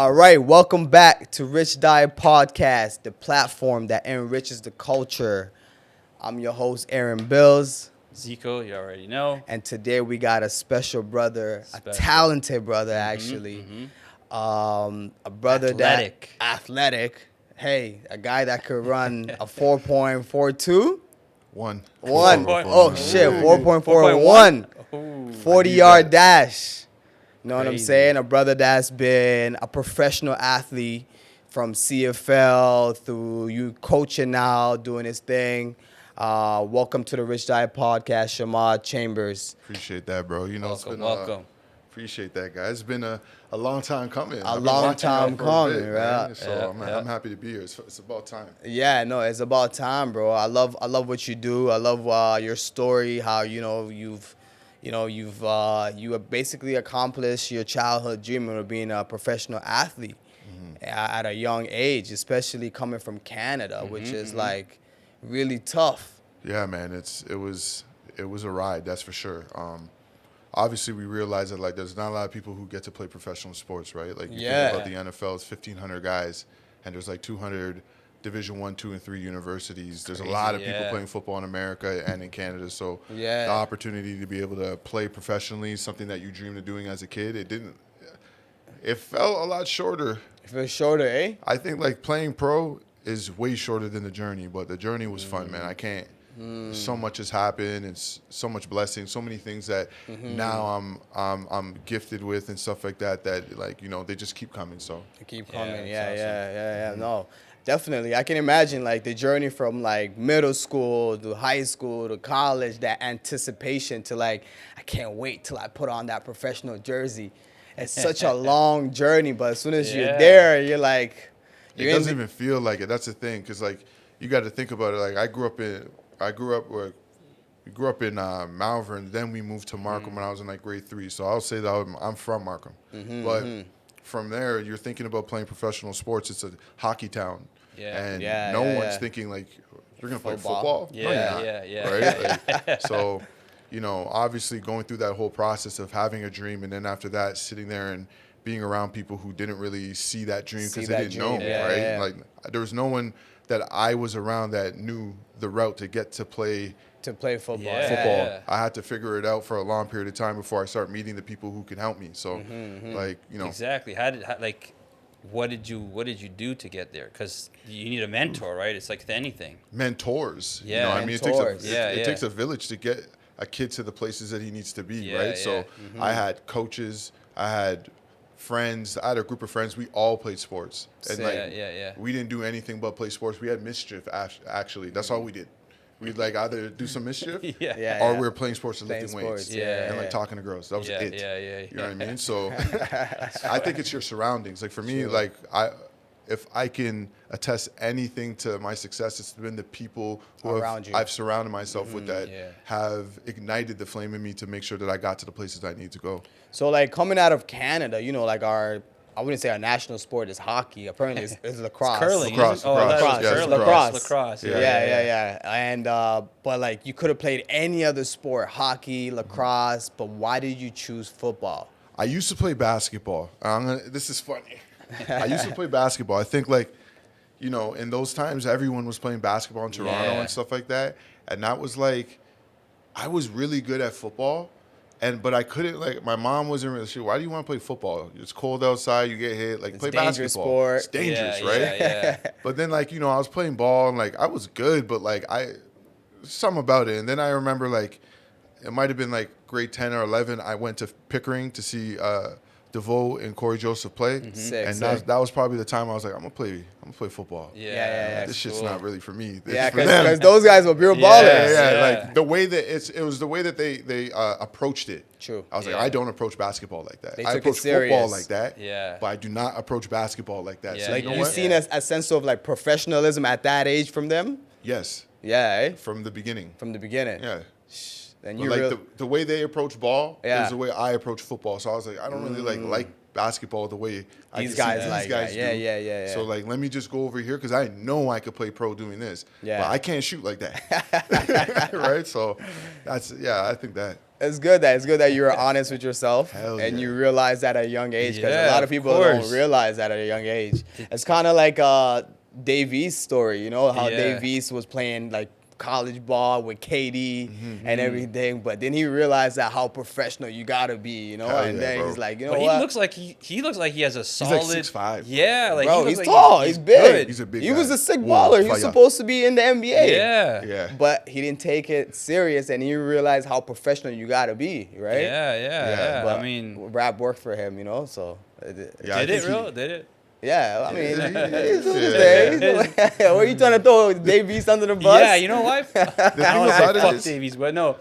All right, welcome back to Richdiet Podcast, the platform that enriches the culture. I'm your host, Aaron Bills. Zico, you already know. And today we got a special brother, a talented brother, actually. A brother athletic. Hey, a guy that could run a 4.42. One. Oh, shit, 4.41. 40-yard dash. You know what I'm saying? A brother that's been a professional athlete from CFL through you coaching now, doing his thing. Welcome to the Richdiet Podcast, Shamawd Chambers. Appreciate that, bro. You know, welcome. Appreciate that, guys. It's been a long time coming. Right? So I'm happy to be here. It's about time. Yeah, no, it's about time, bro. I love what you do. I love your story. How you have basically accomplished your childhood dream of being a professional athlete at a young age, especially coming from Canada, which is like really tough. Yeah, man. It was a ride, that's for sure. Obviously, we realize that there's not a lot of people who get to play professional sports, right? Think about the NFL, it's 1,500 guys, and there's 200 Division I, II, and III universities. There's a lot of people playing football in America and in Canada. So the opportunity to be able to play professionally, something that you dreamed of doing as a kid, it felt a lot shorter. It felt shorter, eh? I think playing pro is way shorter than the journey, but the journey was fun, man. I can't. So much has happened. It's so much blessing, so many things that now I'm gifted with and stuff like that. They just keep coming. So they keep coming. Awesome. No, definitely. I can imagine the journey from middle school to high school to college. That anticipation to I can't wait till I put on that professional jersey. It's such a long journey, but as soon as you're there, you're it doesn't even feel like it. That's the thing, because you got to think about it. We grew up in Malvern. Then we moved to Markham when I was in grade 3. So I'll say that I'm from Markham. But from there, you're thinking about playing professional sports. It's a hockey town. No one's thinking you're going to play football. Right? So, obviously going through that whole process of having a dream, and then after that, sitting there and being around people who didn't really see that dream because they didn't know, right? There was no one that I was around that knew the route to get to play football. I had to figure it out for a long period of time before I start meeting the people who could help me. So, exactly. What did you do to get there? Because you need a mentor, right? It's like anything. Mentors. Yeah. It takes a village to get a kid to the places that he needs to be, right? So I had coaches. I had friends. I had a group of friends. We all played sports. And we didn't do anything but play sports. We had mischief, actually. That's all we did. We'd either do some mischief or we were playing sports and lifting weights and talking to girls. That was it. You know what I mean? So I think it's your surroundings. For me, if I can attest anything to my success, it's been the people who I've surrounded myself with that have ignited the flame in me to make sure that I got to the places I need to go. So coming out of Canada, I wouldn't say our national sport is hockey. Apparently, it's lacrosse. It's curling. Lacrosse. Yeah. And but you could have played any other sport, hockey, lacrosse. But why did you choose football? I used to play basketball. This is funny. I used to play basketball. I think in those times, everyone was playing basketball in Toronto and stuff like that. And that was I was really good at football. But I couldn't, my mom wasn't really sure. Why do you want to play football? It's cold outside, you get hit. Play basketball. Sport. It's dangerous, right? But then, I was playing ball, and, I was good, but, something about it. And then I remember, it might have been, grade 10 or 11, I went to Pickering to see DeVoe and Corey Joseph play. That was probably the time I was I'm gonna play football. This shit's not really for me. Because those guys were pure ballers. The way that it was the way that they approached it. True. I was I don't approach basketball like that. I approach football like that. Yeah. But I do not approach basketball like that. So you seen a sense of professionalism at that age from them? Yes. Yeah. From the beginning. Yeah. And the way they approach ball is the way I approach football. So I was I don't really like basketball the way these guys do. Yeah. So let me just go over here because I know I could play pro doing this. Yeah. But I can't shoot like that. Right? So I think that. It's good that you were honest with yourself Hell and yeah. you realize that at a young age, because Yeah, a lot of of people course. don't realize that at a young age. It's kind of like Dave East's story, you know, how Yeah. Dave East was playing like college ball with KD Mm-hmm. and everything, but then he realized that how professional you gotta be, you know, Hell and yeah, then bro. he's like, you know But what? he looks like he looks like he has a like solid. 6'5". Yeah, like Bro, he he's looks like tall. He's big. good. He's a big He guy. was a sick Whoa, baller. He was fire. supposed to be in the NBA. Yeah. Yeah. But he didn't take it serious, and he realized how professional you gotta be, right? Yeah. But I mean, rap worked for him, you know. So Yeah, I did it think real? Did it? yeah, I mean, he's doing his Yeah. thing. What are you trying to throw Dave East under the bus? Yeah, you know why? I don't want to about say it fuck is- Davies, but no.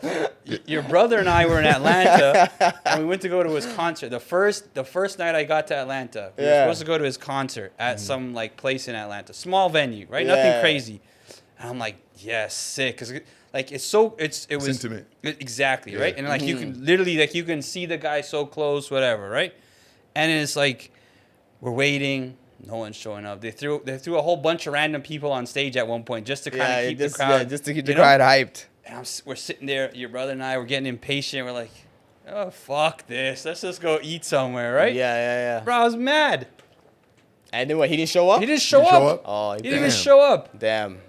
Your brother and I were in Atlanta, and we went to go to his concert. The first night I got to Atlanta, we were Yeah. supposed to go to his concert at some like place in Atlanta, small venue, right? Yeah. Nothing crazy. And I'm like, yes, sick, because like it was intimate. exactly, Yeah. right? And like you can literally like you can see the guy so close, whatever, right? And it's like we're waiting. No one's showing up. They threw a whole bunch of random people on stage at one point just to kind of keep the crowd. just to keep the you know? crowd hyped. And we're sitting there, your brother and I, we're getting impatient. We're like, oh, fuck this. Let's just go eat somewhere, right? Yeah. Bro, I was mad. And then what? He didn't show up. He didn't show Didn't show up. up? Oh, He didn't even Damn. show up. damn.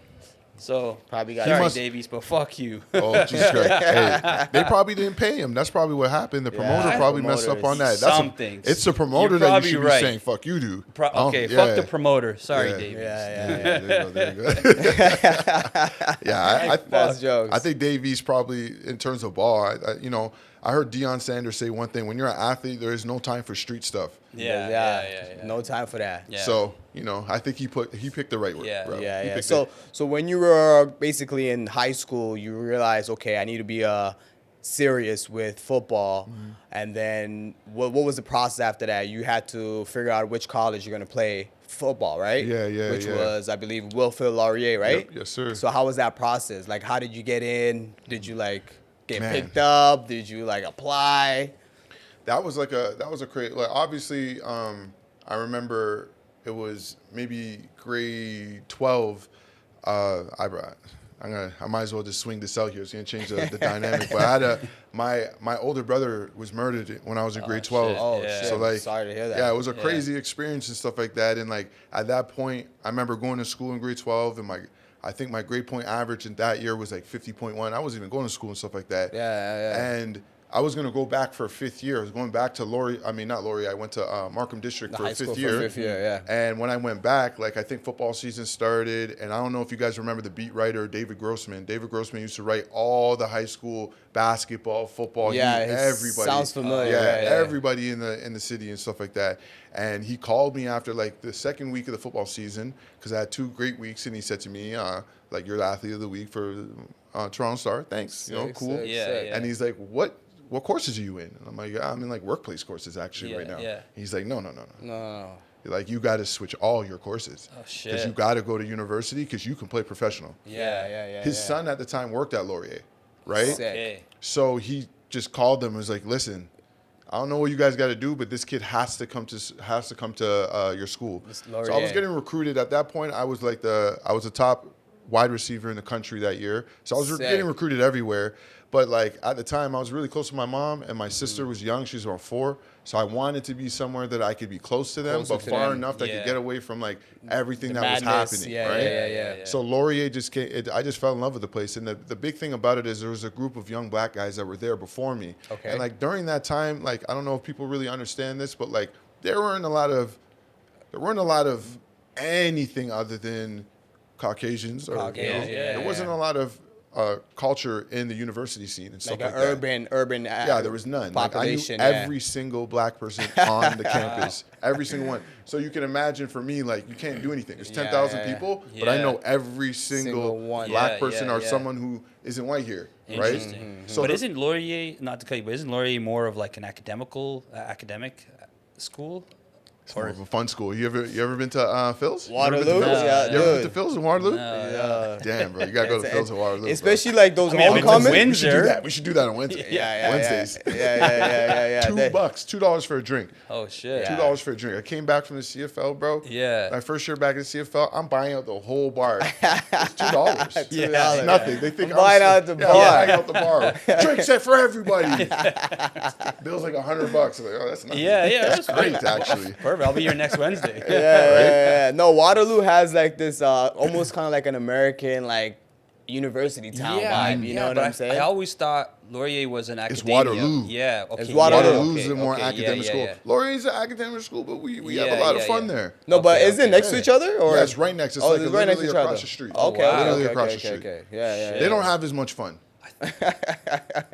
So, Probably got. sorry, must- Davies, but fuck you. Oh, Jesus Christ. Hey, they probably didn't pay him. That's probably what happened. The promoter Yeah. probably messed up on that. Something. It's the promoter You're that you probably should right. be saying, fuck you, dude. Okay, Yeah. fuck the promoter. Sorry, Yeah. Davies. Yeah. There you go. Yeah, That's jokes. I think Dave East probably, in terms of ball, I heard Deion Sanders say one thing: when you're an athlete, there is no time for street stuff. Yeah. No time for that. Yeah. So I think he picked the right word. Yeah. bro. He Yeah. picked So, it. so when you were basically in high school, you realized, okay, I need to be serious with football. Mm-hmm. And then what was the process after that? You had to figure out which college you're going to play football, right? Yeah, Which yeah. was, I believe, Wilfrid Laurier, right? Yep, yes, sir. So how was that process? Like, how did you get in? Did you get Man. picked up? Did you apply? That was a crazy. Like, obviously, I remember it was maybe grade 12. I might as well just swing this out here. It's gonna change the dynamic. But I had my older brother was murdered when I was in grade 12. shit. Oh, Yeah. shit. So Sorry to hear that. yeah, it was a Yeah. crazy experience and stuff like that. And at that point, I remember going to school in grade 12, and I think my grade point average in that year was 50.1. I wasn't even going to school and stuff like that. Yeah. And I was going to go back for a fifth year. I was going back to not Laurier. I went to Markham District for high a school fifth for year. fifth year, yeah. And when I went back, I think football season started, and I don't know if you guys remember the beat writer David Grossman. David Grossman used to write all the high school basketball, football. Yeah, he, it everybody. sounds familiar. Yeah, Yeah. everybody in the city and stuff like that. And he called me after the second week of the football season because I had 2 great weeks, and he said to me, "You're the athlete of the week for Toronto Star. Thanks, Sick, cool." sick, Yeah, sick. yeah. And he's like, What courses are you in? And I'm like, I'm in workplace courses actually right now. Yeah. He's like, no. No. You got to switch all your courses. Oh, Because shit. you got to go to university because you can play professional. Yeah. His son at the time worked at Laurier, right? Sick. Okay. So he just called them and was like, listen, I don't know what you guys got to do, but this kid has to come to your school. This So I was Laurier. getting recruited at that point. I was the top wide receiver in the country that year. So I was Sick. getting recruited everywhere. But at the time, I was really close to my mom, and my sister was young. She was around 4. So I wanted to be somewhere that I could be close to them, Closer but to far them. enough that I Yeah. could get away from everything The that was madness. happening. Yeah, right? yeah. So Laurier just came. I just fell in love with the place, and the big thing about it is there was a group of young black guys that were there before me. Okay. And during that time, I don't know if people really understand this, but there weren't a lot of anything other than Caucasians. Caucasians, There wasn't a lot of culture in the university scene and stuff Like like an that. urban. Yeah, there was none. Population. I knew every single black person on the campus, every single one. So you can imagine for me, you can't do anything. There's 10,000 Yeah. people, but I Yeah. know every Single single one. black Yeah, person yeah, or yeah. someone who isn't white here, right? Interesting. So But the- isn't Laurier, not to cut you, but isn't Laurier more of an academic school? It's more of a fun school. You ever been to Phil's? Waterloo? Yeah, dude. You ever been to Phil's in Waterloo? Yeah. Damn, bro. You got to go to Phil's in Waterloo. Especially like those We homecomings. should do that. We should do that on Wednesday. Wednesdays. Yeah. $2, $2 for a drink. Oh, shit. $2 for a drink. I came back from the CFL, bro. Yeah. My first year back in the CFL, I'm buying out the whole bar. It's $2. Yeah. It's nothing. They think I'm buying out the bar. Buying out the bar. Drink set for everybody. Bill's like $100. I'm like, oh, that's nothing. Yeah. That's great, actually. Perfect. I'll be here next Wednesday. Yeah. No, Waterloo has like this almost kind of like an American like university town vibe. You know what I'm saying? I always thought Laurier was an academia. It's Waterloo. Yeah. Okay. It's Waterloo. Waterloo's a more academic school. Yeah. Laurier's an academic school, but we have a lot of fun there. No, but is it next to each other? Or? Yeah, it's right next. It's like right next to literally each across other. the street. Okay. Wow. Literally across the street. Okay. Yeah. They don't have as much fun.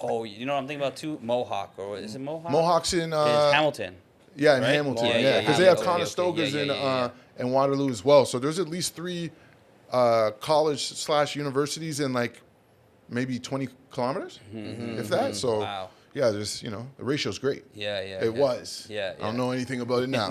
Oh, you know what I'm thinking about too? Mohawk, or is it Mohawk? Mohawks in It's Hamilton. Yeah, in right? Hamilton. Yeah, Because they have okay. Conestogas in Waterloo as well. So there's at least 3 college/universities in like maybe 20 kilometers, if that. So Wow. yeah, there's the ratio's great. Yeah. It was. Yeah. I don't know anything about it now.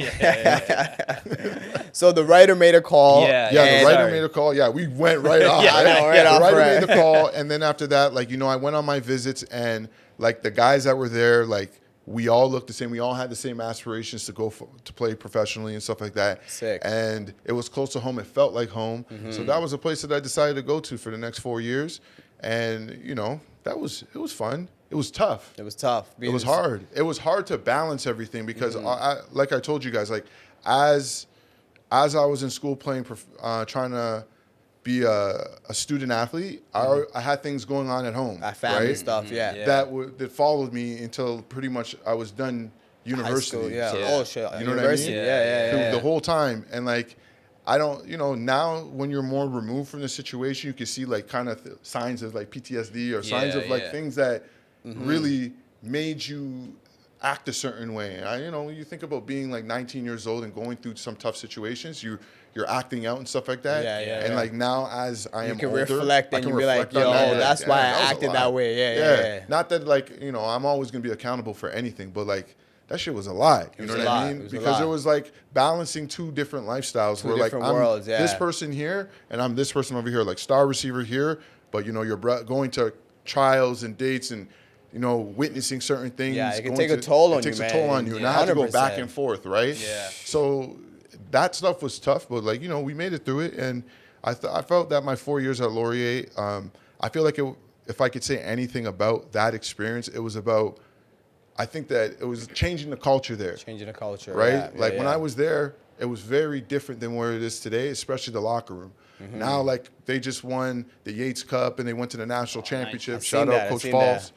So the writer made a call. Yeah. Yeah, the writer made a call. Yeah, we went right off. Yeah, right? I know, right The off, writer right. made the call, and then after that, like, I went on my visits, and like the guys that were there, like we all looked the same. We all had the same aspirations to go to play professionally and stuff like that. Sick. And it was close to home. It felt like home. So that was a place that I decided to go to for the next 4 years, and it was fun. It was tough. It was tough. It was hard. It was hard to balance everything because, like I told you guys, like as I was in school playing, trying to be a student athlete, I had things going on at home. Family right? stuff, yeah. That followed me until pretty much I was done university. High school, yeah. Yeah. Oh shit. You know University. what I mean? Yeah. The whole time, and like. I don't, now when you're more removed from the situation, you can see like kind of signs of like PTSD or signs of like things that really made you act a certain way. And you think about being like 19 years old and going through some tough situations, you're acting out and stuff like that. And like now as I am You can older, reflect I and can you be like, reflect on that. that's why I was a acted lot. that way. Yeah. Not that like, I'm always going to be accountable for anything, but like, that shit was a lot. You know what I mean? Because it was like balancing 2 different lifestyles. Where like I'm worlds, this person here and I'm this person over here, like star receiver here. But you're going to trials and dates and witnessing certain things. Yeah, it can take a toll on you, man. It takes a toll on you, and I have to go back and forth, right? Yeah. So that stuff was tough, but like we made it through it, and I felt that my 4 years at Laurier, I feel like if I could say anything about that experience, it was about. I think that it was changing the culture there. Changing the culture. Right? When I was there, it was very different than where it is today, especially the locker room. Now, like, they just won the Yates Cup and they went to the national championship. Shout out Coach Falls.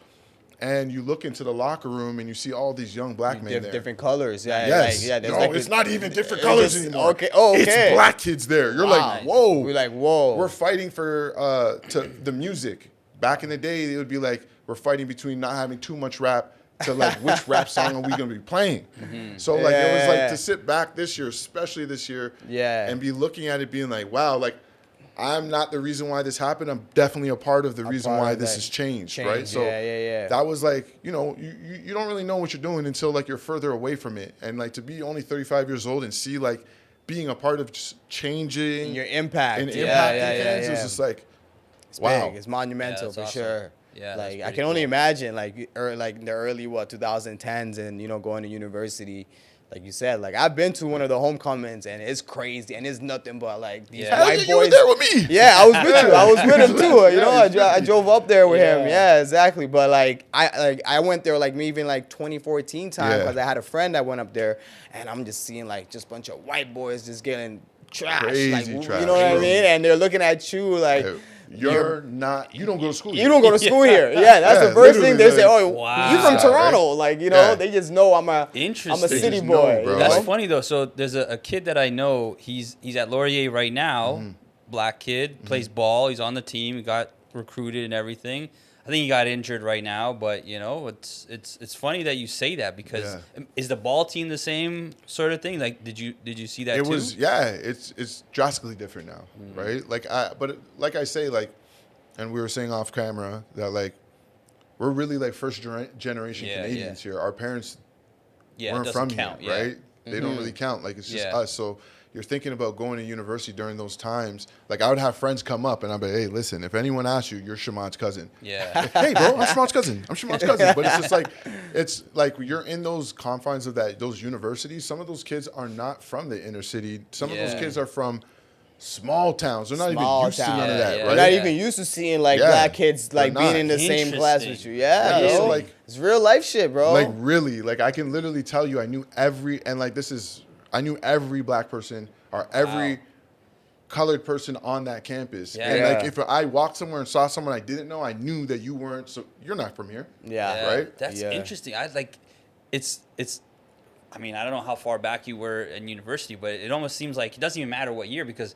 And you look into the locker room and you see all these young black men there. Different colors. Yes. It's not even different colors anymore. Okay. Oh, okay. It's black kids there. You're like, whoa. We're like, whoa. We're fighting for the music. Back in the day, it would be like we're fighting between not having too much rap to like which rap song are we gonna be playing. So like it was like to sit back this year, especially this year, and be looking at it being like, wow, like I'm not the reason why this happened. I'm definitely a part of the reason why this has changed, right? So that was like, you don't really know what you're doing until like you're further away from it. And like to be only 35 years old and see like being a part of just changing and your impact and impacting things is just like, it's wow. big. It's monumental for awesome. sure. Yeah, like I can only imagine like in the early 2010s and going to university, like you said, like I've been to one of the homecomings and it's crazy and it's nothing but like these white boys. You were there with me. Yeah, I was with you. I was with him too. I drove up there with him. Yeah, exactly. But I went there like maybe in like 2014 time because I had a friend that went up there and I'm just seeing like just a bunch of white boys just getting trash. Crazy trash. You know what I mean? And they're looking at you like. You don't go to school here. You don't go to school here. Yeah, that's the first thing they say. Oh, wow. you from Toronto. Like, they just know I'm a city boy. Bro. That's funny, though. So there's a kid that I know. He's at Laurier right now. Black kid. Plays ball. He's on the team. He got recruited and everything. I think he got injured right now, but it's funny that you say that because is the ball team the same sort of thing? Like, did you see that? It was it's drastically different now, right? Like like I say, like, and we were saying off camera that like we're really like first generation Canadians here. Our parents weren't from here, right? They don't really count. Like, it's just us. So you're thinking about going to university during those times. Like, I would have friends come up, and I'd be like, hey, listen, if anyone asks you, you're Shamad's cousin. Yeah. Hey, bro, I'm Shamad's cousin. But it's like you're in those confines of those universities. Some of those kids are not from the inner city. Some of those kids are from small towns. They're not even used to none of that, right? They're not even used to seeing like black kids like being in the same class with you. Yeah, bro. So, like, it's real life shit, bro. Like, really, like, I can literally tell you, I knew every black person or every colored person on that campus. Yeah. And like, if I walked somewhere and saw someone I didn't know, I knew that you weren't. So you're not from here. Yeah. Right. That's interesting. It's. I mean, I don't know how far back you were in university, but it almost seems like it doesn't even matter what year, because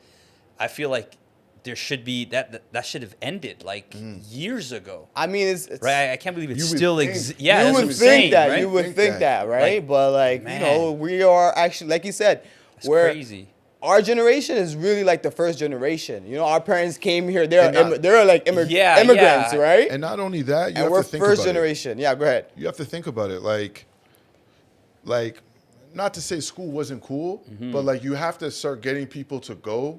I feel like there should be that should have ended like years ago. I mean, it's right. I can't believe it still exists. Yeah, you would think that. Right? You would think that, right? Like, but like, man. you know, we are actually, like you said, we're crazy. Our generation is really like the first generation. You know, our parents came here. They're like immigrants, right? And not only that, we're first generation. Yeah, go ahead. You have to think about it, like, not to say school wasn't cool, but like you have to start getting people to go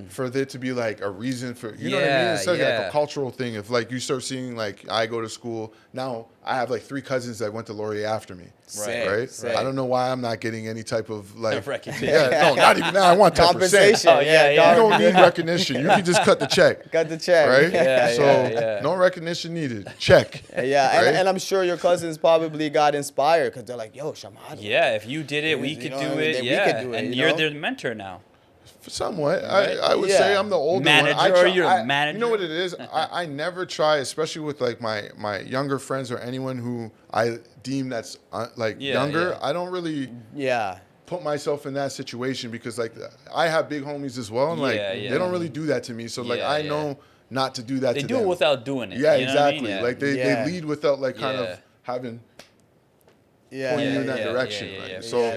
for there to be like a reason for, you know what I mean? It's like a cultural thing. If like you start seeing, like, I go to school now, I have like 3 cousins that went to Laurier after me. Right? I don't know why I'm not getting any type of like recognition. No, not even that. I want 10%. Compensation. Oh, yeah. You don't need recognition. You can just cut the check. Cut the check. Right? No recognition needed. Check. Yeah, right? and I'm sure your cousins probably got inspired because they're like, yo, Shamawd. Yeah, if you did it, we could do it. Yeah, we could do it, and you're their mentor now. Somewhat. I would say I'm the older one. You're a manager. You know what it is? I never try, especially with like my younger friends or anyone who I deem that's younger. Yeah. I don't really put myself in that situation because like I have big homies as well, and they don't really do that to me. So like I know not to do that to them. They do it without doing it. Yeah, you know exactly. What I mean? Like they lead without like kind of having pointing you in that direction.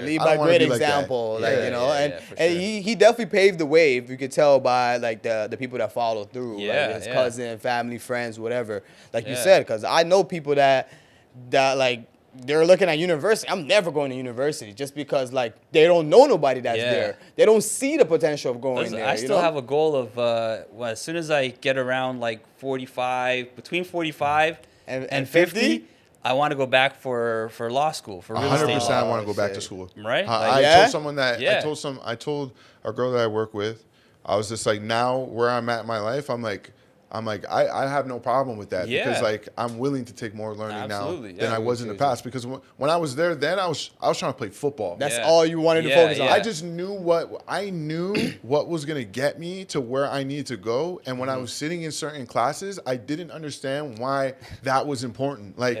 Lead by great example, and he definitely paved the way. If you could tell by like the people that follow through, like his cousin, family, friends, whatever. Like you said, because I know people that like they're looking at university. I'm never going to university just because like they don't know nobody that's there. They don't see the potential of going there. I still have a goal of as soon as I get around like 45, between 45 and 50. I want to go back for law school, for real estate. 100% I want to go back to school. Right? I told someone that, I told a girl that I work with, I was just like, now where I'm at in my life, I'm like, I have no problem with that because like I'm willing to take more learning now than I was in the past. Because when I was there, then I was trying to play football. That's all you wanted to focus on. I just knew what was gonna get me to where I needed to go. And when I was sitting in certain classes, I didn't understand why that was important. Like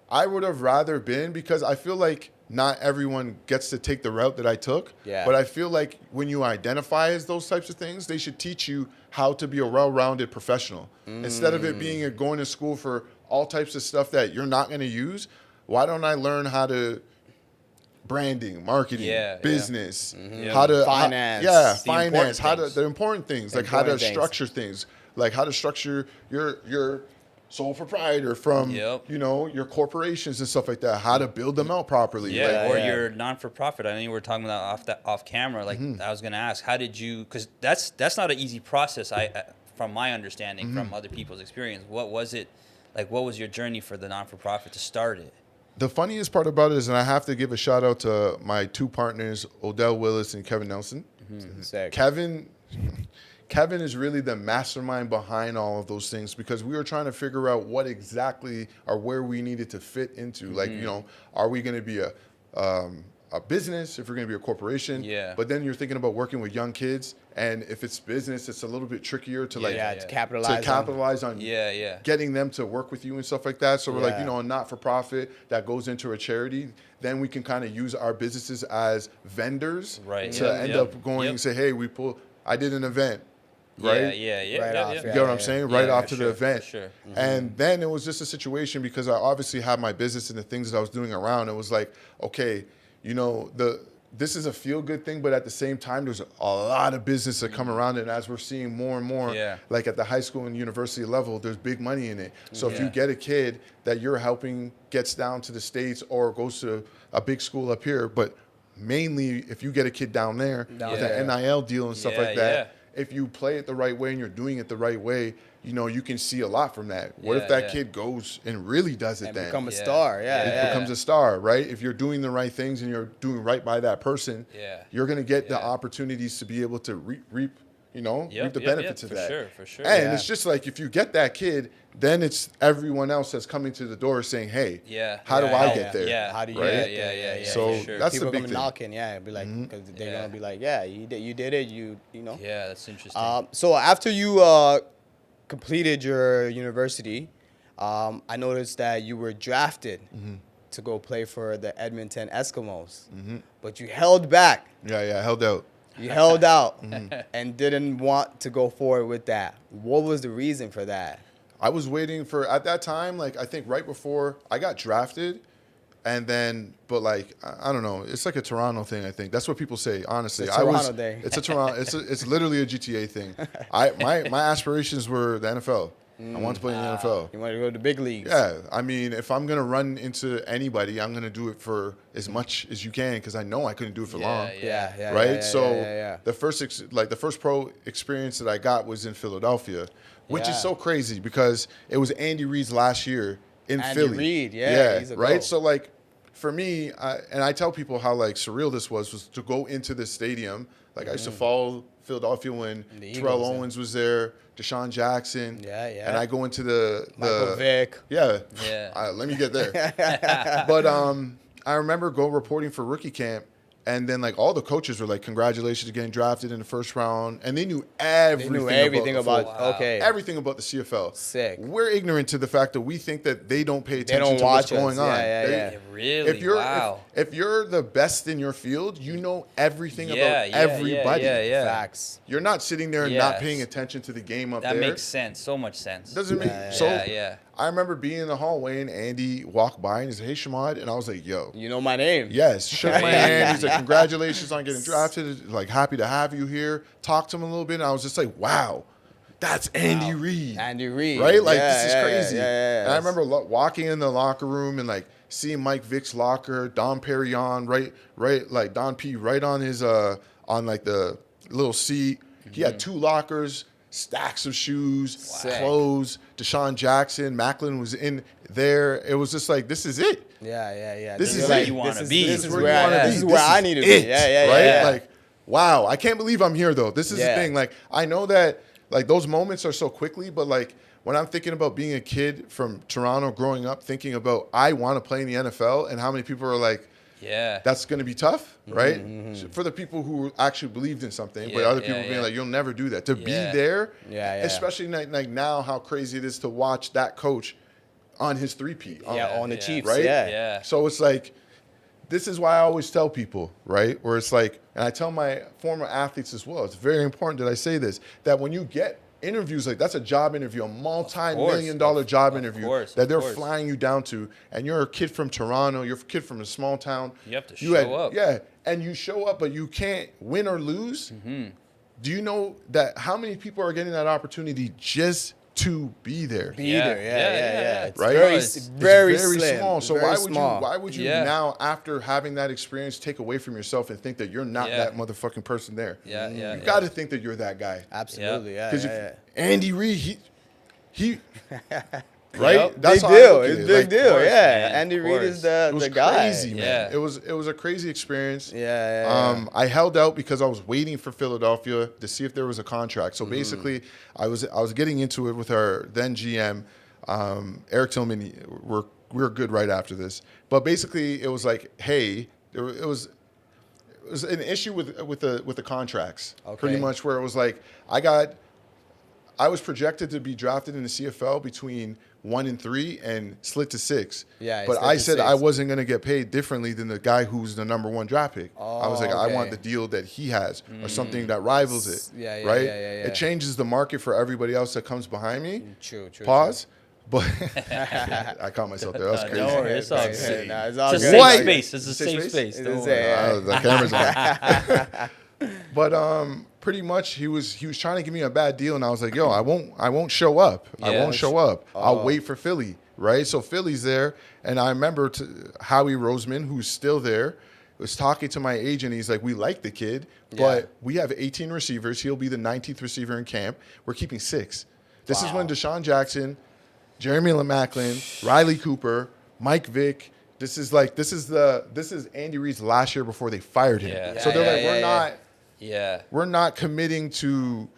I would have rather been, because I feel like not everyone gets to take the route that I took. But I feel like when you identify as those types of things, they should teach you how to be a well-rounded professional. Instead of it being going to school for all types of stuff that you're not going to use, why don't I learn how to branding, marketing, business, how to finance, finance, the important things, like how to structure things, like how to structure your sole proprietor from your corporations and stuff like that, how to build them out properly, or your non-for-profit. I know you were talking about off camera. Like I was gonna ask, how did you? Because that's not an easy process. From my understanding, from other people's experience, what was it like? What was your journey for the non-for-profit to start it? The funniest part about it is, and I have to give a shout out to my 2 partners, Odell Willis and Kevin Nelson. Kevin is really the mastermind behind all of those things, because we were trying to figure out what exactly or where we needed to fit into. Like, are we going to be a business, if we're going to be a corporation? But then you're thinking about working with young kids, and if it's business, it's a little bit trickier to to capitalize on getting them to work with you and stuff like that. So we're like, a not-for-profit that goes into a charity, then we can kind of use our businesses as vendors to end up going and say, hey, I did an event. Right? You get what I'm saying? Off to the event. And then it was just a situation, because I obviously had my business and the things that I was doing around. It was like, okay, this is a feel-good thing, but at the same time, there's a lot of business that come around it. And as we're seeing more and more, like at the high school and university level, there's big money in it. So if you get a kid that you're helping gets down to the States or goes to a big school up here, but mainly if you get a kid down there with an NIL deal and stuff like that, if you play it the right way and you're doing it the right way, you know, you can see a lot from that. What if that kid goes and really does it and then? become a star, It becomes a star, right? If you're doing the right things and you're doing right by that person, you're going to get the opportunities to be able to reap the benefits of that. For sure. And it's just like if you get that kid, then it's everyone else that's coming to the door saying, "Hey, how do I get there? Yeah, how do you right? get there?" So that's people the big gonna thing. knocking, be like, because they're gonna be like, "Yeah, you did it, you know." Yeah, that's interesting. So after you completed your university, I noticed that you were drafted to go play for the Edmonton Eskimos, but you held back. Yeah, I held out. You held out and didn't want to go forward with that. What was the reason for that? I was waiting for, at that time, like I think right before I got drafted, and then, but like I don't know, it's like a Toronto thing. I think that's what people say. Honestly, it's a Toronto thing. It's a Toronto. It's literally a GTA thing. My aspirations were the NFL. I wanted to play in the NFL. You wanted to go to the big leagues. Yeah, I mean, if I'm gonna run into anybody, I'm gonna do it for as much as you can because I know I couldn't do it for long. Yeah. Right. The first pro experience that I got was in Philadelphia, which is so crazy because it was Andy Reid's last year in Philly. Andy Reid, he's a right. GOAT. So like, for me, and I tell people how like surreal this was to go into this stadium. Like I used to follow Philadelphia when Terrell Owens was there, Deshaun Jackson. And I go into the Michael Vick. Let me get there. But I remember reporting for rookie camp, and then like all the coaches were like, "Congratulations on getting drafted in the first round," and they knew everything about everything about the CFL. Sick. We're ignorant to the fact that we think that they don't pay attention don't to what's watch us. going on. Really? If you're the best in your field, you know everything about everybody. Facts. You're not sitting there and not paying attention to the game up there. That makes sense. So much sense. Doesn't make I remember being in the hallway and Andy walked by and he said, "Hey, Shamawd," and I was like, "Yo, you know my name." Yes, shook my hand. He's like, "Congratulations on getting drafted. Like, happy to have you here." Talked to him a little bit, and I was just like, "Wow, that's Andy Reid." Andy Reid, right? Like, this is crazy. And I remember walking in the locker room and like seeing Mike Vick's locker, Don Perignon, right, like Don P, right on his on like the little seat. He had two lockers. Stacks of shoes, clothes. Deshaun Jackson, Macklin was in there. It was just like, this is it. Yeah. This is where it. you want to be. This is where I need to be. Right? Like, wow. I can't believe I'm here though. This is the thing. Like, I know that like those moments are so quickly, but like when I'm thinking about being a kid from Toronto growing up, thinking about I want to play in the NFL, and how many people are like, that's going to be tough, right? For the people who actually believed in something, but other people being like, you'll never do that. To be there, especially like now, how crazy it is to watch that coach on his three-peat. On the Chiefs, right? So it's like, this is why I always tell people, right? Where it's like, and I tell my former athletes as well, it's very important that I say this, that when you get interviews, like that's a job interview, a multi-million-dollar job interview that they're flying you down to, and you're a kid from Toronto, you're a kid from a small town. You have to show up. Yeah, and you show up, but you can't win or lose. Do you know that how many people are getting that opportunity just to be there? It's right? Very slim, small. So why would you Yeah. now, after having that experience, take away from yourself and think that you're not that motherfucking person there? You got to think that you're that guy. Absolutely, Because Andy Reid, he right? Yep. That's big how I deal. look at It's it. big Like, deal. man, Andy Reid is it was the guy. crazy, man. It was a crazy experience. I held out because I was waiting for Philadelphia to see if there was a contract. So basically, I was getting into it with our then GM, Eric Tillman. We're good right after this. But basically, it was like, hey, it was an issue with the contracts. Pretty much where it was like I was projected to be drafted in the CFL between 1 and 3 and slid to 6. But I said I wasn't going to get paid differently than the guy who's the number 1 draft pick. I was like, I want the deal that he has or something that rivals it. Right? It changes the market for everybody else that comes behind me. True. Pause. But I caught myself there. That was crazy. No, it's all good. It's all It's good. a safe space. It's a safe space. The camera's on. But pretty much he was trying to give me a bad deal, and I was like, yo, I won't show up. I won't show up. I'll wait for Philly, right? So Philly's there, and I remember Howie Roseman, who's still there, was talking to my agent. He's like, we like the kid, but we have 18 receivers. He'll be the 19th receiver in camp. We're keeping 6. This is when Deshaun Jackson, Jeremy LeMacklin, Riley Cooper, Mike Vick. This is Andy Reid's last year before they fired him. Yeah. So they're like, we're not committing to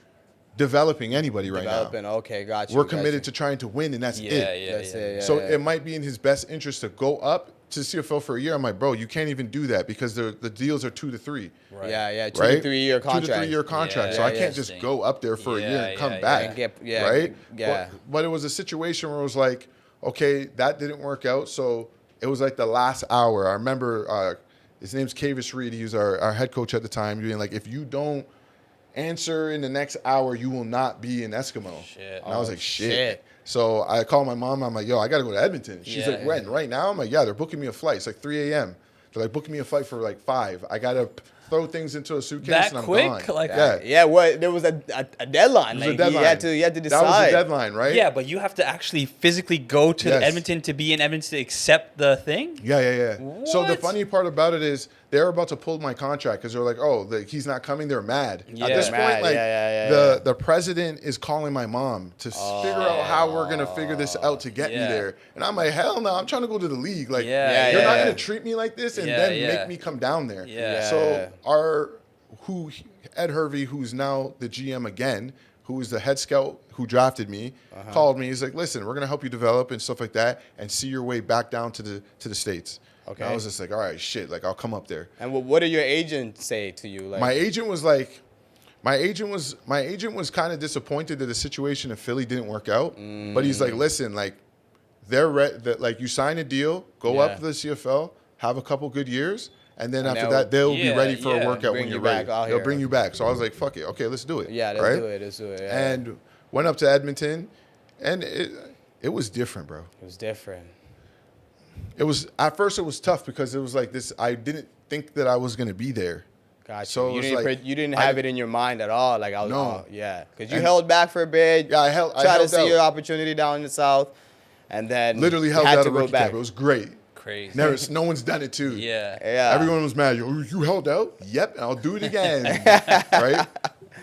developing anybody right now. Okay, got you. We're committed to trying to win, and that's it. So it might be in his best interest to go up to CFL for a year. I'm like, bro, you can't even do that because the deals are 2 to 3. Right. Yeah, 2 to 3 year contract. 2 to 3 year contract. So I can't just go up there for a year and come back. Right? Yeah. But it was a situation where it was like, okay, that didn't work out. So it was like the last hour. I remember his name's Kavis Reed. He was our head coach at the time, being like, if you don't answer in the next hour, you will not be an Eskimo. Shit. And I was like, shit. So I called my mom. I'm like, yo, I got to go to Edmonton. She's like, when? Right now? I'm like, yeah, they're booking me a flight. It's like 3 a.m. They're like booking me a flight for like 5. I got to throw things into a suitcase and I'm gone. Like there was a deadline. There was a deadline. You had to decide. That was the deadline, right? Yeah, but you have to actually physically go to Edmonton to be in Edmonton to accept the thing? Yeah. What? So the funny part about it is they're about to pull my contract because they're like, oh, he's not coming. They're mad. At this point, the president is calling my mom to figure out how we're going to figure this out to get me there. And I'm like, hell no, I'm trying to go to the league. Like, you're not going to treat me like this and then make me come down there. So Ed Hervey, who's now the GM again, who is the head scout who drafted me, called me. He's like, listen, we're going to help you develop and stuff like that and see your way back down to the States. Okay. And I was just like, all right, shit, like I'll come up there. And what did your agent say to you? Like, my agent was kind of disappointed that the situation in Philly didn't work out. But he's like, listen, like like you sign a deal, go up to the CFL, have a couple good years. And then after that, they'll be ready for a workout when you're ready. They'll bring you back. So I was like, fuck it. Okay, let's do it. Yeah, let's do it. Yeah. And went up to Edmonton, and it was different, bro. It was different. It was, at first it was tough because it was like this, I didn't think that I was going to be there. Gotcha. So you didn't have it in your mind at all. Like, because you held back for a bit. Yeah, I tried to see your opportunity down in the South, and then literally held out a rookie cap. It was great. Crazy. No one's done it too. Yeah. Everyone was mad. You held out? Yep, and I'll do it again. Right?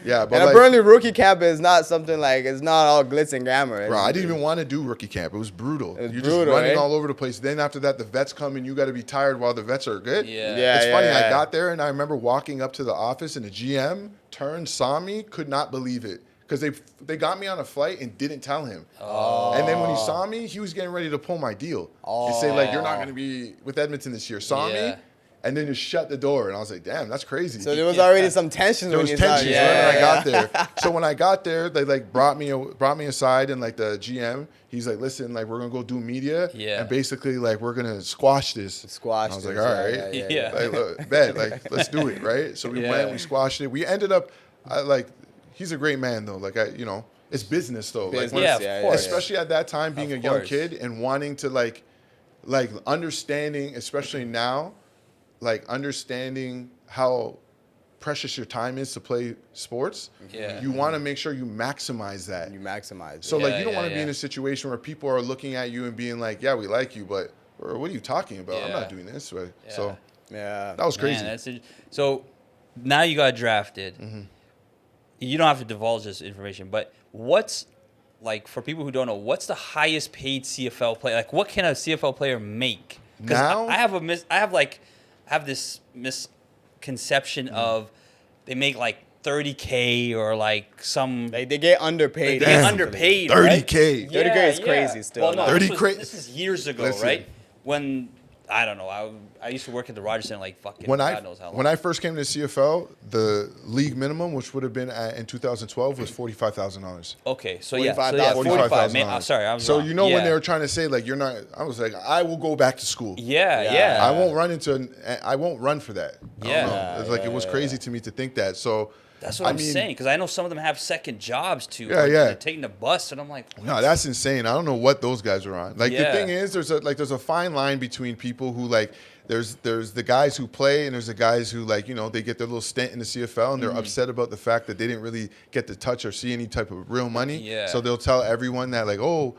Yeah, but and apparently rookie camp is not something like, it's not all glitz and glamour. Bro, I didn't even want to do rookie camp. It was brutal. You're just running all over the place. Then after that, the vets come and you got to be tired while the vets are good. Yeah. It's funny. I got there and I remember walking up to the office and the GM turned, saw me, could not believe it. Because they got me on a flight and didn't tell him. And then when he saw me, he was getting ready to pull my deal. He say, like, you're not going to be with Edmonton this year. Saw me, and then just shut the door. And I was like, damn, that's crazy. So there was already some tension. There was tension when I got there. So when I got there, they like brought me aside, and like the GM, he's like, listen, like we're gonna go do media, and basically like we're gonna squash this. And I was like, all right, like, look, bet, like let's do it, right? So we went, we squashed it. We ended up, he's a great man though. Like it's business though. Business, of course. Especially at that time, being a young kid and wanting to like understanding, especially now. Like understanding how precious your time is to play sports. You want to make sure you maximize that. So like you don't want to be in a situation where people are looking at you and being like, yeah, we like you, but what are you talking about? I'm not doing this. Right? So that was crazy. Man, so now you got drafted. You don't have to divulge this information, but what's like for people who don't know, what's the highest paid CFL player? Like what can a CFL player make? Because I have this misconception of they make like $30K or like some. They get underpaid. They get underpaid. 30K. 30K is crazy still. Well, no, 30K. This is years ago, right? When I don't know. I used to work at the Rogers Center like fucking God knows how long. When I first came to CFL, the league minimum, which would have been in 2012, was $45,000. Okay, so $45,000. Sorry, I was so wrong. when they were trying to say like you're not, I was like, I will go back to school. Yeah. I won't run for that. It was crazy to me to think that. So. That's what I'm saying, because I know some of them have second jobs too. They're taking the bus, and I'm like, what? No, that's insane. I don't know what those guys are on. Like the thing is, there's a fine line between people who like there's the guys who play and there's the guys who like they get their little stint in the CFL and they're upset about the fact that they didn't really get to touch or see any type of real money. So they'll tell everyone that like, oh,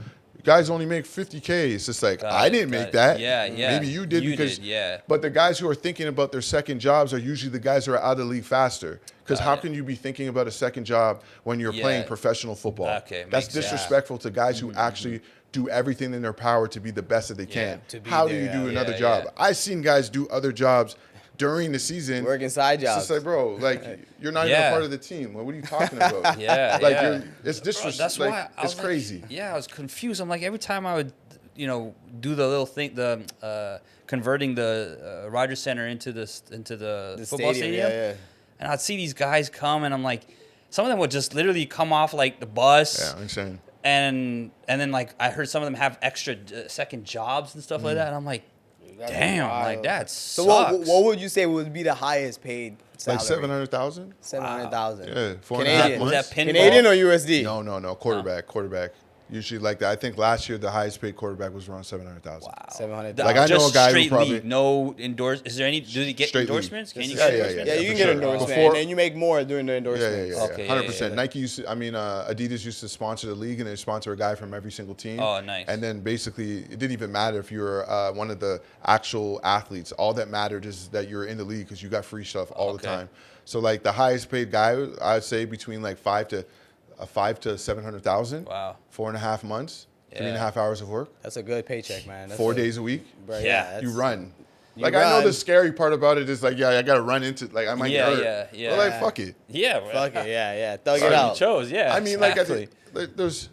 guys only make 50K. It's just like, I didn't make that. Yeah. Maybe you did because. Yeah. But the guys who are thinking about their second jobs are usually the guys who are out of the league faster. Because how can you be thinking about a second job when you're playing professional football? Okay, that's disrespectful to guys who actually do everything in their power to be the best that they can. How do you do another job? I've seen guys do other jobs during the season, working side jobs. It's just like, bro, like you're not even a part of the team. Like, what are you talking about? Like it's disrespectful. That's why it's crazy. I was confused. I'm like, every time I would, do the little thing, the converting the Rogers Center into the football stadium. And I'd see these guys come, and I'm like, some of them would just literally come off like the bus. Yeah, insane. And then like I heard some of them have extra second jobs and stuff like that. And I'm like, damn, like that sucks. So what would you say would be the highest paid salary? Like 700,000. 700,000. Yeah, Canadian. Is that pinball? Canadian or USD? No. Quarterback. Usually like that. I think last year the highest paid quarterback was around 700,000. Wow. 700,000. Like I know a guy who straight probably league, no endorse. Is there any? Do they get Straight endorsements? league. Can you Yeah, get yeah, endorsements? Yeah, you can get endorsement, and then you make more doing the endorsement. Yeah. Okay, 100%. yeah. Nike used to, Adidas used to sponsor the league, and they sponsor a guy from every single team. Oh, nice. And then basically, it didn't even matter if you were one of the actual athletes. All that mattered is that you're in the league because you got free stuff all the time. So like the highest paid guy, I'd say between like 5 to 700,000. Wow. 4.5 months. 3.5 hours of work. That's a good paycheck, man. That's 4 days a week. Bro, Yeah. You run. You I run. know the scary part about it is like, I got to run into, like, I might get hurt. Yeah. But like, fuck it. Yeah, bro. Fuck it, yeah. Thug Sorry, it out. you chose, yeah. I mean, exactly. like, there's,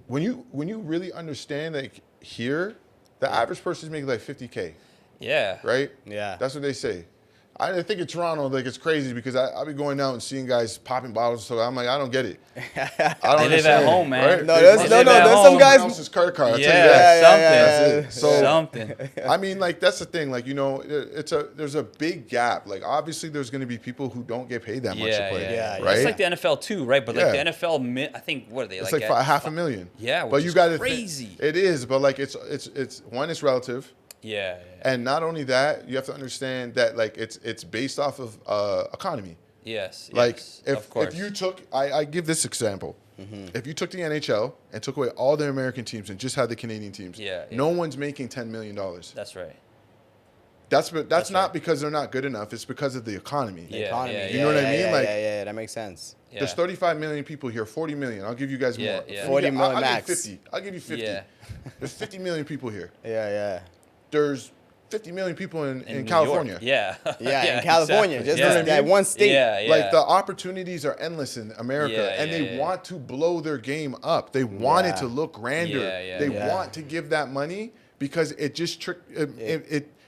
when you really understand, like, here, the average person is making like 50K, Yeah. right? Yeah. That's what they say. I think in Toronto, like, it's crazy because I'll be going out and seeing guys popping bottles. So I'm like, I don't get it. I don't They live at understand, home, man. right? No, There's there's some guys. Else's credit card. I'll Yeah, tell you that. something. That's it. So, Something. I mean, like, that's the thing. Like, there's a big gap. Like, obviously, there's going to be people who don't get paid that much to play. Yeah. Right? It's like the NFL too, right? But like Yeah. the NFL, I think, what are they? It's like like $500,000. Yeah, but which you is got to crazy. It is, but like it's one, it's relative. Yeah. And not only that, you have to understand that like it's based off of economy. Yes. Like of course. if you took, I give this example. If you took the NHL and took away all the American teams and just had the Canadian teams, no one's making $10 million. That's right. That's not because they're not good enough. It's because of the economy. Yeah, Economy. yeah, You know what I mean? Like, Yeah, that makes sense. Yeah. there's 35 million people here. 40 million. I'll give you guys more. Yeah. 40 million I'll max. give you 50. I'll give you 50. Yeah. There's 50 million people here. Yeah. There's 50 million people in New California. York. Yeah. Yeah, in California, exactly. just that one state. Yeah. Like the opportunities are endless in America, Yeah, and they yeah. want to blow their game up. They want it Yeah. to look grander. They yeah. want to give that money because it just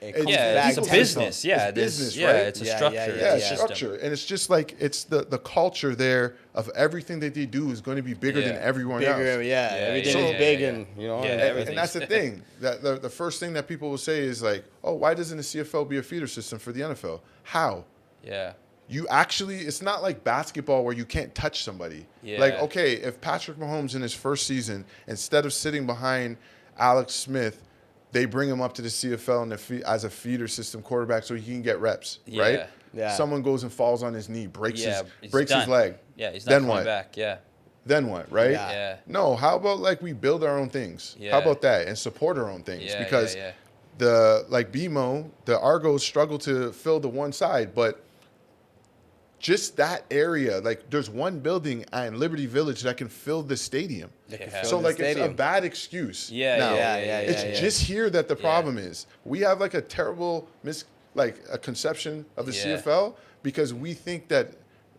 It comes Yeah, back it's a to business. Yeah, it's business, yeah, right? it's a structure. Yeah, It's a system. structure, and it's just like it's the culture there of everything that they do is going to be bigger than everyone else. Everything So- is big, yeah. and And that's the thing. That the first thing that people will say is like, "Oh, why doesn't the CFL be a feeder system for the NFL?" How? Yeah. You actually, it's not like basketball where you can't touch somebody. Yeah. Like, okay, if Patrick Mahomes in his first season, instead of sitting behind Alex Smith, they bring him up to the CFL as a feeder system quarterback so he can get reps, right? Yeah. Someone goes and falls on his knee, breaks He's his done. leg. Yeah, he's not Then coming what? back. Yeah. Then what, right? Yeah. No, how about like we build our own things? Yeah. How about that and support our own things? Yeah, Because yeah. the like BMO, the Argos struggle to fill the one side, but just that area, like there's one building in Liberty Village that can fill the stadium. Yeah. So the like stadium. it's a bad excuse. Yeah, now. yeah, It's just here that the problem is. We have like a terrible a conception of the Yeah. CFL because we think that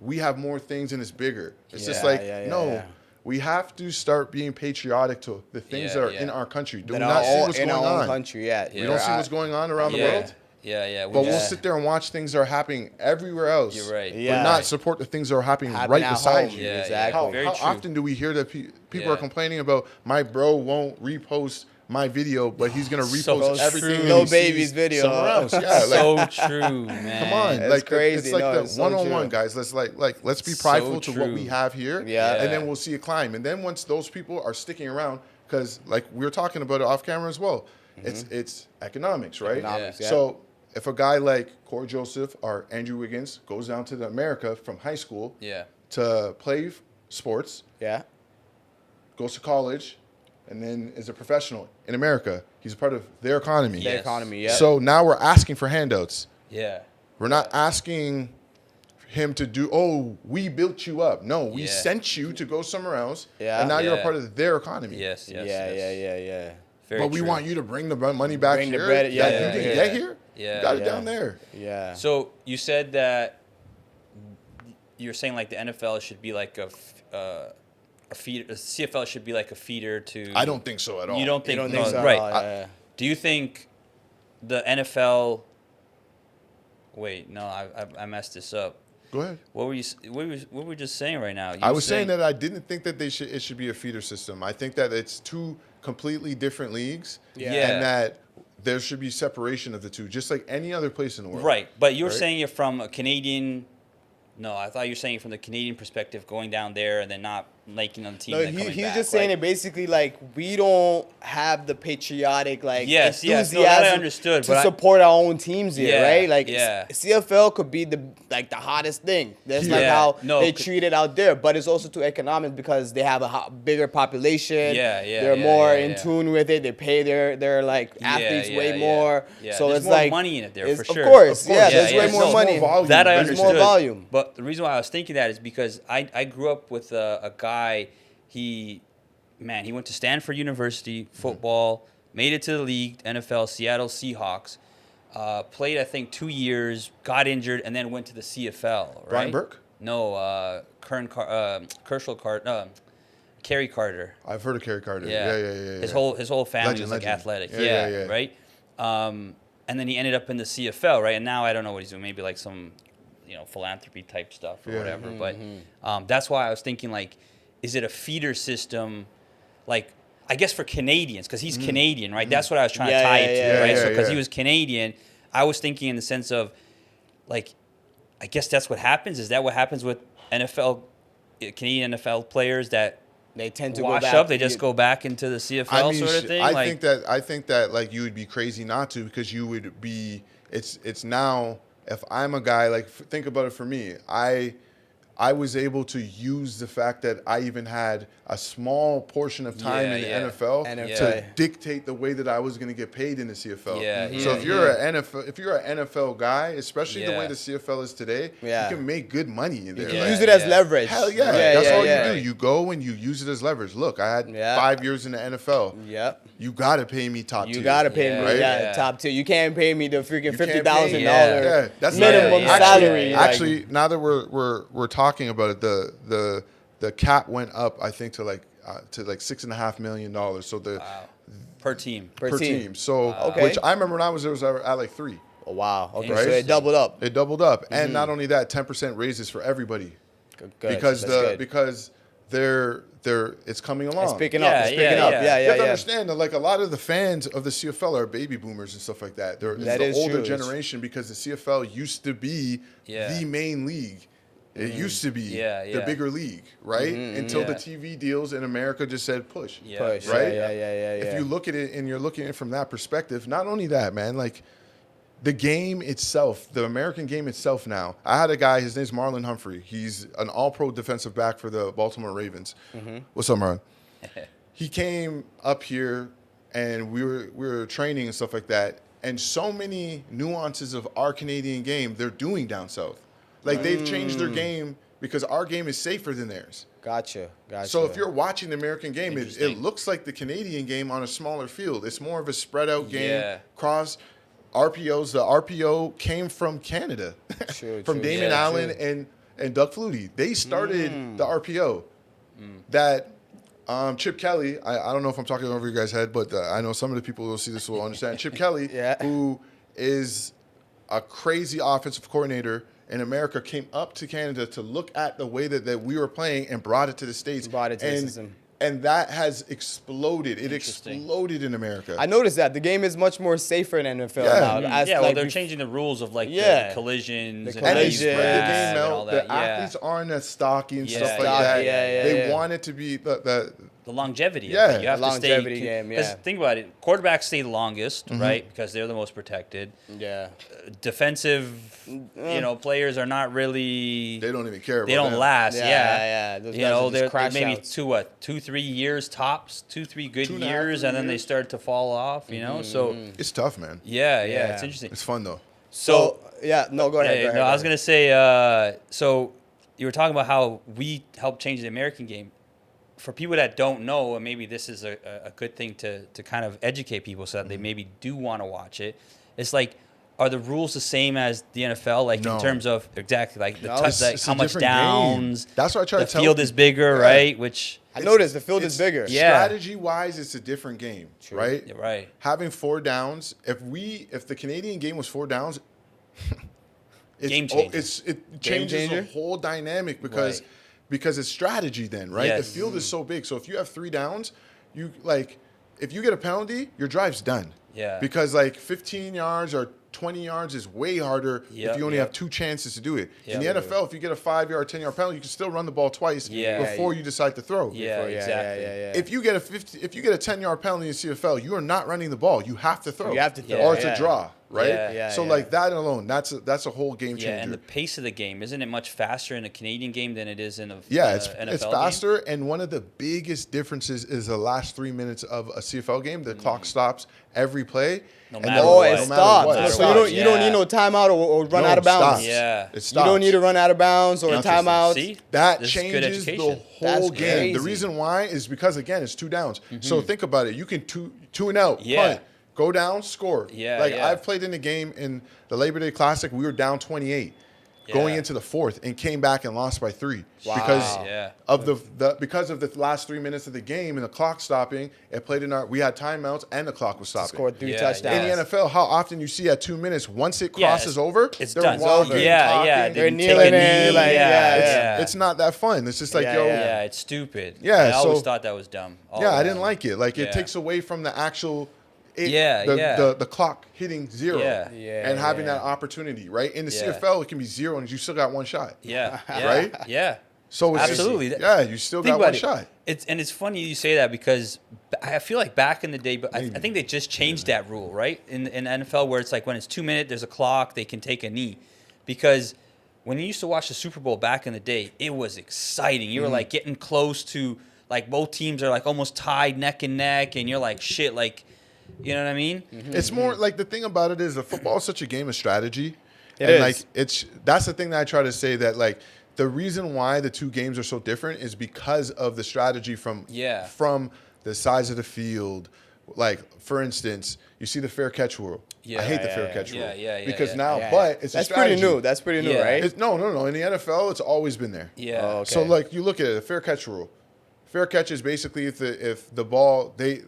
we have more things and it's bigger. It's just Yeah, like yeah. we have to start being patriotic to the things that are Yeah. in our country. Do we that not are see all what's in going our own on? country. Yeah, We don't see what's going on around the Yeah. world. Yeah. But we'll just- sit there and watch things that are happening everywhere else. You're right. But Yeah. not support the things that are happening Happen right at beside home. you. Yeah, Exactly. How, Very how true. often do we hear that people Yeah. are complaining about my bro won't repost my video, but he's gonna repost So everything true. that Lil he Baby's sees video. somewhere else. Yeah, like, So true, man. come on, It's like crazy. it's like No, the it's so one-on-one, true. guys. Let's be So prideful to what true. we have here, Yeah. and then we'll see it climb. And then once those people are sticking around, because like we were talking about it off camera as well, it's economics, right? Economics, yeah. So if a guy like Corey Joseph or Andrew Wiggins goes down to America from high school Yeah. to play sports, Yeah. goes to college, and then is a professional in America. He's a part of their economy. Their economy, yeah. So now we're asking for handouts. Yeah. We're not asking him to do, oh, we built you up. No, we sent you to go somewhere else, and now you're a part of their economy. Yes. Yeah. Very but we true. want you to bring the money back Bring the here. bread, You didn't get here. Yeah. You got it down there. Yeah. So you said that you're saying like the NFL should be like a feeder. The CFL should be like a feeder to. I don't think so at all. You don't think? You don't no, think so? right. Yeah. Do you think the NFL? Wait, no, I messed this up. Go ahead. What were we just saying right now? I was saying that I didn't think that it should be a feeder system. I think that it's two completely different leagues, and that there should be separation of the two, just like any other place in the world. Right, but you were saying it from a Canadian. No, I thought you were saying from the Canadian perspective, going down there and then not making on the team. No, and then coming he's back. just saying it basically like we don't have the patriotic enthusiasm no, that I understood, to but support our own teams here, right? Like yeah. CFL could be the hottest thing. That's like how they treat it out there, but it's also to economics because they have a bigger population. They're more in tune with it. They pay their like athletes way more. Yeah. So there's it's more like money in it there for sure. Of course, there's way more money. That I There's understood. more volume. But the reason why I was thinking that is because I grew up with a guy. He went to Stanford University football, made it to the league, NFL, Seattle Seahawks, played I think 2 years, got injured, and then went to the CFL. Right? Brian Burke? No, Kerry Carter. I've heard of Kerry Carter. Yeah. His whole family was like athletic. Yeah. Right. And then he ended up in the CFL, right? And now I don't know what he's doing. Maybe like some, philanthropy type stuff or whatever. But that's why I was thinking like, is it a feeder system, like I guess for Canadians because he's Canadian, right? That's what I was trying to tie it to, right? So because he was Canadian, I was thinking in the sense of, like, I guess that's what happens. Is that what happens with Canadian NFL players that they tend to wash go back up? They just go back into the CFL sort of thing. I think that like you would be crazy not to because you would be. It's now if I'm a guy like think about it for me. I was able to use the fact that I even had a small portion of time in the NFL to dictate the way that I was going to get paid in the CFL. So if you're an NFL guy, especially the way the CFL is today, you can make good money in there. You can use it as leverage. Hell yeah. That's all you do. You go and you use it as leverage. Look, I had 5 years in the NFL. Yep. You got to pay me top tier. You got to pay me top tier. You can't pay me the freaking $50,000 that's minimum salary. Actually, now that we're talking about it, the cap went up, I think, to like $6.5 million. So per team. So which I remember when I was there was at like 3. Oh wow. Okay. Right? So it doubled up. It doubled up, and not only that, 10% raises for everybody. Good. Because they're it's coming along. It's picking up. It's picking up. Yeah. You have to understand that like a lot of the fans of the CFL are baby boomers and stuff like that. It's the older generation because the CFL used to be the main league. It used to be the bigger league, right? Until the TV deals in America just said push. Push. Right? Yeah. If you look at it and you're looking at it from that perspective, not only that, man, like the game itself, the American game itself now. I had a guy, his name's Marlon Humphrey. He's an all-pro defensive back for the Baltimore Ravens. What's up, Marlon? He came up here and we were training and stuff like that. And so many nuances of our Canadian game they're doing down south. Like they've changed their game because our game is safer than theirs. Gotcha. So if you're watching the American game, it looks like the Canadian game on a smaller field. It's more of a spread out game. Cross RPOs. The RPO came from Canada, from Damon Allen and Doug Flutie. They started the RPO. That Chip Kelly, I don't know if I'm talking over your guys' head, but I know some of the people who will see this will understand. Chip Kelly, who is a crazy offensive coordinator in America, came up to Canada to look at the way that we were playing and brought it to the States. And that has exploded. It exploded in America. I noticed that. The game is much more safer in NFL now. They're changing the rules of the collisions. And they spread the game out. The athletes aren't as stocky and stuff like that. They want it to be the the longevity. Yeah, of it. You have the to longevity stay, game. Because think about it, quarterbacks stay the longest, right? Because they're the most protected. Yeah. Defensive, players are not really. They don't even care. They don't last. Yeah. Those guys are just crash maybe outs. 2-3 years tops, 2-3 good 2.5 years, and then they years. start to fall off. So It's tough, man. yeah, Yeah. it's interesting. It's fun though. So yeah, no, go ahead. Hey, Go ahead, no, go I was ahead. gonna say. So you were talking about how we helped change the American game. For people that don't know, and maybe this is a good thing to kind of educate people so that they maybe do want to watch it. It's like, are the rules the same as the NFL? Like No. in terms of exactly like the No, touch, like it's how a much different game. downs. That's what I try The to tell field is people. bigger, Yeah. right? Which I noticed the field is It's- bigger. Yeah. Strategy wise, it's a different game, right? you're right. Having 4 downs. If the Canadian game was 4 downs, Game changer. It changes changer? the whole dynamic because it's strategy then, right? Yes. The field is so big. So if you have 3 downs, if you get a penalty, your drive's done. Yeah. Because like 15 yards or 20 yards is way harder Yep, if you only yep. have 2 chances to do it. In Yep. the NFL, if you get a 5-yard, 10-yard penalty, you can still run the ball twice Yeah. before you decide to throw. Yeah, exactly. Yeah. If you get a 10-yard penalty in CFL, you are not running the ball. You have to throw. You have to throw, or it's yeah. a draw, right? Yeah. So like that alone, that's a whole game changer. Yeah, and the pace of the game, isn't it much faster in a Canadian game than it is in a NFL it's game? faster, and one of the biggest differences is the last 3 minutes of a CFL game. The clock stops every play. No and matter then- what. It No matter stops. what, it matter So stops. you don't need no timeout or run out of bounds. Stops. Yeah. It stops. You don't need to run out of bounds or a Nothing. timeout. See? That This is good changes the education. That's whole game. crazy. The reason why is because, again, it's 2 downs. So think about it. You can two and out, Yeah. punt, go down, score. Yeah, Like yeah. I've played in a game in the Labor Day Classic. We were down 28 going Yeah. into the 4th and came back and lost by 3 Wow. because Yeah. of because of the last 3 minutes of the game and the clock stopping. It played in we had timeouts and the clock was stopping. Scored 3 Yeah, touchdowns. In the NFL, how often you see at 2 minutes, once it Yeah, crosses over, it's they're done. walking, Yeah, talking. yeah. They're Take a kneeling knee, in, like, yeah. It's not that fun. It's just like, Yeah, yo, Yeah, it's stupid. Yeah, I always so- thought that was dumb. yeah, I Always. didn't like it. Like Yeah. it takes away from the actual, Yeah, the, yeah. the clock hitting 0, Yeah. Yeah, and having yeah. that opportunity, right? In the Yeah. CFL, it can be 0 and you still got 1 shot. Yeah, yeah, Right? Yeah. So it's Absolutely. yeah, you still Think got about 1 it. shot. It's funny you say that because I feel like back in the day, but I think they just changed that rule, right? In NFL, where it's like when it's 2 minutes, there's a clock, they can take a knee, because when you used to watch the Super Bowl back in the day, it was exciting. You were like getting close to like both teams are like almost tied neck and neck, and you're like shit, like you know what I mean? It's more like the thing about it is that football is such a game of strategy. It and is. like that's the thing that I try to say, that like the reason why the 2 games are so different is because of the strategy from the size of the field. Like for instance, you see the fair catch rule. Yeah, I hate the fair yeah, catch yeah, rule yeah, because yeah. now, Yeah. but it's That's a strategy. pretty new. That's pretty new, Yeah. right? No. In the NFL, it's always been there. Yeah. Oh, okay. So like you look at it, the fair catch rule. Fair catch is basically if the ball in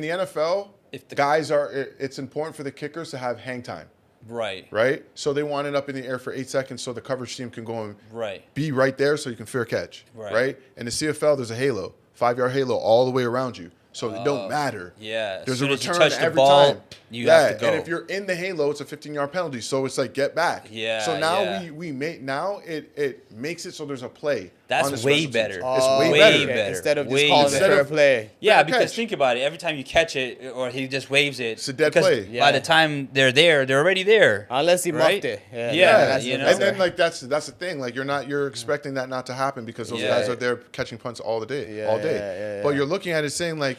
the NFL, If the- it's important for the kickers to have hang time, Right. right? So they want it up in the air for 8 seconds so the coverage team can go and Right. be right there so you can fair catch, Right. right? In the CFL, there's a halo, 5-yard halo all the way around you. So it don't matter. Yeah. As There's soon a as you return touch the every ball, time. you have to go. And if you're in the halo, it's a 15-yard penalty. So it's like get back. Yeah, So now yeah. we make it makes it so there's a play. That's on the way special better. teams. Oh, It's way way better. better. Instead of just Way calling it better. fair play. Yeah, Fair because catch. think about it. Every time you catch it, or he just waves it, It's a dead because play. By Yeah. the time they're there, they're already there. Unless he Right? muffed it. Yeah, that's you the know. best And then way. like that's the thing. Like you're expecting that not to happen because those Yeah. guys are there catching punts all day. Yeah, yeah. But you're looking at it saying like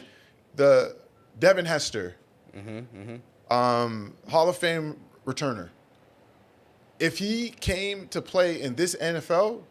the Devin Hester, Hall of Fame returner. If he came to play in this NFL,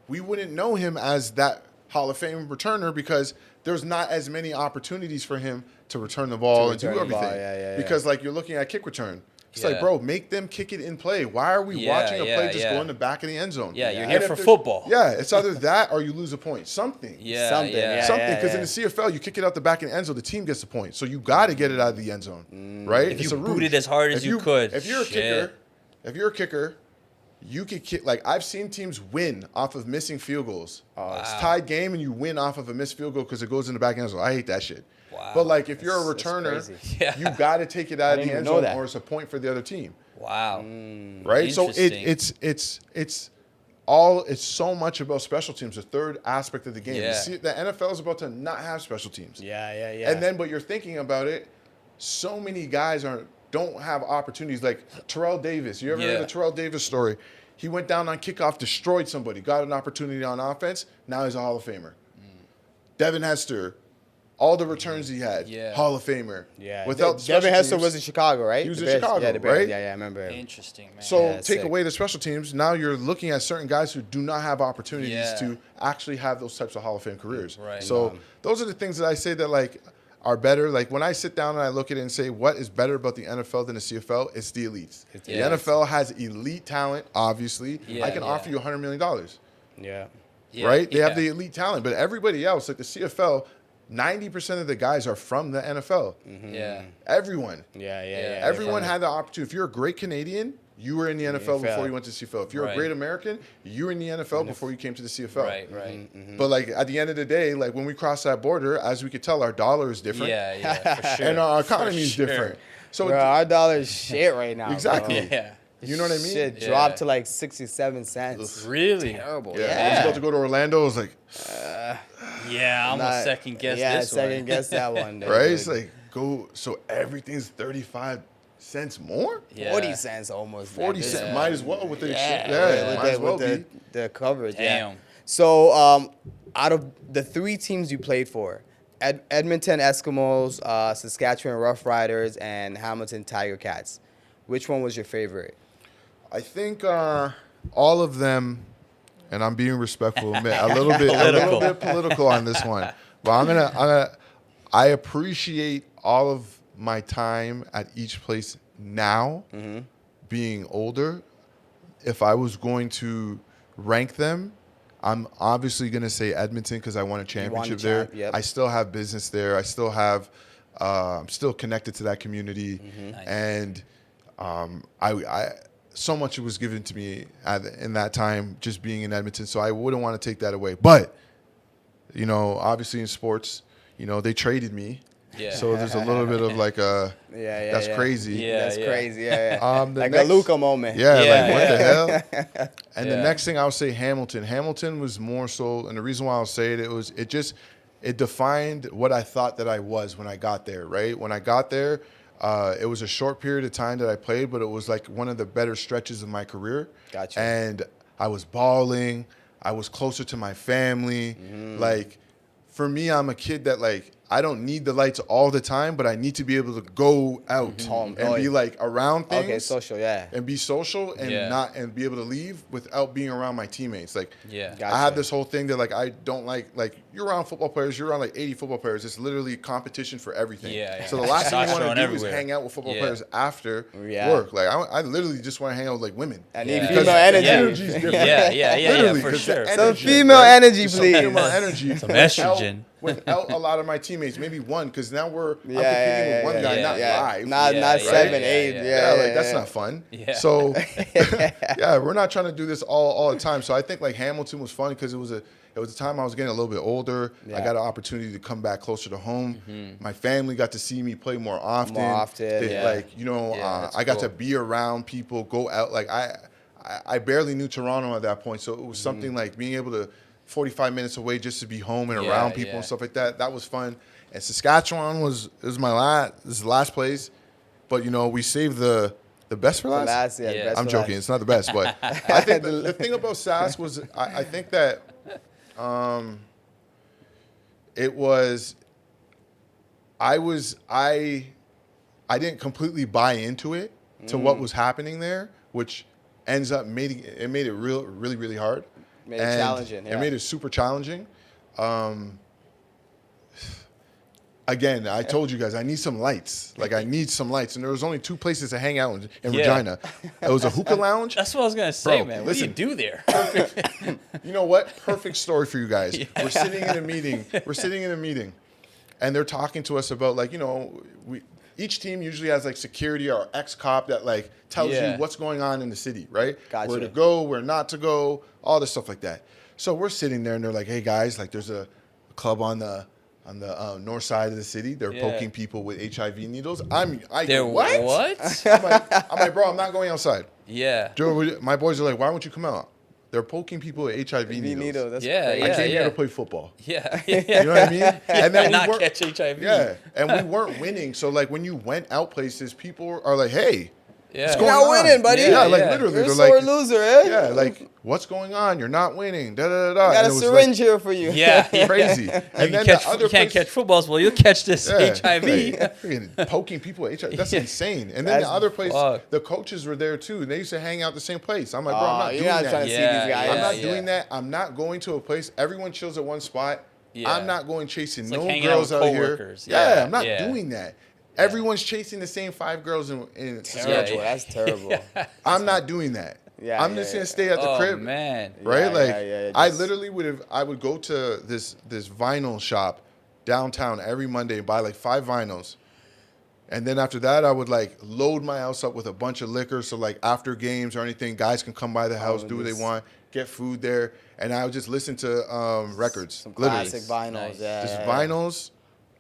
we wouldn't know him as that Hall of Fame returner because there's not as many opportunities for him to return the ball and do return the ball, everything. yeah. Because like you're looking at kick return. It's Yeah. like, bro, make them kick it in play. Why are we Yeah, watching a play just yeah. go in the back of the end zone? Yeah, you're And here if for there's- football. Yeah, it's either that or you lose a point. Something. Yeah, Something, yeah. Something. Because in the CFL, you kick it out the back of the end zone, the team gets the point. So you got to get it out of the end zone, right? If It's you a boot ruse. it as hard as If you could, If you're shit. a kicker, you could kick. Like I've seen teams win off of missing field goals. It's tied game and you win off of a missed field goal because it goes in the back end zone. I hate that shit. Wow. But like if you're a That's returner, crazy. Yeah. you got to take it out of didn't the even end know zone that. or it's a point for the other team. Wow. Right? So Interesting. it's it's so much about special teams, the third aspect of the game. Yeah. You see, the NFL is about to not have special teams. Yeah. And then, but you're thinking about it, so many guys don't have opportunities. Like Terrell Davis. You ever heard the Terrell Davis story? He went down on kickoff, destroyed somebody, got an opportunity on offense. Now he's a Hall of Famer. Devin Hester, all the returns he had, Hall of Famer. Yeah. Without Devin Hester was in Chicago, right? He was in Chicago, right? Yeah, I remember him. Interesting, man. So take away the special teams. Now you're looking at certain guys who do not have opportunities to actually have those types of Hall of Fame careers. Right. So those are the things that I say that like are better. Like when I sit down and I look at it and say what is better about the NFL than the CFL, it's the elites. The NFL has elite talent, obviously. I can offer you $100 million. Right? They have the elite talent, but everybody else, like the CFL, 90% of the guys are from the NFL. Everyone. Everyone had the opportunity. If you're a great Canadian, you were in the NFL before you went to CFL. If you're a great American, you were in the NFL before you came to the CFL. Right. But like at the end of the day, like when we cross that border, as we could tell, our dollar is different. For sure. And our economy is different. So bro, our dollar is shit right now. Exactly. Bro. You know what I mean? Shit dropped to like 67 cents. Really? Terrible. I was about to go to Orlando. I was like, I almost second guess this one. second guess that one. Dude. right? It's like so everything's 35 cents more? 40 cents almost. 40 cents. Might as well with the exchange. Might as well with the coverage. Damn. So out of the 3 teams you played for, Edmonton Eskimos, Saskatchewan Roughriders, and Hamilton Tiger Cats, which one was your favorite? I think all of them, and I'm being respectful, a little bit political on this one. But I appreciate all of my time at each place now, being older. If I was going to rank them, I'm obviously going to say Edmonton because I won a championship there. I still have business there. I still have, I'm still connected to that community. And I so much was given to me in that time just being in Edmonton, so I wouldn't want to take that away. But, you know, obviously in sports, you know, they traded me. So there's a little bit of like that's crazy. That's crazy. Like next, a Luka moment. Like what the hell? And the next thing I'll say Hamilton. Hamilton was more so, and the reason why I'll say it, it defined what I thought that I was when I got there, right? When I got there, it was a short period of time that I played, but it was like one of the better stretches of my career. Gotcha. And I was balling. I was closer to my family. Like, for me, I'm a kid that, like, I don't need the lights all the time, but I need to be able to go out and be like around things. Okay, social, and be social and be able to leave without being around my teammates. Like, Gotcha. I have this whole thing that like I don't like you're around football players, you're around like 80 football players. It's literally competition for everything. So the last thing you want to do is hang out with football players after work. Like I literally just want to hang out with like women. I need female energy. Energy's different. For sure. Some female energy, please. Some female energy. Some estrogen. Without a lot of my teammates, maybe one, because now I'm competing with one guy, not live. Not 7, 8. Like that's not fun. So we're not trying to do this all the time. So I think like Hamilton was fun because it was a time I was getting a little bit older. I got an opportunity to come back closer to home. My family got to see me play more often. Like, you know, I got to be around people, go out. Like I barely knew Toronto at that point, so it was something like being able to 45 minutes away just to be home and around people and stuff like that. That was fun. And Saskatchewan was the last place, but you know we saved the best for last. I'm joking. It's not the best, but I think the thing about Sask was I think that it was I didn't completely buy into it to what was happening there, which ends up made it really hard. Made it challenging. It made it super challenging. Again, I told you guys I need some lights. Like I need some lights, and there was only 2 places to hang out in Regina. It was a hookah lounge. That's what I was gonna say, Bro, man. What listen, do you do there? Perfect. You know what? Perfect story for you guys. We're sitting in a meeting. And they're talking to us about like, you know, each team usually has like security or ex-cop that like tells you what's going on in the city, right? Gotcha. Where to go, where not to go, all this stuff like that. So we're sitting there and they're like, hey guys, like there's a club on the north side of the city. They're poking people with HIV needles. What? I'm like, bro, I'm not going outside. Yeah. Joe, my boys are like, why won't you come out? They're poking people with HIV needles. That's Yeah, crazy. I came here to play football. Yeah. You know what I mean? And then not we weren't, catch HIV. Yeah, and we weren't winning. So like when you went out places, people are like, "Hey, Yeah. what's You're going not on?" winning, buddy. Yeah, like Yeah. literally, You're a they're sore like, loser, eh? "Yeah, like what's going on? You're not winning." Da da da da. I got And a it was syringe here for you. Yeah. like crazy. And then the other You can't place- catch footballs. Well, you'll catch this HIV. like, freaking poking people with HIV. That's insane. And then That's the other place, fucked. the coaches were there too. And they used to hang out the same place. I'm like, bro, I'm not you're doing not that. trying to see Yeah, these guys. I'm yeah, not doing that. I'm not going to a place. Everyone chills at one spot. Yeah. I'm not going chasing like no hanging out girls with out here. coworkers. Yeah, Yeah, I'm not yeah. doing that. Everyone's chasing the same 5 girls in Terrible. Saskatchewan. That's terrible. I'm not doing that. Yeah, I'm yeah, just yeah. gonna stay at the Oh, crib. man. Right? Yeah, like yeah, I just- literally I would go to this vinyl shop downtown every Monday and buy like 5 vinyls. And then after that, I would like load my house up with a bunch of liquor. So like after games or anything, guys can come by the house, do what they this- want, get food there. And I would just listen to records. Some literally. classic vinyls. Nice. Yeah, Just yeah, vinyls.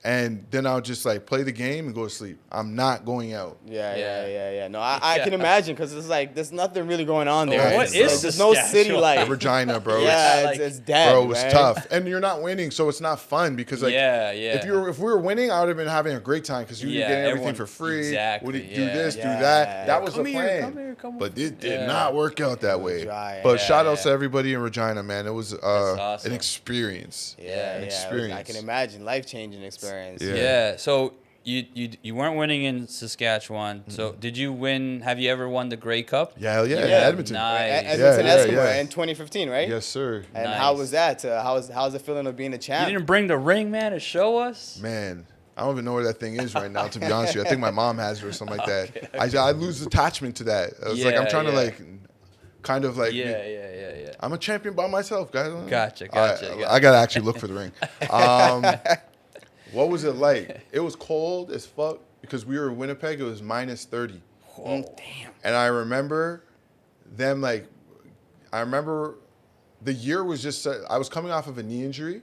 And then I would just like play the game and go to sleep. I'm not going out. Yeah. No, I can imagine because it's like there's nothing really going on there. Right. What It's is like, there's no city Saskatchewan? life. Regina, bro. Yeah, like- it's dead. Bro, it was man. tough, and you're not winning, so it's not fun because like, Yeah. if we were winning, I would have been having a great time because you were Yeah, getting everything everyone- for free. exactly, Do yeah. this, do Yeah. that. That was Come the here, plan. come here, come But it did Yeah. not work out that way. Dry. But Yeah, shout outs yeah. to everybody in Regina, man. It was awesome. an experience. Yeah, An I experience. can imagine life-changing experience. Yeah. Yeah. So you weren't winning in Saskatchewan. So did you win? Have you ever won the Grey Cup? Yeah, in Yeah. Edmonton. Nice. Edmonton Yeah, Eskimos yeah. in 2015, right? Yes, sir. And Nice. how was that? How's it feeling of being a You champ? didn't bring the ring, man, to show us. Man, I don't even know where that thing is right now, to be honest with you. I think my mom has it or something like that. I lose attachment to that. It's like I'm Yeah, trying to yeah. like, kind of like, Yeah. I'm a champion by myself, guys. Gotcha. I gotta actually look for the ring. What was it like? It was cold as fuck because we were in Winnipeg. It was minus 30. Damn. And I remember them like, I remember the year was just, I was coming off of a knee injury.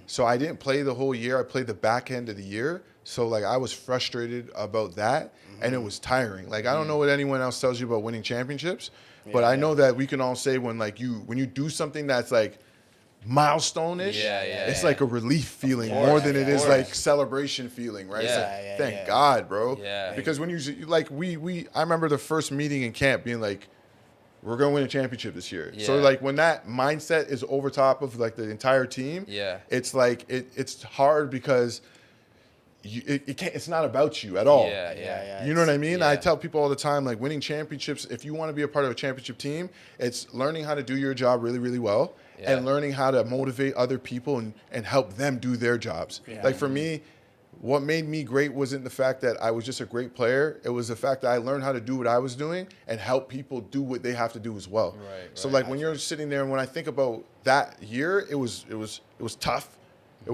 So I didn't play the whole year. I played the back end of the year. So like I was frustrated about that and it was tiring. Like I don't know what anyone else tells you about winning championships, but I know that we can all say when you do something that's like milestone-ish, it's like a relief feeling more than it is like celebration feeling, right? It's like, thank God, bro. Yeah. Because when you like I remember the first meeting in camp being like, we're gonna win a championship this year. So Yeah. like when that mindset is over top of like the entire team, it's like it's hard because it can't. It's not about you at all. Yeah. You know what I mean? Yeah. I tell people all the time, like winning championships, if you want to be a part of a championship team, it's learning how to do your job really, really well and learning how to motivate other people and help them do their jobs. Like for me, what made me great wasn't the fact that I was just a great player. It was the fact that I learned how to do what I was doing and help people do what they have to do as well. So like when you're sitting there and when I think about that year, it was tough.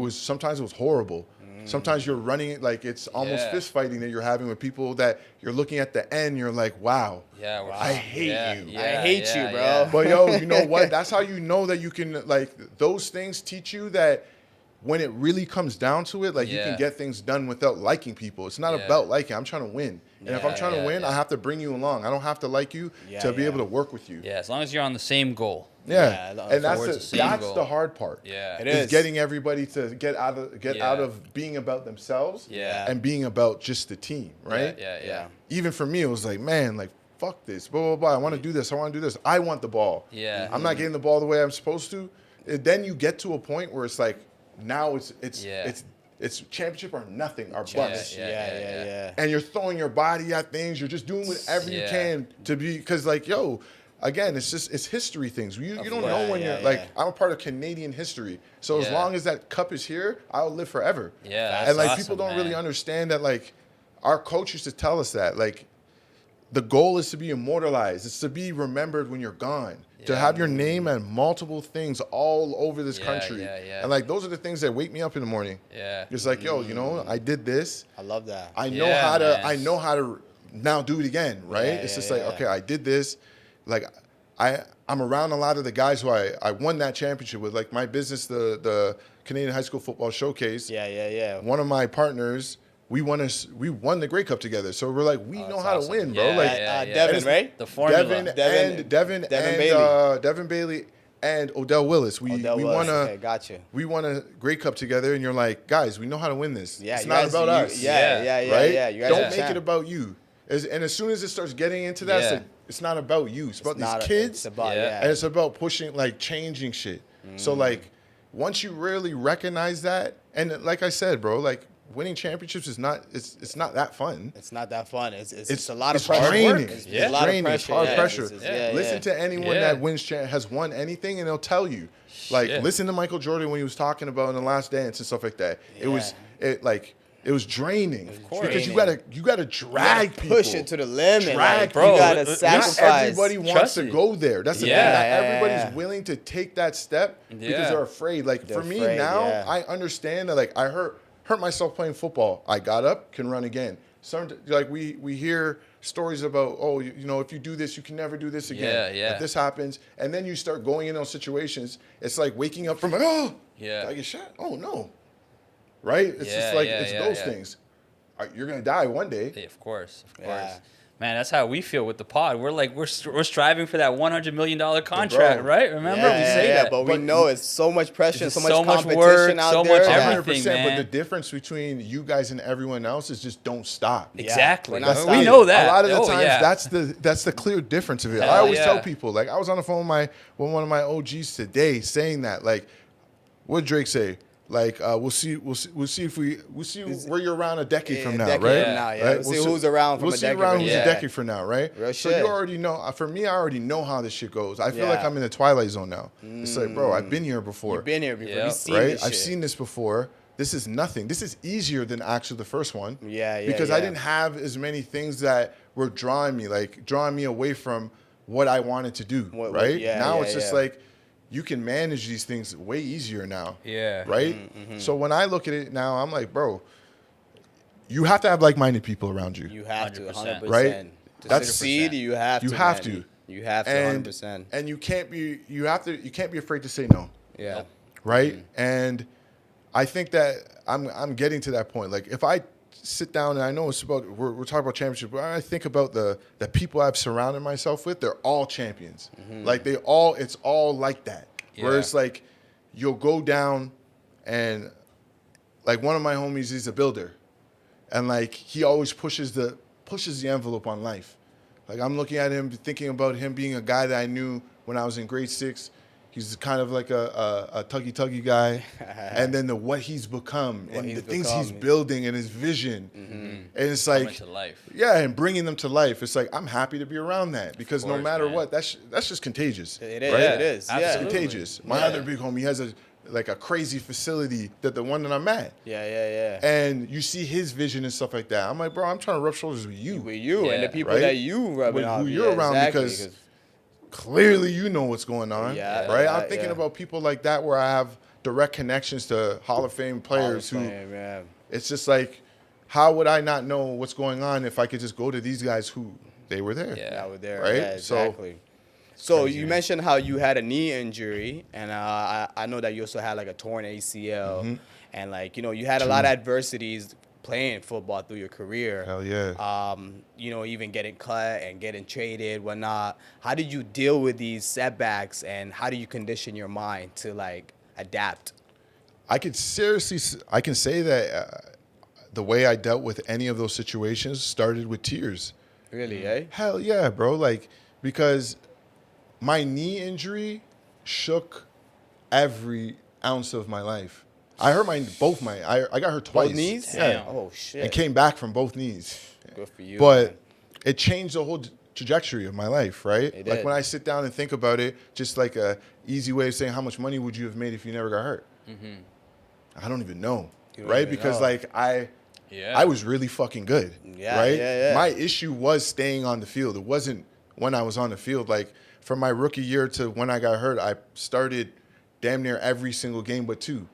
Sometimes it was horrible. Sometimes you're running like it's almost fist fighting that you're having with people that you're looking at the end. You're like, wow, I hate you. I hate you, bro. Yeah. But yo, you know what? That's how you know that you can like those things teach you that when it really comes down to it, like you can get things done without liking people. It's not about liking. I'm trying to win. And if I'm trying to win, I have to bring you along. I don't have to like you to be able to work with you. Yeah, as long as you're on the same goal. Yeah. And towards the that's same goal. the hard part. Yeah. It Is is. getting everybody to get out of being about themselves and being about just the team, right? Yeah. Even for me, it was like, man, like fuck this, blah blah blah. I want to do this. I want to do this. I want the ball. Yeah. I'm not getting the ball the way I'm supposed to. Then you get to a point where it's like, now it's championship or nothing, or bust. Yeah. And you're throwing your body at things. You're just doing whatever you can to be, because like, yo, again, it's history things. You don't know when you're like, I'm a part of Canadian history. So as long as that cup is here, I'll live forever. Yeah. And like awesome, people don't man. really understand that, like our coach used to tell us that like the goal is to be immortalized. It's to be remembered when you're gone. To have your name and multiple things all over this country. And like those are the things that wake me up in the morning. Yeah. It's like, yo, you know, I did this. I love that. I know how to now do it again, right? It's just like, okay, I did this. Like I'm around a lot of the guys who I won that championship with. Like my business, the Canadian High School Football Showcase. Yeah. One of my partners we won the Grey Cup together. So we're like, we know how awesome. to win, bro. Devin, right? The formula. Devin Bailey and Odell Willis. We won We won a Grey Cup together, and you're like, guys, we know how to win this. Yeah, it's not about us. Right? You guys don't make it about you. And as soon as it starts getting into that, it's not about you. It's about these kids. And it's about pushing, like, changing shit. So, like, once you really recognize that, and like I said, bro, like, winning championships is not, it's not that fun. It's not that fun. It's a lot of pressure. Draining. It's a lot of pressure. It's hard pressure. Listen to anyone that has won anything, and they'll tell you. Like, listen to Michael Jordan when he was talking about in The Last Dance and stuff like that. It was draining. Of course. Because you gotta drag people. Push it to the limit. Drag bro. You gotta sacrifice. Not everybody wants to go there. That's the thing. Not everybody's willing to take that step because they're afraid. Like, for me now, I understand that, like, I hurt myself playing football. I got up, can run again. Like, we hear stories about, oh, you know, if you do this, you can never do this again. If this happens, and then you start going in those situations, it's like waking up from like, oh, did I get shot? Oh, no. Right? It's just like, it's those things. You're going to die one day. Yeah, of course. Man, that's how we feel with the pod. We're like, we're striving for that $100 million contract, right? Remember, we say that. But we know it's so much pressure, and so much competition work, out so there. much everything, 100%, man. but the difference between you guys and everyone else is just don't stop. Exactly. We know that. A lot of the times, that's the clear difference of it. I always tell people, like, I was on the phone with one of my OGs today saying that, like, what did Drake say? Like, we'll see where you're around a decade from now, right? We'll see who's around from a decade. We'll see around who's a decade from now, right? So you already know. For me, I already know how this shit goes. I feel like I'm in the twilight zone now. It's like, bro, I've been here before. You've been here before. You've seen right? this shit. I've seen this before. This is nothing. This is easier than actually the first one. Because I didn't have as many things that were drawing me away from what I wanted to do, right? Now it's just like, you can manage these things way easier now. Right? So when I look at it now, I'm like, bro, you have to have like-minded people around you. You have to, 100%. Right? To succeed, you have to. You have to. You have to, 100%. And you can't be afraid to say no. Right? And I think that I'm getting to that point. Like, if I sit down, and I know it's about, we're talking about championship, but I think about the people I've surrounded myself with, they're all champions. Like, it's all like that. Where it's like, you'll go down, and like, one of my homies, he's a builder, and like, he always pushes the envelope on life. Like, I'm looking at him, thinking about him being a guy that I knew when I was in grade 6. He's kind of like a tuggy guy, and then what he's become, and the things he's building, and his vision, and it's like, and bringing them to life. It's like, I'm happy to be around that, because no matter what, that's just contagious. It is. Right? It is. It's contagious. My other big homie has a crazy facility the one that I'm at. And you see his vision and stuff like that. I'm like, bro, I'm trying to rub shoulders with you. And the people that you rubbing off. Who you're around, because clearly you know what's going on, right? I'm thinking about people like that where I have direct connections to Hall of Fame players it's just like, how would I not know what's going on if I could just go to these guys who they were there? They were there, right? Exactly. So you mentioned how you had a knee injury, and I know that you also had like a torn ACL, and like, you know, you had a lot of adversities playing football through your career. Hell yeah. You know, even getting cut and getting traded, whatnot. How did you deal with these setbacks, and how do you condition your mind to like adapt? I can say that the way I dealt with any of those situations started with tears. Really, eh? Hell yeah, bro. Like, because my knee injury shook every ounce of my life. I hurt I got hurt twice. Both knees? Yeah. Oh, shit. And came back from both knees. Good for you. But man. It changed the whole trajectory of my life, right? It did. Like, when I sit down and think about it, just like a easy way of saying, how much money would you have made if you never got hurt? I don't even know, right? Because like, I was really fucking good, right? My issue was staying on the field. It wasn't when I was on the field. Like, from my rookie year to when I got hurt, I started damn near every single game but 2.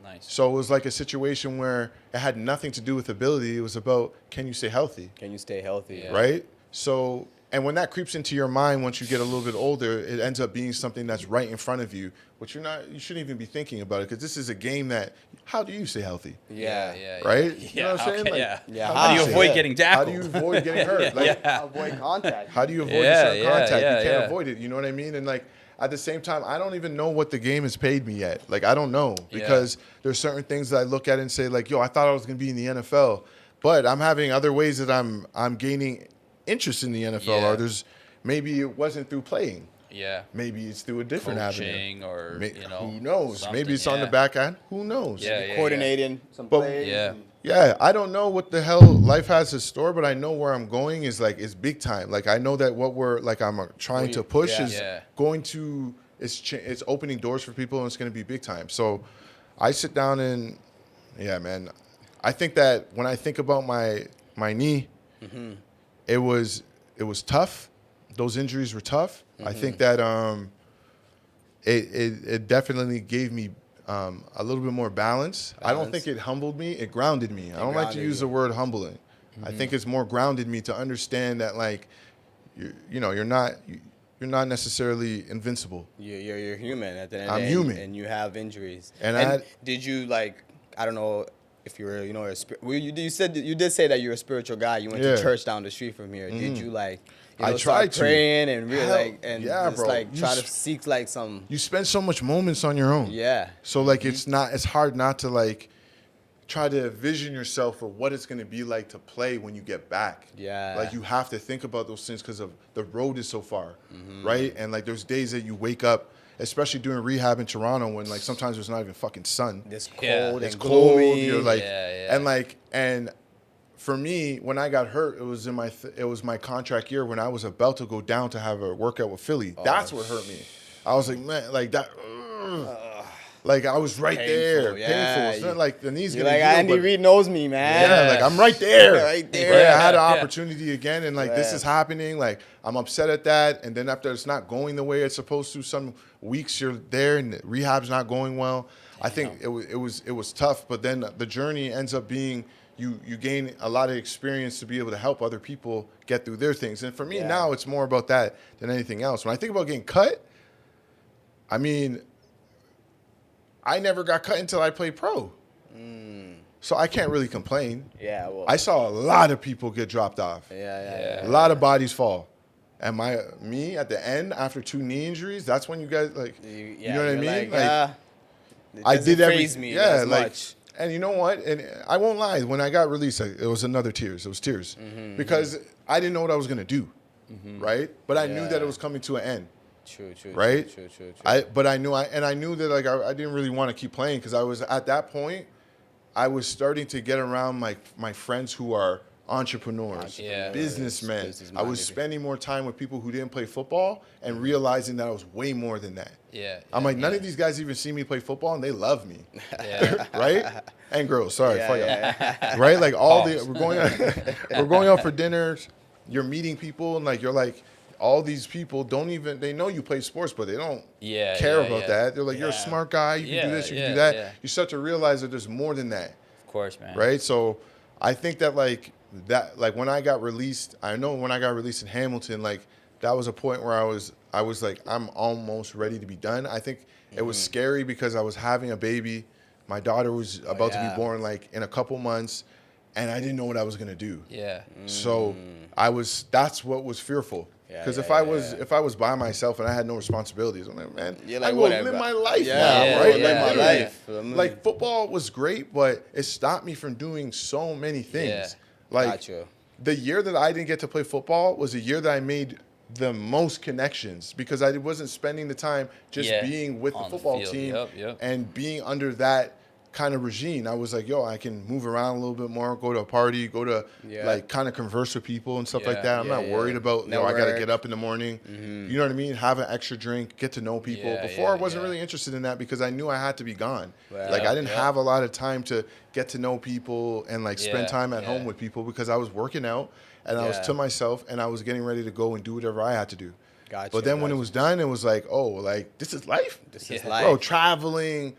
Nice. So it was like a situation where it had nothing to do with ability. It was about, can you stay healthy? Can you stay healthy? Right? So And when that creeps into your mind, once you get a little bit older, it ends up being something that's right in front of you, but you shouldn't even be thinking about it because this is a game that, how do you stay healthy? Yeah. Right? Yeah. You know what I'm saying? How do you avoid getting tackled? How do you avoid getting hurt? Avoid contact. How do you avoid certain contact? You can't avoid it. You know what I mean? And like at the same time, I don't even know what the game has paid me yet. Like I don't know because there's certain things that I look at and say like, yo, I thought I was gonna be in the NFL, but I'm having other ways that I'm gaining interest in the NFL, or there's maybe it wasn't through playing. Yeah. Maybe it's through a different coaching avenue. Or, you know, who knows? Maybe it's on the back end. Who knows? Coordinating some plays. Yeah, I don't know what the hell life has in store, but I know where I'm going is like it's big time. Like I know that what I'm trying to push is going to it's opening doors for people and it's going to be big time. So I sit down and man, I think that when I think about my knee, it was tough. Those injuries were tough. I think that it definitely gave me a little bit more balance. I don't think it humbled me. It grounded me. I don't like to use the word humbling. I think it's more grounded me to understand that like, you're not necessarily invinciusly You're human at the end of the day. I'm human, and you have injuries. And did you like? I don't know if you were, you did say that you're a spiritual guy. You went to church down the street from here. Did you like? I tried to praying and really try to seek like some. You spend so much moments on your own. Yeah. So like it's hard not to like try to envision yourself for what it's going to be like to play when you get back. Yeah. Like you have to think about those things because of the road is so far, right? And like there's days that you wake up, especially doing rehab in Toronto when like sometimes there's not even fucking sun. It's cold. It's and cold. gloomy. You're like, and for me, when I got hurt, it was my contract year when I was about to go down to have a workout with Philly. That's what hurt me. I was like, man, like that. Like I was right there, painful. It's not like the knees. You're like Andy Reid knows me, man. Yeah, like I'm right there, right there. Right? I had an opportunity again, and like this is happening. Like I'm upset at that, and then after it's not going the way it's supposed to, some weeks you're there and the rehab's not going well. I think it was tough, but then the journey ends up being you gain a lot of experience to be able to help other people get through their things. And for me now, it's more about that than anything else. When I think about getting cut, I mean, I never got cut until I played pro. So I can't really complain. Yeah, well, I saw a lot of people get dropped off. Yeah. A lot of bodies fall. And me at the end after 2 knee injuries, that's when you guys like, you know what I mean? I did everything. Yeah, much. And you know what? And I won't lie. When I got released, it was another tears. It was tears because I didn't know what I was gonna do, right? But I knew that it was coming to an end. True. Right? True. But I knew that like I didn't really want to keep playing because I was at that point. I was starting to get around my friends who are entrepreneurs, businessmen. I was spending more time with people who didn't play football and realizing that I was way more than that. I'm like, none of these guys even see me play football and they love me. Right? And girls, sorry, fuck y'all. Right? Like we're going out for dinners, you're meeting people and like you're like, all these people they know you play sports, but they don't care about that. They're like, you're a smart guy, you can do this, you can do that. Yeah. You start to realize that there's more than that. Of course, man. Right? So I think that like when I got released, I know when I got released in Hamilton, like that was a point where I was like, I'm almost ready to be done. I think it was scary because I was having a baby. My daughter was about to be born like in a couple months, and I didn't know what I was gonna do. So that's what was fearful. Because if I was by myself and I had no responsibilities, I'm like, man, I'm gonna live my life now, right? Live my life. Like football was great, but it stopped me from doing so many things. Like the year that I didn't get to play football was a year that I made the most connections because I wasn't spending the time just being with the football team and being under that kind of regime. I was like, yo, I can move around a little bit more, go to a party, go to like kind of converse with people and stuff like that. I'm not worried about, I got to get up in the morning. You know what I mean? Have an extra drink, get to know people. Before I wasn't really interested in that because I knew I had to be gone. Like I didn't have a lot of time to get to know people and like spend time at home with people because I was working out and I was to myself and I was getting ready to go and do whatever I had to do. But then when it was done, it was like, oh, like this is life. This is life. Bro, traveling,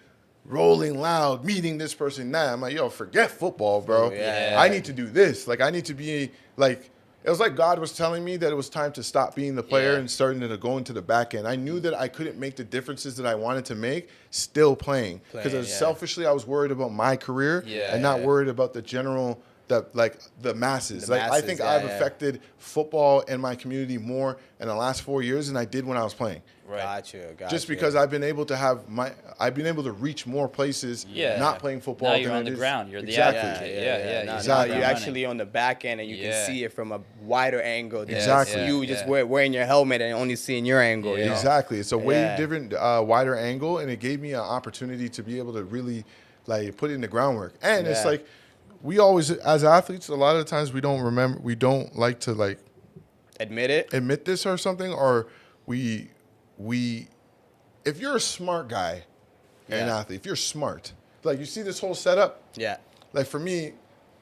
rolling loud, meeting this person. Nah, I'm like, yo, forget football, bro. I need to do this. Like, I need to be like, It was like God was telling me that it was time to stop being the player and starting to go into the back end. I knew that I couldn't make the differences that I wanted to make still playing. Because selfishly, I was worried about my career and not worried about the general, the masses. I think I've affected football and my community more in the last 4 years than I did when I was playing. Right. Gotcha. Just because I've been able to reach more places not playing football. Now you're on the ground. You're the advocate. Now you're actually on the back end and you can see it from a wider angle. Exactly. You just wearing your helmet and only seeing your angle. You know? Exactly. It's a way different, wider angle, and it gave me an opportunity to be able to really put in the groundwork. And it's like we always, as athletes, a lot of the times we don't like to admit this or something, or if you're a smart guy and an athlete, if you're smart, you see this whole setup. Yeah. For me,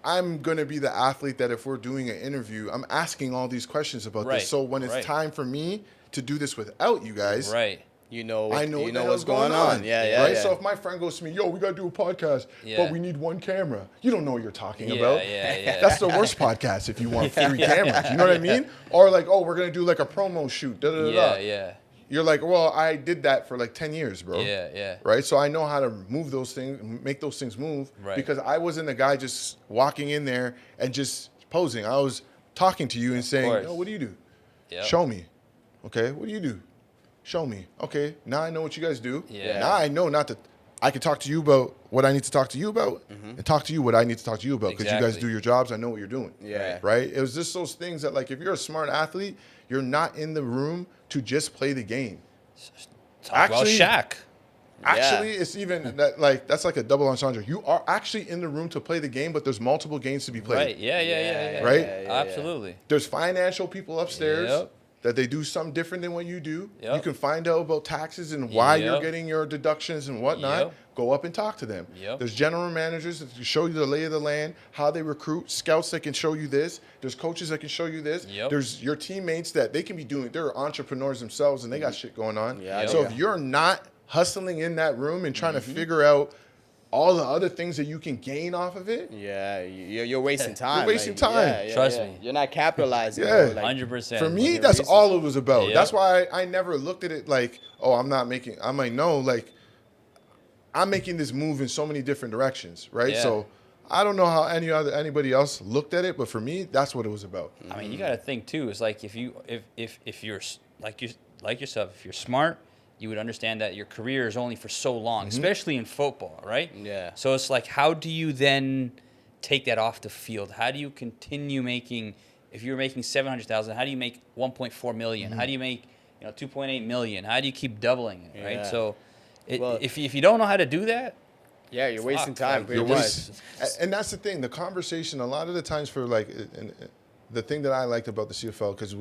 I'm going to be the athlete that if we're doing an interview, I'm asking all these questions about this. So when it's time for me to do this without you guys, right. I know what's going on. Right? So if my friend goes to me, yo, we got to do a podcast, but we need one camera. You don't know what you're talking about. That's the worst podcast if you want 3 cameras. You know what I mean? Or we're going to do a promo shoot. Yeah. You're like, well, I did that for 10 years, bro. Yeah. Right? So I know how to move those things, make those things move. Right. Because I wasn't the guy just walking in there and just posing. I was talking to you and saying, yo, what do you do? Yep. Show me. Okay, what do you do? Show me. Okay, now I know what you guys do. Yeah. Now I know I can talk to you about what I need to talk to you about and talk to you what I need to talk to you about because you guys do your jobs. I know what you're doing. Yeah. Right? It was just those things that, if you're a smart athlete, you're not in the room to just play the game. Talk about Shaq. Actually, it's even that's like a double entendre. You are actually in the room to play the game, but there's multiple games to be played. Right. Yeah. Right? Absolutely. There's financial people upstairs that they do something different than what you do. You can find out about taxes and why you're getting your deductions and whatnot. Go up and talk to them. There's general managers that can show you the lay of the land, how they recruit, scouts that can show you this. There's coaches that can show you this. There's your teammates that they can be doing. They're entrepreneurs themselves and they got shit going on. So if you're not hustling in that room and trying to figure out all the other things that you can gain off of it. Yeah, you're wasting time. You're wasting time. Trust me. You're not capitalizing. 100%. For me, that's all it was about. That's why I never looked at it I'm making this move in so many different directions, right? So I don't know how anybody else looked at it, but for me, that's what it was about. I mean, you got to think too. It's if you're like yourself, if you're smart, you would understand that your career is only for so long, especially in football, right? Yeah. So it's how do you then take that off the field? How do you continue making? If you're making $700,000, how do you make $1.4 million? How do you make $2.8 million? How do you keep doubling it, right? So, if you don't know how to do that, you're wasting time. And that's the thing. The conversation a lot of the times for the thing that I liked about the CFL because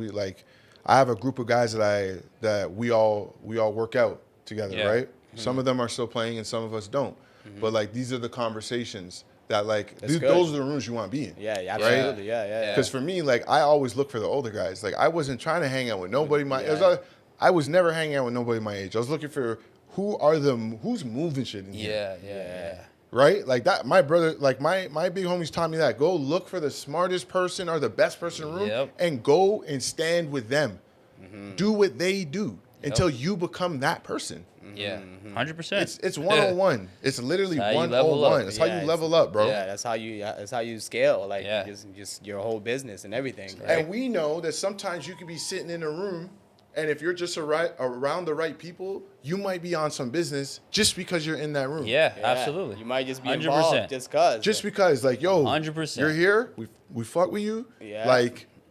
I have a group of guys that we all work out together, right? Mm-hmm. Some of them are still playing and some of us don't. Mm-hmm. But these are the conversations that those are the rooms you want to be in. Yeah, absolutely. Right? Yeah. Because for me, I always look for the older guys. I wasn't trying to hang out with nobody I was never hanging out with nobody my age. I was looking for who's moving shit in here. Yeah. Right? That my brother, my big homies taught me that. Go look for the smartest person or the best person in the room and go and stand with them. Mm-hmm. Do what they do until you become that person. Yeah, 100%. It's 101. It's literally 101. That's how you level up, bro. Yeah, that's how you scale. Just your whole business and everything. Right? And we know that sometimes you could be sitting in a room, and if you're just around the right people, you might be on some business just because you're in that room. Yeah, absolutely. You might just be 100%. involved just cause. Just because, 100%. You're here. We fuck with you. Yeah.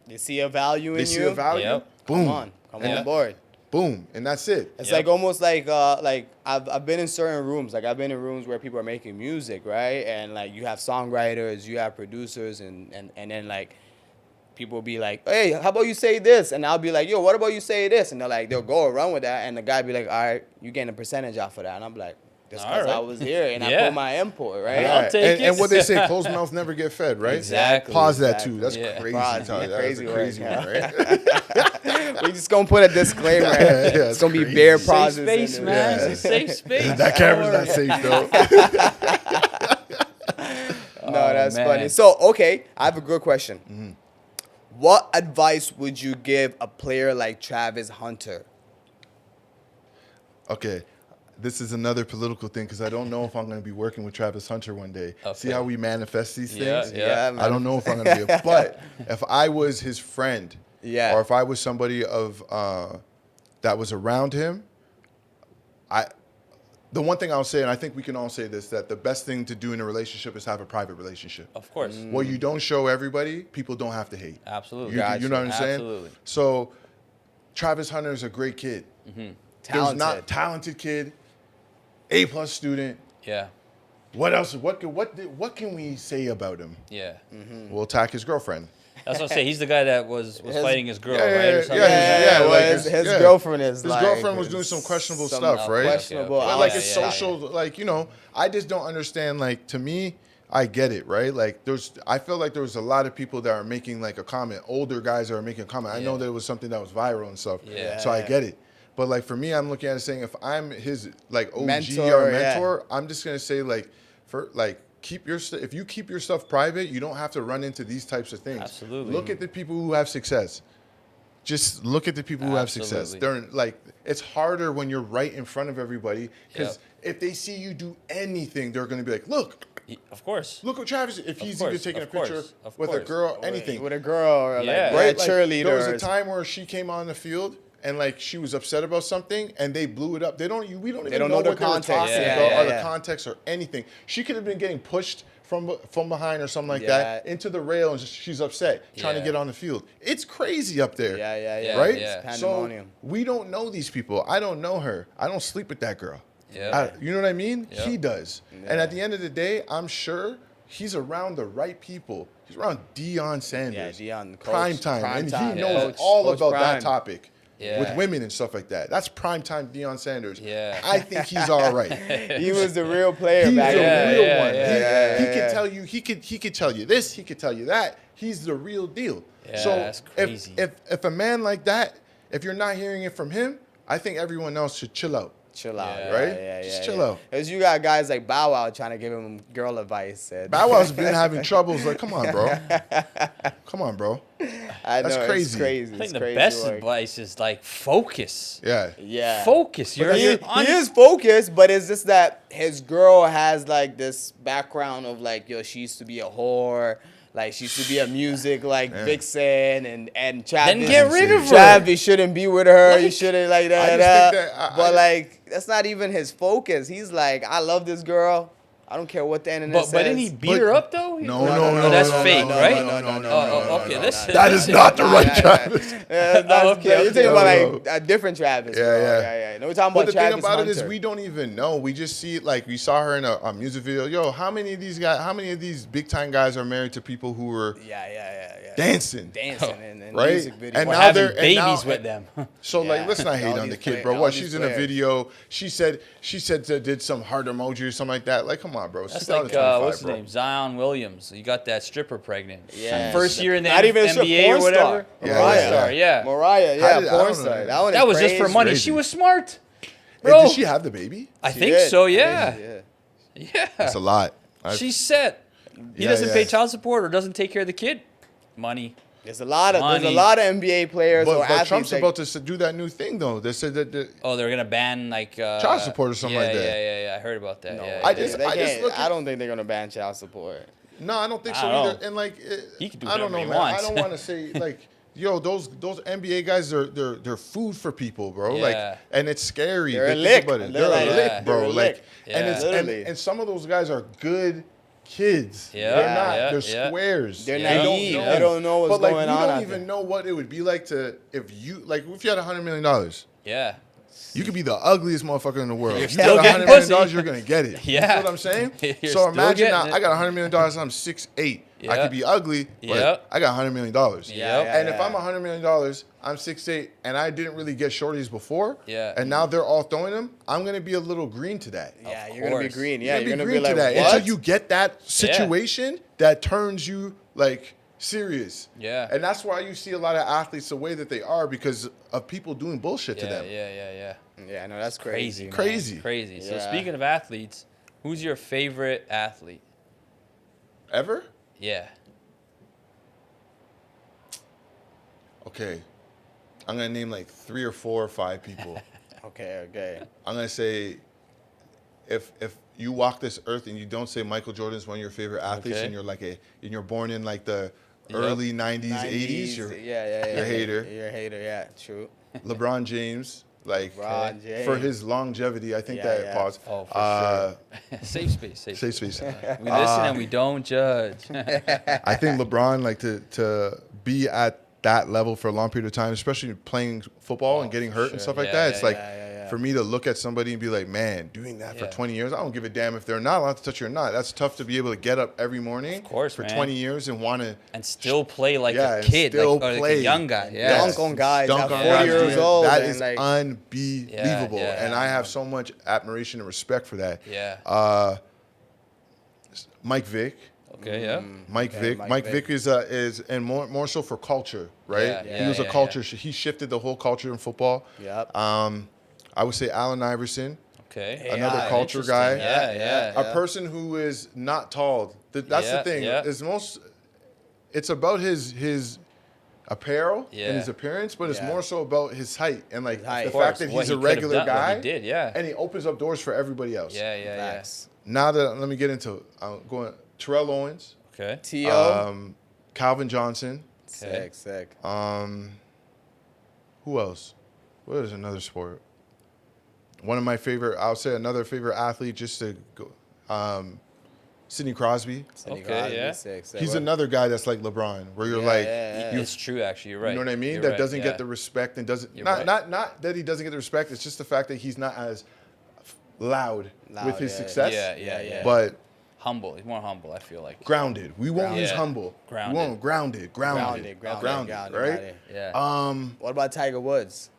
They see a value in you. They see a value. Yep. Boom. Come on board. Boom, and that's it. It's almost I've been in certain rooms. I've been in rooms where people are making music, right? And you have songwriters, you have producers, and then people will be like, hey, how about you say this? And I'll be like, yo, what about you say this? And they'll go around with that, and the guy be like, all right, you getting a percentage off of that. And I'm like, just because I was here and I put my input, right? I'll take it. And what they say, closed mouth never get fed, right? Exactly. Pause that too. That's crazy. Crazy one, right? We're just going to put a disclaimer. It's going to be bare pauses. Safe space, man. It's a safe space. That camera's not safe, though. No, that's funny. So, okay, I have a good question. What advice would you give a player like Travis Hunter? Okay. This is another political thing because I don't know if I'm going to be working with Travis Hunter one day. Okay. See how we manifest these things? Yeah, man. I don't know if I'm going to be but if I was his friend, Yeah. or if I was somebody of that was around him, the one thing I'll say, and I think we can all say this, that the best thing to do in a relationship is have a private relationship. Of course. What you don't show everybody, people don't have to hate. Absolutely. You know what I'm saying? Absolutely. So Travis Hunter is a great kid. Mm-hmm. Talented. There's not talented kid, A+ student. Yeah. What else? What can we say about him? Yeah. We'll attack his girlfriend. That's what I say. He's the guy that was fighting his girl, Yeah, right? Or something. yeah, like his girlfriend is His like... girlfriend was doing some questionable stuff, right? Questionable. Okay. But like Yeah, it's yeah, social, like, you know, I just don't understand. Like, to me, I get it, right? Like, I feel like there was a lot of people that are making like a comment, older guys that are making a comment. I know that it was something that was viral and stuff, Yeah. so I get it. But like for me, I'm looking at it saying if I'm his like OG Mentor, or mentor, I'm just gonna say like if you keep your stuff private, you don't have to run into these types of things. Absolutely. Look at the people who have success. Just look at the people who have success. Absolutely. They're like, it's harder when you're right in front of everybody because if they see you do anything, they're going to be like, look, Of course. look what Travis, if he's even taking a picture of with a course. girl, anything. With a girl or Yeah. like Right? a Like, cheerleader. there was a time where she came on the field and like she was upset about something and they blew it up. We don't even don't know know the what they were context. talking Yeah, about yeah, or yeah. the context or anything. She could have been getting pushed from behind or something like Yeah. that into the rail and she's upset trying to Yeah. get on the field. It's crazy up there. Yeah. Right? Yeah. Pandemonium. So we don't know these people. I don't know her. I don't sleep with that girl. Yeah. You know what I mean? Yeah. He does. And at the end of the day, I'm sure he's around the right people. He's around Deion Sanders. Yeah, Deion, coach, Prime time. And time. he knows Yeah. all Coach about Prime. that topic. Yeah. With women and stuff like that. That's prime time Deion Sanders. Yeah. I think he's all right. He was the real player He's back a then. real yeah, one. yeah, He could tell you. He could tell you this. He could tell you that. He's the real deal. Yeah, so that's crazy. if a man like that, if you're not hearing it from him, I think everyone else should chill out. Chill out. Yeah. Right? Yeah, Just chill out. Because you got guys like Bow Wow trying to give him girl advice. And Bow Wow's been having troubles. Like, come on, bro. Come on, bro. I know, That's it's crazy. crazy. I think It's the crazy best work. advice is like focus. Yeah. Yeah. Focus. He, You're he is focused, but it's just that his girl has like this background of like, yo, she used to be a whore. Like she used to be a music like vixen and Travis. Then get rid of her. Travis shouldn't be with her. You Like, shouldn't like that. I just think that But like that's not even his focus. He's like, I love this girl. I don't care what the internet says. But didn't he beat her up though? No, no, that's no, fake, no, right? no, Oh, okay. Listen. That is not the right Travis. Okay, You're talking okay. about like a different Travis. Yeah, bro. yeah. No, we're talking But about the Travis thing about Hunter. it is, we don't even know. We just see it like we saw her in a music video. Yo, how many of these big time guys are married to people who were Yeah. dancing? Dancing in Right? music videos. And Or now having they're- and babies now- with them. So Yeah. like, let's not hate All on the these kid, play- bro. all What? these She's in a players. video. She said did some heart emoji or something like that. Like, come on, bro. That's Sit down like to 25, what's his bro. name? Zion Williams. You got that stripper pregnant. Yeah. First year in the Not even a strip, NBA porn or whatever. star. Yeah, Porn yeah. star, yeah. Mariah, How yeah, did- I porn don't star. know. That, That was just for crazy. money. Crazy. She was smart. Hey, Bro, did she have the baby? I She think did. so, yeah. Yeah. That's a lot. She's set. He Yeah, doesn't yeah. pay child support or doesn't take care of the kid. Money. There's a lot of Money. NBA players or But athletes. Trump's that- about to do that new thing though. They said that. Oh, they're gonna ban like Child support or something like that. Yeah. I heard about that. No, yeah, I yeah, just- yeah. they can't- look at- I don't think they're gonna ban child support. No, I don't think I so don't either. know. And like, He can do I don't know, whatever he man. I wants. don't want to say like, yo, those NBA guys they're food for people, bro. Yeah. Like, and it's scary. They're a Think lick. about it. They're They're like- a lick, Yeah. bro. They're a Like, lick. and Yeah. it's Literally. and some of those guys are good kids. Yeah, They're not. yeah, They're yeah. squares. They're Yeah. naive. They They don't know what's but like, going we on. don't out even there. know what it would be like if you had $100 million. Yeah. You could be the ugliest motherfucker in the world. If you still got getting $100 million, pussy. you're gonna get it. Yeah. You know what I'm saying? You're So still imagine now, getting it. I got $100 million. I'm 6'8". I Yeah. could be ugly, but Yeah. I got $100 million. Yeah. And if I'm $100 million, I'm 6'8", and I didn't really get shorties before. Yeah. And now they're all throwing them. I'm gonna be a little green to that. Yeah, Of you're gonna be course. green. Yeah, you're You're gonna be green like, to that what? until you get that situation that turns you like serious. Yeah. And that's why you see a lot of athletes the way that they are because of people doing bullshit to them. Yeah. Yeah, no, that's crazy. Man. Crazy. Crazy. So Yeah. speaking of athletes, who's your favorite athlete? Ever? Yeah. Okay. I'm going to name like 3 or 4 or 5 people. Okay. I'm going to say if you walk this earth and you don't say Michael Jordan is one of your favorite athletes and you're born in like the early 90s, 80s, you're a hater. You're a hater, yeah, true. LeBron James, like for his longevity, I think pause. Oh, for sure. Safe space. Safe space. We listen and we don't judge. I think LeBron, like to be at that level for a long period of time, especially playing football and getting hurt and stuff like that. It's like for me to look at somebody and be like, man, doing that for 20 years, I don't give a damn if they're not allowed to touch you or not. That's tough to be able to get up every morning for 20 years and want to and still play like a kid, like a young guy. Dunk on guys at 40 years old. That is unbelievable, and I have so much admiration and respect for that. Mike Vick. Okay, yeah. Mike Vick is and more so for culture, right? He was a culture. He shifted the whole culture in football. Yep. I would say Allen Iverson. Okay. Another culture guy. A person who is not tall. That's the thing. It's about his apparel and his appearance, but it's more so about his height and like the fact that he's a regular guy. He did, and he opens up doors for everybody else. Yeah. Now that let me get into going Terrell Owens. Okay. T.O. Calvin Johnson. Sick. Who else? What is another sport? One of my favorite, I'll say another favorite athlete just to go, Sidney Crosby. Sick. He's another guy that's like LeBron, where you're it's true, actually. You're right. You know what I mean? That doesn't get the respect and doesn't, not that he doesn't get the respect, it's just the fact that he's not as loud with his success. Yeah. But humble. He's more humble, I feel like. Grounded. We won't use humble. Grounded. We won't grounded, right? Yeah. What about Tiger Woods?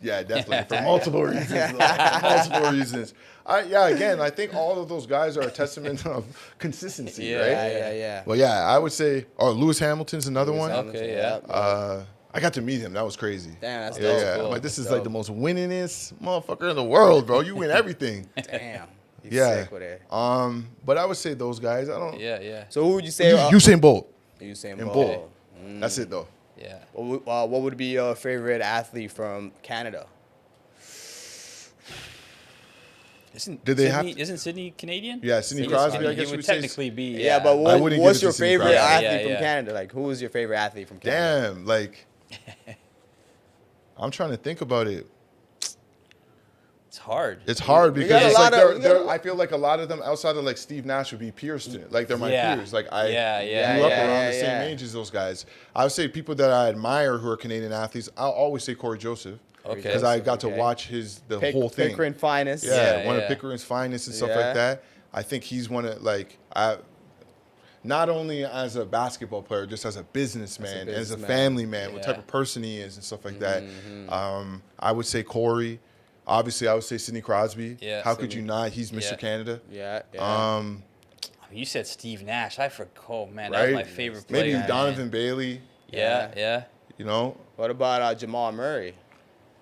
Yeah, definitely. For multiple reasons. Again, I think all of those guys are a testament of consistency, right? Yeah. Well, I would say, Lewis Hamilton's another one. Okay, yeah. I got to meet him. That was crazy. Damn, that's cool. I'm like, this is like the most winningest motherfucker in the world, bro. You win everything. Damn. Sick with it. But I would say those guys. I don't. Yeah. So who would you say? Usain Bolt. Usain Bolt. That's it though. Yeah. What would be your favorite athlete from Canada? Isn't Sidney Canadian? Yeah, Sidney Crosby. I guess he would technically be. Yeah, but what's your favorite athlete from Canada? Like, who is your favorite athlete from Canada? Damn, like, I'm trying to think about it. It's hard. It's hard because it's like I feel like a lot of them outside of like Steve Nash would be peers to it. Like they're my peers. Like I grew up around the same age as those guys. I would say people that I admire who are Canadian athletes. I'll always say Corey Joseph. Okay. Because I got to watch the whole thing. Pickering finest. One of Pickering's finest and stuff like that. I think he's one of not only as a basketball player, just as a businessman, as a family man, what type of person he is and stuff like that. I would say Corey. Obviously, I would say Sidney Crosby. Yeah, How could you not? He's Mr. Canada. You said Steve Nash. I forgot. Oh, man, right? that was my favorite player. Maybe Donovan Bailey. Yeah. You know? What about Jamal Murray?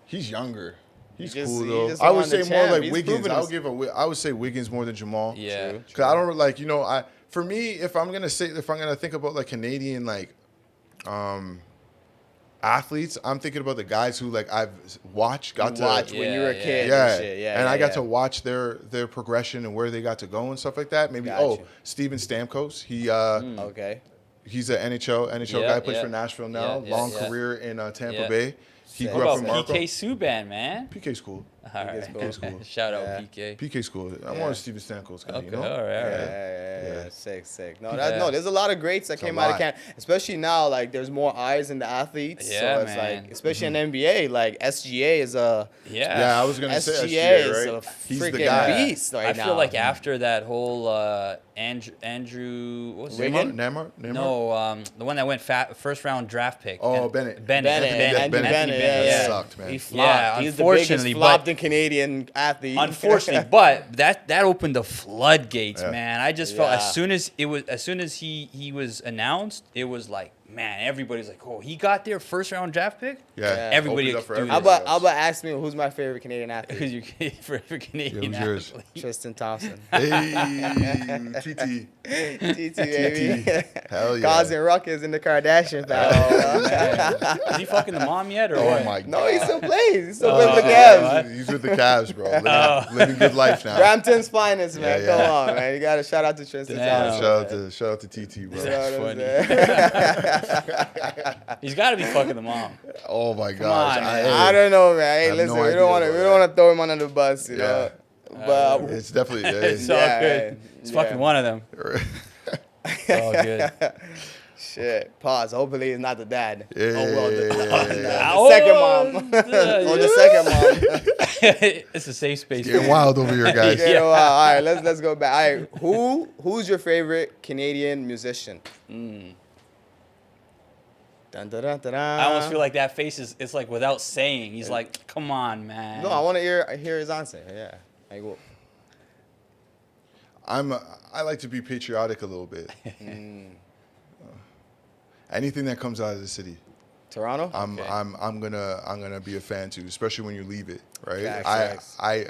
He's younger. He's cool, though. I would say more like Wiggins. I would say Wiggins more than Jamal. Yeah. Because I don't like, for me, if I'm going to think about like Canadian, like, athletes, I'm thinking about the guys who like I've watched when you were a kid. And I got to watch their progression and where they got to go and stuff like that. Maybe Steven Stamkos. He's an NHL guy. Plays for Nashville now. Long career in Tampa Bay. He grew up in Marco. PK Subban, man. PK's cool. All right. PK's cool. Shout out PK. PK's cool. I'm more a Steven Stamkos guy. Okay. All right. Sick. No, there's a lot of greats that came out of Canada. Especially now, like there's more eyes in the athletes. Yeah, so it's like, especially in the NBA, like SGA is a I was gonna say SGA right? is a He's the freaking guy. beast right now. I feel like after that whole Andrew, what was his name? Neymar? No, the one that went first round draft pick. Bennett. Bennett. That sucked, man. He flopped. He's the biggest flopped in Canadian athlete. Unfortunately, but that opened the floodgates, man. I just felt as soon as he was announced, it was like man, everybody's like, oh, he got their first round draft pick. Yeah, everybody. Opens up for do everybody this. How about ask me who's my favorite Canadian athlete? Because you're for Canadian Yeah, who's yours? athlete. Tristan Thompson. Hey, TT. TT, baby. Hell yeah. Causing ruckus in the Kardashian family. Oh, man. Is he fucking the mom yet or Oh what? my God. No, he still plays. He's still playing with the Cavs. He's with the Cavs, bro. Living good life now. Brampton's finest, man. Yeah, yeah. Come on, man. You got to shout out to Tristan Damn. Thompson. Shout out to TT, bro. You know what I'm That's saying? He's got to be fucking the mom. Oh my gosh. on, man. I don't know, man. Hey, have listen, no we idea don't want about to throw him under the bus, you know. But It's definitely It's all Yeah, good. It's fucking one of them. It's all good. shit. Pause. Hopefully, it's not the dad. Yeah. Oh well, the Oh, second mom. Or the second mom. It's a safe space. Getting wild over here, guys. Yeah. All right, let's go back. All right, who's your favorite Canadian musician? Dun, dun, dun, dun, dun. I almost feel like that face is it's like without saying. He's like, come on, man. No, I want to hear his answer. Yeah. Like, well, I like to be patriotic a little bit. Anything that comes out of the city, Toronto. I'm gonna be a fan too, especially when you leave it, right? Facts. I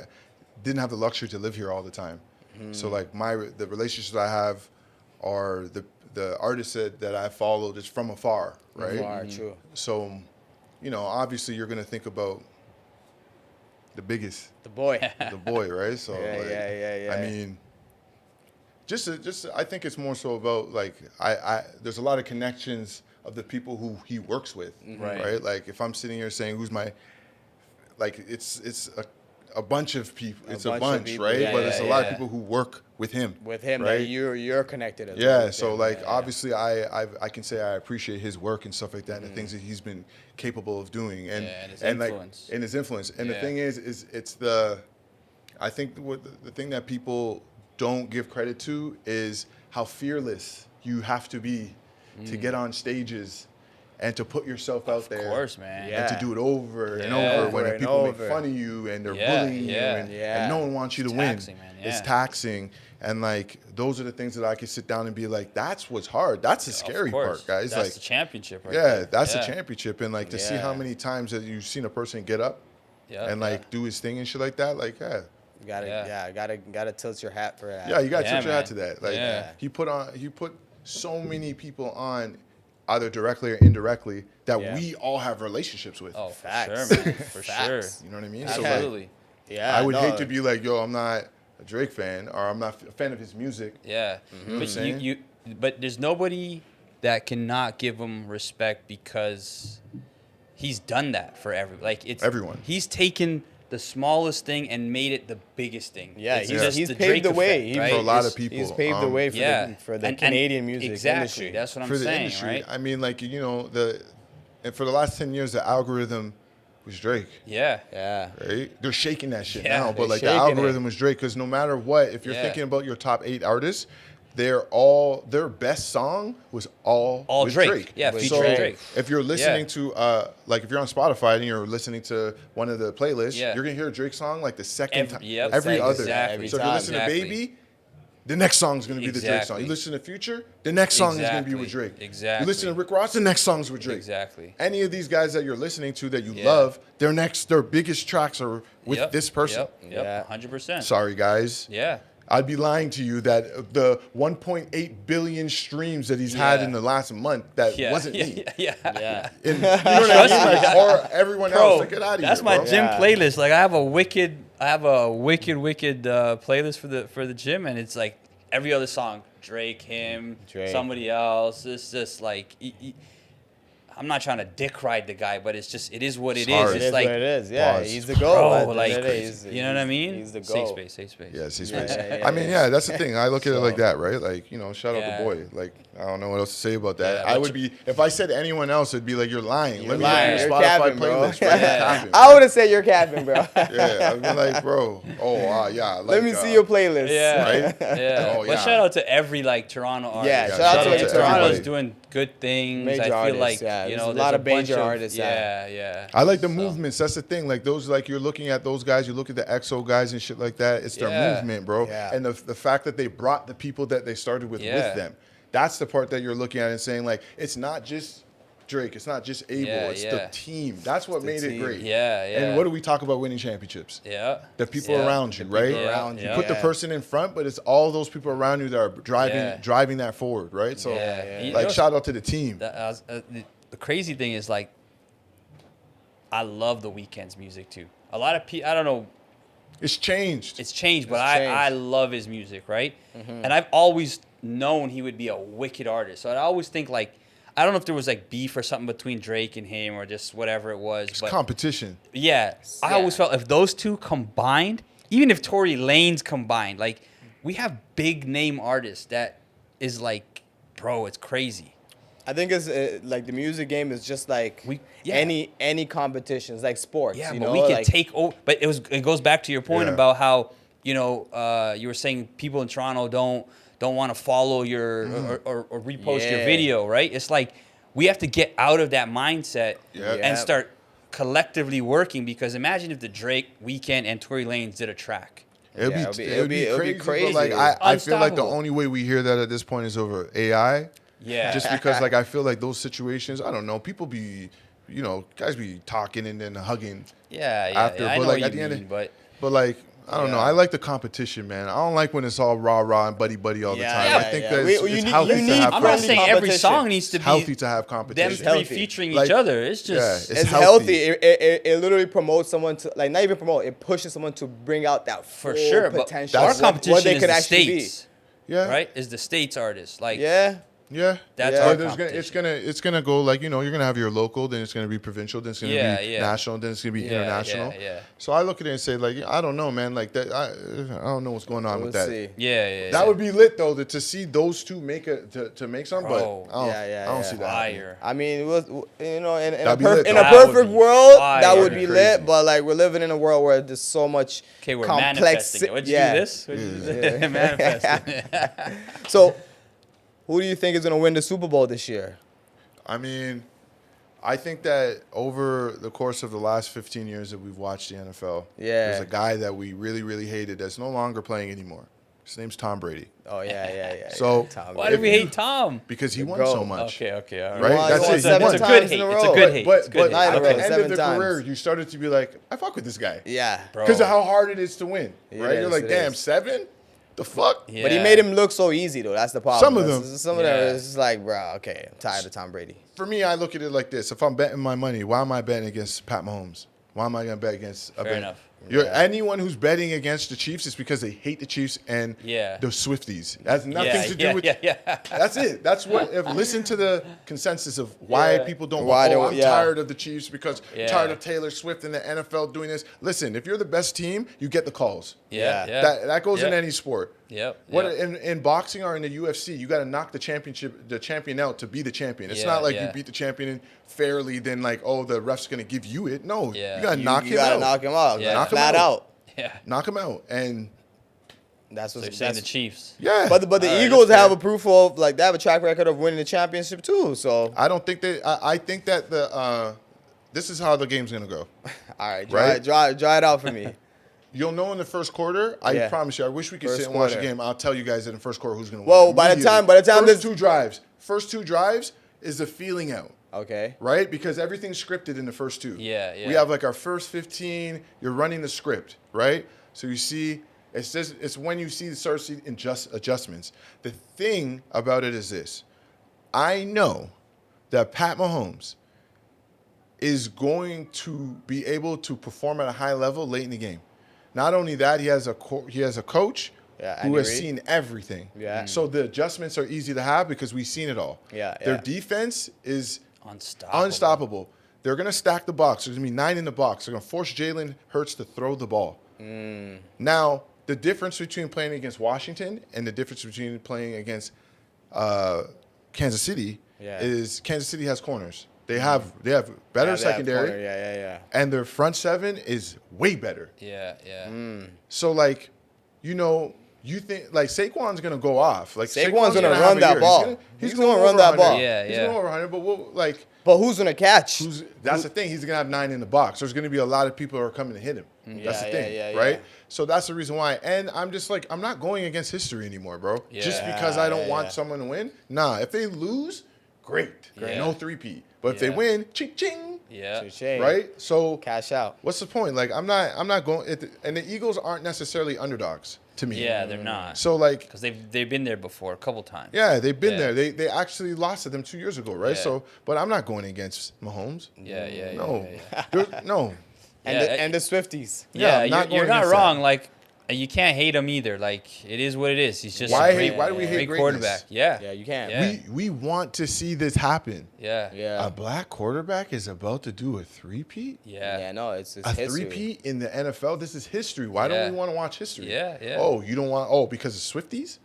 didn't have the luxury to live here all the time, so like the relationships I have are the artists that I followed is from afar, right? Far, true. So, obviously you're gonna think about the biggest, The boy. the boy, right? So Yeah. I mean, just I think it's more so about like there's a lot of connections of the people who he works with, right? Like if I'm sitting here saying who's my, like it's a bunch of people, it's a bunch, people, right? yeah, But yeah, it's a lot of yeah. people who work with him, With him, right? like, you're connected as well. Yeah, with so him. like Yeah. obviously I can say I appreciate his work and stuff like that, and the things that he's been capable of doing, and Yeah, and his like influence. and his influence. And the Yeah. thing is it's I think the thing that people don't give credit to is how fearless you have to be to get on stages and to put yourself out there. Of course, man. Yeah. And to do it over and Yeah. over when Over and people over. make fun of you and they're Yeah, bullying you yeah. and no one wants you to It's win. taxing, man, It's yeah. taxing. And like those are the things that I can sit down and be like, that's what's hard. That's the scary Of course. part, guys. That's like the championship, right yeah, there. that's the championship. And like to see how Yeah. many times that you've seen a person get up Yeah, and like do his thing and shit like that, like You gotta tilt your hat for that. yeah, you gotta Yeah, tilt your hat man. to that. Like Yeah. he put so many people on either directly or indirectly that Yeah. we all have relationships with. Oh, for Facts. sure, man. For sure. Facts. You know what I mean? So like, Absolutely. Yeah. I would no. hate to be like, yo, I'm not a Drake fan or I'm not a fan of his music. Yeah. what I'm But saying? but there's nobody that cannot give him respect because he's done that for Everyone. He's taken the smallest thing and made it the biggest thing. Yeah, It's he's just paved Drake the way. effect, He- right? For a lot It's- of people. He's paved the way for the And- Canadian music exactly. industry. That's what I'm For the saying, industry, right? I mean, like, and for the last 10 years, the algorithm was Drake. Yeah. Yeah. Right? They're shaking that shit Yeah, now, but they're like the shaking algorithm was Drake because no matter what, if you're Yeah. thinking about your top 8 artists, their best song was all with Drake. Yeah, With featuring Drake. Drake. If you're listening to like if you're on Spotify and you're listening to one of the playlists, Yeah. you're gonna hear a Drake song like the second time, Yep. every other. Exactly. So if you listen to Baby, the next song is gonna be the Drake song. Exactly. You listen to Future, the next song is gonna be with Drake. Exactly. You listen to Rick Ross, the next song's with Drake. Exactly. Any of these guys that you're listening to that you Yeah. love, their biggest tracks are with Yep. this person. Yep. Yeah. 100%. Sorry, guys. Yeah. I'd be lying to you that the 1.8 billion streams that he's had Yeah. in the last month that Yeah. wasn't yeah. me. Yeah. Yeah. And, you know what I mean? Like, or everyone else. Bro, Like, get out of that's here, my bro. gym Yeah. playlist. Like I have a wicked playlist for the gym, and it's like every other song, Drake, him, Drake. somebody else. It's just like I'm not trying to dick ride the guy, but it is what it is. hard. It It's is like what it is. Yeah, Pause. he's the goal. bro, At the end like of the day, he's- you know what I mean? He's the Safe goal. space, safe space. Yeah, see, Yeah, I mean, yeah, that's the thing. I look at it like So- that, right? Like, shout out Yeah. the boy. Like, I don't know what else to say about that. Yeah, I but would be, if I said anyone else, it'd be like, you're lying. You're Let me lying. look at You're your Spotify capping, bro. playlist. Bro. Yeah. You're capping, I bro. would have said you're capping, bro. Yeah, I'd be like, bro, yeah. Like, Let me see your playlist. Yeah, Right? yeah. Oh, But yeah. shout out to every like Toronto artist. Yeah, Yeah, shout out to shout out to Toronto's everybody. doing good things. Major I feel artists, like yeah. There's a there's lot of bunch major artists out. Yeah. I like the movements. That's the thing. Like those, like you're looking at those guys. You look at the EXO guys and shit like that. It's their Yeah. movement, bro. Yeah. And the fact that they brought the people that they started with Yeah. them. That's the part that you're looking at and saying, like, it's not just Drake. It's not just Abel. It's the team. That's what made it great. Yeah, yeah. And what do we talk about winning championships? Yeah. The people around you, right? Around you. You put the person in front, but it's all those people around you that are driving that forward, right? So, like, shout out to the team. The crazy thing is, like, I love the Weeknd's music, too. A lot of people, I don't know. It's changed. But I love his music, right? Mm-hmm. And I've always known he would be a wicked artist. So I always think, like, I don't know if there was, like, beef or something between Drake and him or just whatever it was. It's competition. Yeah. I always felt if those two combined, even if Tory Lanez combined, like, we have big name artists that is like, bro, it's crazy. I think it's like the music game is just like any competitions, like sports. Yeah, you but know? we can like, take over. But it goes back to your point about how, you know, you were saying people in Toronto don't want to follow your or repost your video, right? It's like we have to get out of that mindset and start collectively working, because imagine if the Drake, Weeknd, and Tory Lanez did a track. It would be crazy. But like I feel like the only way we hear that at this point is over AI. Yeah. Just because, like, I feel like those situations, I don't know, people be, you know, guys be talking and then hugging. After, I but know like what at the you end, mean, but like, I don't know. I like the competition, man. I don't like when it's all rah-rah and buddy-buddy all the time. I think that it's healthy to have I'm not saying every song needs to be healthy to have competition. them three featuring each other. It's just it's healthy. It literally promotes someone to, like, not even promote. It pushes someone to bring out that full potential. But our competition what they is could the actually States. Be. Right? Is the States artists. Like That's our competition. It's gonna go, like, you know, you're gonna have your local, then it's gonna be provincial, then it's gonna be national, then it's gonna be international. So I look at it and say, like, I don't know, man, like that. I don't know what's going on with that. That would be lit though, to see those two make to make something. But I don't see that. Fire. I mean, it was, you know, in a perfect world, that would be lit. But like, we're living in a world where there's so much we're complex. Manifesting it. What'd you do this? Manifesting. So, who do you think is going to win the Super Bowl this year? I mean, I think that over the course of the last 15 years that we've watched the NFL, there's a guy that we really, really hated that's no longer playing anymore. His name's Tom Brady. Oh, yeah. So why do we hate Tom? Because he won so much. Okay, all right. That's it. It's a good hate. It's a good hate. But at the end of the times. career, you started to be like, I fuck with this guy. Yeah. Because of how hard it is to win. Right? You're like, damn, 7? The fuck? Yeah. But he made him look so easy, though. That's the problem. Some of them. It's just like, bro, okay, I'm tired of Tom Brady. For me, I look at it like this. If I'm betting my money, why am I betting against Pat Mahomes? Why am I going to bet against Fair enough. Anyone who's betting against the Chiefs is because they hate the Chiefs and the Swifties. That has nothing to do with. That's it. That's what. Listen to the consensus of why people don't. I'm tired of the Chiefs because I'm tired of Taylor Swift and the NFL doing this. Listen, if you're the best team, you get the calls. That goes in any sport. In boxing or in the UFC, you got to knock the champion out to be the champion. It's not like you beat the champion fairly, then like, oh, the ref's gonna give you it. No, you got to knock him out. You got to knock him out. Knock him flat out. Knock him out, and that's what they're saying. The Chiefs. Yeah, but the Eagles have a proof of, like, they have a track record of winning the championship too. So I don't think they. I think that this is how the game's gonna go. All right, draw it out for me. You'll know in the first quarter. I promise you. I wish we could sit and watch the game. I'll tell you guys in the first quarter who's going to win. Whoa! By the time first two drives is the feeling out. Okay. Right, because everything's scripted in the first two. Yeah. We have like our first 15. You're running the script, right? So you see, it's when you start seeing adjustments. The thing about it is this: I know that Pat Mahomes is going to be able to perform at a high level late in the game. Not only that, he has a coach who has seen everything. Yeah. So the adjustments are easy to have because we've seen it all. Their defense is unstoppable. They're going to stack the box. There's going to be 9 in the box. They're going to force Jalen Hurts to throw the ball. Now, the difference between playing against Washington and the difference between playing against Kansas City is Kansas City has corners. They have better secondary. And their front seven is way better. Yeah. So, like, you know, You think like Saquon's gonna go off? Like Saquon's gonna run that ball. He's gonna run that ball. He's going over 100. But But who's gonna catch? That's the thing. He's gonna have 9 in the box. There's gonna be a lot of people who are coming to hit him. That's the thing, right? So that's the reason why. And I'm just like, I'm not going against history anymore, bro. Just because I don't want someone to win. Nah, if they lose, great. No 3-peat. But if they win, ching ching. Right? So cash out. What's the point? Like I'm not going. And the Eagles aren't necessarily underdogs to me. Yeah, they're not. So like, because they've been there before a couple times. Yeah, they've been there. They actually lost to them 2 years ago, right? So, but I'm not going against Mahomes. No. And the Swifties. Yeah, you're not wrong. Like, you can't hate him either. Like, it is what it is. He's just why do we hate great quarterback. Yeah, you can't. Yeah. We want to see this happen. Yeah. A black quarterback is about to do a 3-peat. Yeah, no, it's a history. 3-peat in the NFL. This is history. Why don't we want to watch history? Yeah. Oh, you don't want? Oh, because of Swifties,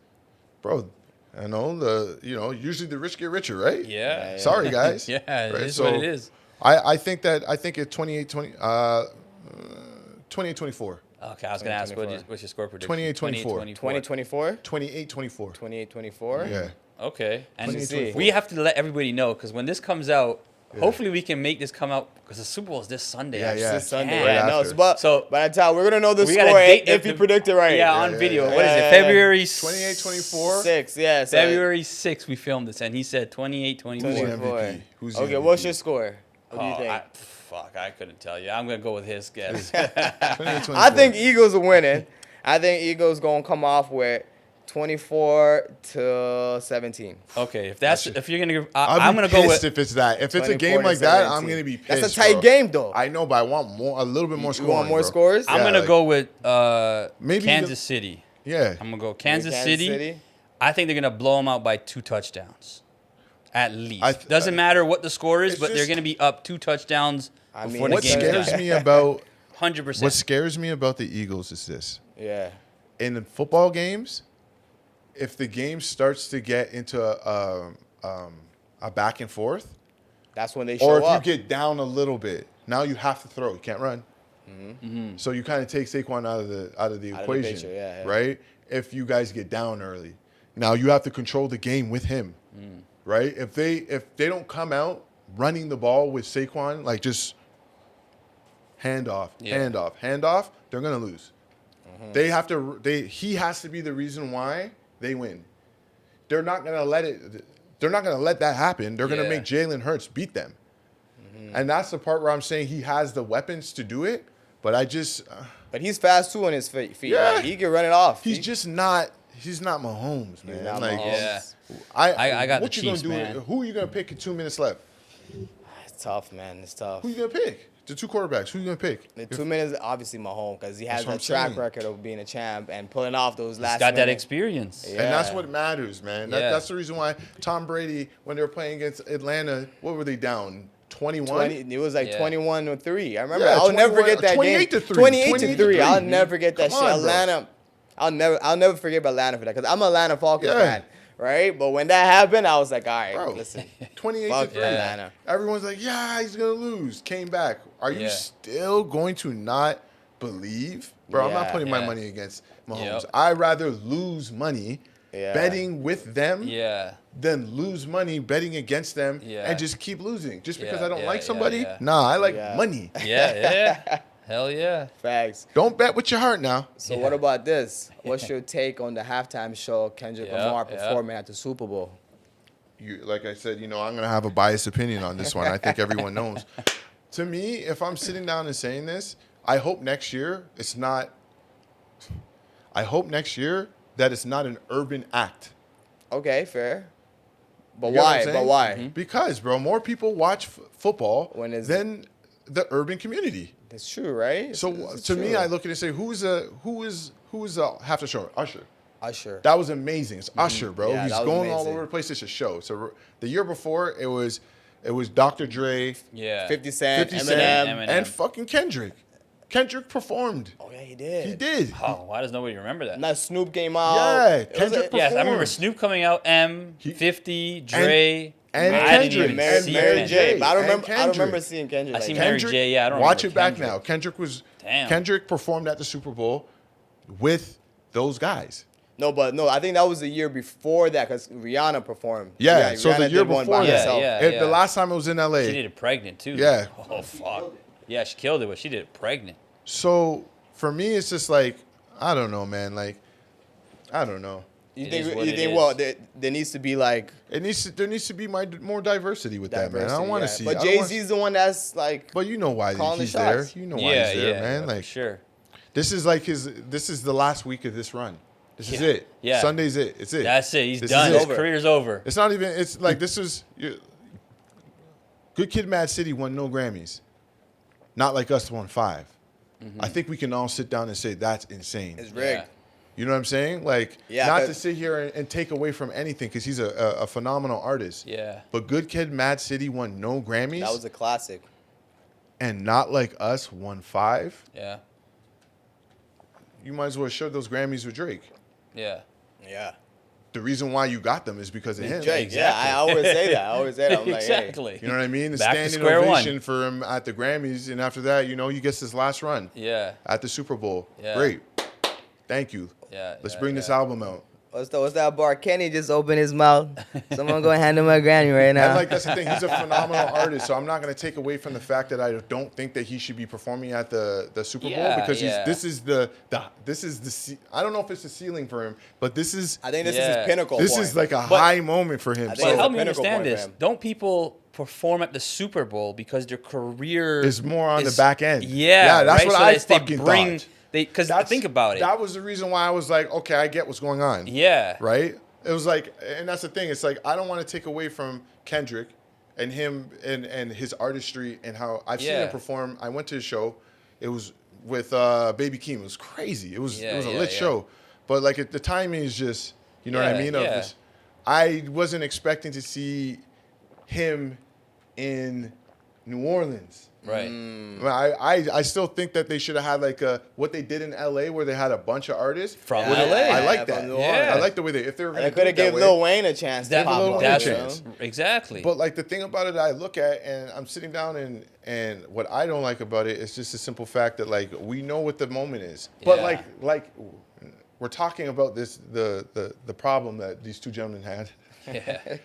bro. I know usually the rich get richer, right? Yeah. Sorry, guys. It right? is what it is. I think it's 28-24. Okay, I was going to ask what's your score prediction? 28-24. 2024? 28-24. 28-24? Yeah. Okay. And see. we have to let everybody know, because when this comes out, hopefully we can make this come out, because the Super Bowl is this Sunday. Yeah. This Sunday. Right No, after. so by the time we're going to know the score if you predict it right. Yeah, on video. What is it? February 28-24? 6, yeah. So February 6th we filmed this, and he said 28-24. Who's okay, what's your score? What do you think? I couldn't tell you. I'm going to go with his guess. I think Eagles are winning. I think Eagles going to come off with 24-17. Okay, if you're going to, I'm going to go with. If it's that. If it's a game like that, I'm going to be pissed. That's a tight game, though. I know, but I want a little bit more scoring. You want more scores? I'm going to go with maybe Kansas City. Yeah. I'm going to go Kansas City. I think they're going to blow them out by 2 touchdowns. At least. Doesn't matter what the score is, but they're going to be up 2 touchdowns before the game What scares me about 100%. What scares me about the Eagles is this. Yeah. In the football games, if the game starts to get into a back and forth, that's when they show up. Or if you get down a little bit, now you have to throw. You can't run. Mm-hmm. So you kind of take Saquon out of the equation, picture, right? If you guys get down early, now you have to control the game with him. Right? If they don't come out running the ball with Saquon, like just hand off, they're gonna lose. He has to be the reason why they win. They're not gonna let that happen. They're gonna make Jalen Hurts beat them. And that's the part where I'm saying he has the weapons to do it, but but he's fast too on his feet. Yeah. Like, he can run it off. He's not Mahomes, man. He's not like, Mahomes. I got what the you Chiefs, gonna do? man. Who are you gonna pick in 2 minutes left? It's tough, man. It's tough. Who you gonna pick? The 2 quarterbacks. Who you gonna pick? The 2 minutes, obviously Mahomes, because he has a track record of being a champ and pulling off those last. He's got that experience. Yeah. And that's what matters, man. That's the reason why Tom Brady, when they were playing against Atlanta, what were they down? 21? It was like 21-3. I remember. Yeah, I'll never forget that 28 game. to 3. 28-3. I'll never forget that shit. On, Atlanta. I'll never forget about Atlanta for that, because I'm an Atlanta Falcons fan, right? But when that happened, I was like, all right, listen, 28-3. Atlanta. Everyone's like, yeah, he's gonna lose. Came back. Are you still going to not believe, bro? I'm not putting my money against Mahomes. I'd rather lose money betting with them than lose money betting against them and just keep losing just because I don't like somebody. Nah, I like money. Yeah. Hell yeah. Facts. Don't bet with your heart now. So what about this? What's your take on the halftime show Kendrick Lamar performing at the Super Bowl? Like I said, I'm going to have a biased opinion on this one. I think everyone knows. To me, if I'm sitting down and saying this, I hope next year that it's not an urban act. Okay, fair. But why? Mm-hmm. Because, bro, more people watch football than the urban community. That's true, right? So to me, I look at it and say, who is half the show? Usher. That was amazing. It's Usher, bro. Yeah, he's going all over the place. It's a show. So the year before, it was Dr. Dre, 50 Cent, Eminem, and fucking Kendrick. Kendrick performed. Oh yeah, he did. He did. Oh, why does nobody remember that? And that Snoop came out. Yeah, Kendrick performed. Yes, I remember Snoop coming out. 50, Dre. And Kendrick, Mary J. But I don't Kendrick. remember seeing Kendrick. I seen Kendrick, Mary J. Yeah, I don't watch remember it back Kendrick. now. Kendrick performed at the Super Bowl with those guys. No, I think that was the year before that because Rihanna performed. Yeah, so Rihanna the year did one before by that. herself. Yeah. The last time it was in LA. She did it pregnant too. Yeah. Oh fuck. Yeah, she killed it, but she did it pregnant. So for me, it's just like, I don't know, man. Like, I don't know. You think well, there needs to be like there needs to be more diversity with that, man. I don't want to see. But Jay-Z's the one that's like. But you know why he's there. You know why he's there, man. Like, sure. This is like this is the last week of this run. This is it. Yeah. Sunday's it. It's it. That's it. He's This done. is His it. career's over. It's not even. It's like this is. Good Kid, Mad City won no Grammys. Not like us won 5. Mm-hmm. I think we can all sit down and say that's insane. It's rigged. Yeah. You know what I'm saying? Like, Yeah, not to sit here and take away from anything because he's a phenomenal artist. Yeah. But Good Kid, Mad City won no Grammys. That was a classic. And Not Like Us won 5. Yeah. You might as well share those Grammys with Drake. Yeah. Yeah. The reason why you got them is because of him. Drake. Exactly. Yeah, I always say that. I'm like, Exactly. You know what I mean? The Back to standing square ovation one. for him at the Grammys, and after that, he gets his last run Yeah. at the Super Bowl. Yeah. Great. Thank you. Yeah. Let's bring this album out. What's that bar? Kenny just opened his mouth. Someone go hand him a Grammy right now. And like that's the thing. He's a phenomenal artist, so I'm not going to take away from the fact that I don't think that he should be performing at the Super Bowl because this is the I don't know if it's the ceiling for him, but this is I think this is his pinnacle. this point. is like a high moment for him. I think But it's help a me pinnacle understand point, this. man. Don't people perform at the Super Bowl because their career It's more on the back end. Yeah, that's right? what So I that they fucking bring, thought. Because think about it. That was the reason why I was like, okay, I get what's going on. Yeah. Right? It was like, and that's the thing. It's like, I don't want to take away from Kendrick and him and his artistry and how I've seen him perform. I went to his show. It was with Baby Keem. It was crazy. It was a lit show. But like the timing is just, you know what I mean? Of this, I wasn't expecting to see him in New Orleans. Right. I still think that they should have had like what they did in LA where they had a bunch of artists From LA. I like from that. New Orleans. I like the way if they were going They to could have gave Lil Wayne a chance. That- to pop Lil up, Wayne a you know? chance. Exactly. But like the thing about it I look at and I'm sitting down and what I don't like about it is just the simple fact that like we know what the moment is. But Yeah. like we're talking about this the problem that these two gentlemen had. Yeah.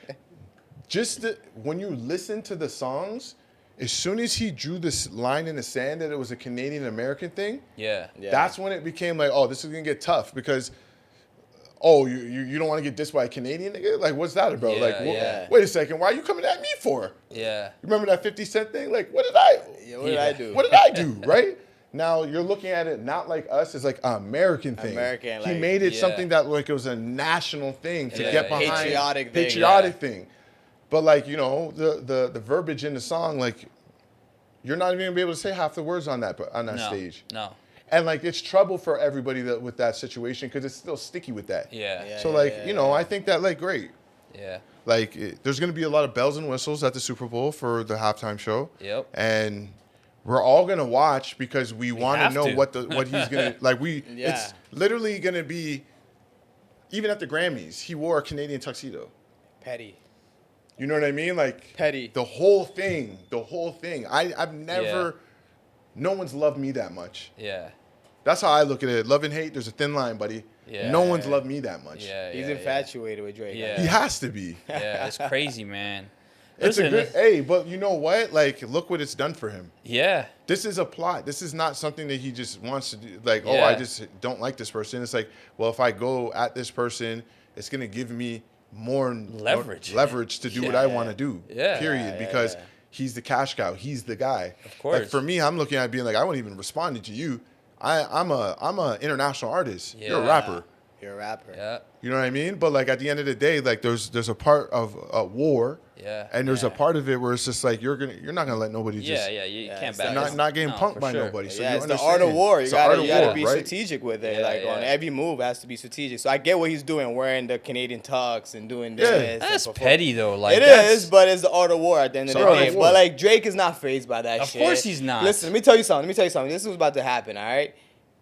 Just when you listen to the songs, as soon as he drew this line in the sand that it was a Canadian American thing, Yeah. that's when it became like, oh, this is gonna get tough because, oh, you don't want to get dissed by a Canadian nigga? Like, what's that about? Yeah, like, yeah. wait a second, why are you coming at me for? Yeah. Remember that 50 Cent thing? Like, what did I? Yeah, what did I do? What did I do? Right? Now you're looking at it not like us, it's like an American thing. American, he like, made it yeah. something that like it was a national thing to Yeah, get behind. Patriotic thing. But like, the verbiage in the song, like, you're not even gonna be able to say half the words on that stage. No. And like it's trouble for everybody with that situation because it's still sticky with that. Yeah. So like I think that like great. Yeah. Like there's gonna be a lot of bells and whistles at the Super Bowl for the halftime show. Yep. And we're all gonna watch because we want to have know to. what he's gonna like. Yeah. It's literally gonna be. Even at the Grammys, he wore a Canadian tuxedo. Petty. You know what I mean? Like Petty. The whole thing. I've never. No one's loved me that much. Yeah. That's how I look at it. Love and hate, there's a thin line, buddy. Yeah. No one's loved me that much. Yeah. He's infatuated with Drake. Yeah. He has to be. Yeah. It's crazy, man. It's Listen, a good. Hey, but you know what? Like, look what it's done for him. Yeah. This is a plot. This is not something that he just wants to do. Like, oh, Yeah. I just don't like this person. It's like, well, if I go at this person, it's gonna give me more leverage to do what I want to do. Yeah. Period. Because he's the cash cow. He's the guy. Of course. Like for me, I'm looking at it being like, I wouldn't even respond to you. I'm a international artist. You're a Yeah. rapper. You're a rapper. Yeah. You know what I mean? But like at the end of the day, like there's a part of a war. Yeah. And there's a part of it where it's just like you're not gonna let nobody just You can't it's back not getting punked for by sure. nobody. So Yeah, you it's the understand. art of war. You It's the art of gotta war, be right? strategic with it. Yeah, like on yeah. every move has to be strategic. So I get what he's doing, wearing the Canadian tux and doing Yeah. this. That's and petty though. Like It that's- is, but it's the art of war at the end of It's the the art day. of war. But like Drake is not fazed by that Of shit. course he's not. Listen, let me tell you something. This is what's about to happen. All right.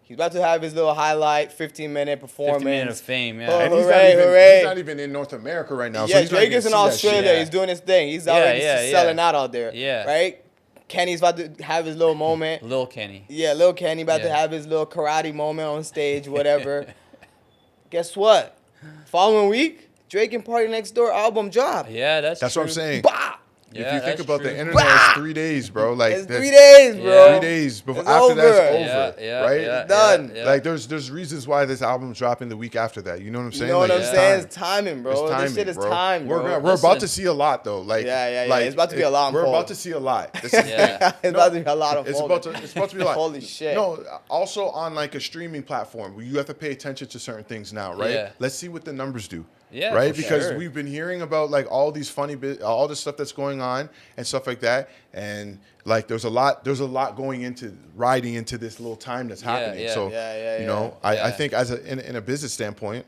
He's about to have his little highlight, 15-minute performance. 50 minutes of fame. Yeah. Oh, And hooray. he's not even in North America right now. so Yeah, he's not Drake even is in see that Australia. shit. He's doing his thing. He's already yeah. selling out out there. Yeah. Right? Kenny's about to have his little moment. Lil Kenny. Yeah, Lil Kenny about to Yeah. have his little karate moment on stage, whatever. Guess what? Following week, Drake and Party Next Door album drop. Yeah, that's That's true. what I'm saying. Bah! If Yeah, you think that's about true. the internet, it's 3 days, bro. Like It's there's 3 days, bro. 3 days before It's after that's over. over, Yeah, right? yeah, It's done. yeah. Like there's reasons why this album's dropping the week after that. You know what I'm You saying? know what Like, I'm it's saying? time. It's timing, bro. It's timing, This shit is bro. time, bro. We're about Listen. to see a lot though. Like Yeah. like, It's about to be a lot We're unfold. about to see a lot. This is, Yeah. It's about to be a lot of It's about to be a lot. Holy shit. No, also on like a streaming platform, you have to pay attention to certain things now, right? Yeah. Let's see what the numbers do. Yeah, right. for Because sure. we've been hearing about like all these funny all the stuff that's going on and stuff like that, and like there's a lot going into riding into this little time that's happening. yeah. So Yeah, you know, yeah. I think as in a business standpoint,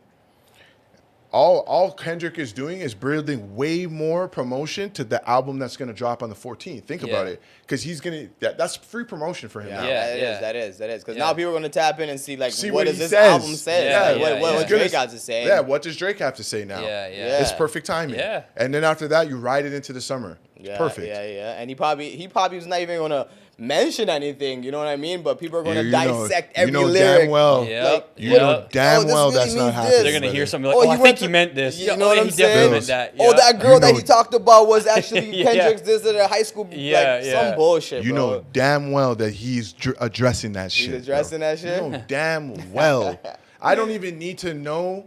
all Kendrick is doing is building way more promotion to the album that's going to drop on the 14th. Think about Yeah. it, because he's gonna that's free promotion for him now. Yeah. That is. Because Yeah. now people are gonna tap in and see like See what what does he this says. album say? Yeah, Like, yeah, what yeah. does Drake got to say? Yeah, what does Drake have to say now? Yeah. It's perfect timing. Yeah. And then after that, you ride it into the summer. It's Yeah, perfect. Yeah. And he probably was not even gonna mention anything. You know what I mean? But people are gonna You know- dissect you every know lyric. damn well. Yeah. Like, You Yeah. know damn this well really that's not means happening. They're gonna hear brother. something like, Oh, "Oh, he I went think to- he meant this." you Yeah, know oh, what yeah, I'm he definitely saying? meant that. Oh, Yeah. that girl You that know- he talked about was actually Yeah. Kendrick's this at a high school, Yeah, like yeah. some bullshit, You bro. know damn well that he's addressing that shit. He's addressing bro. that shit? You know damn well. I don't even need to know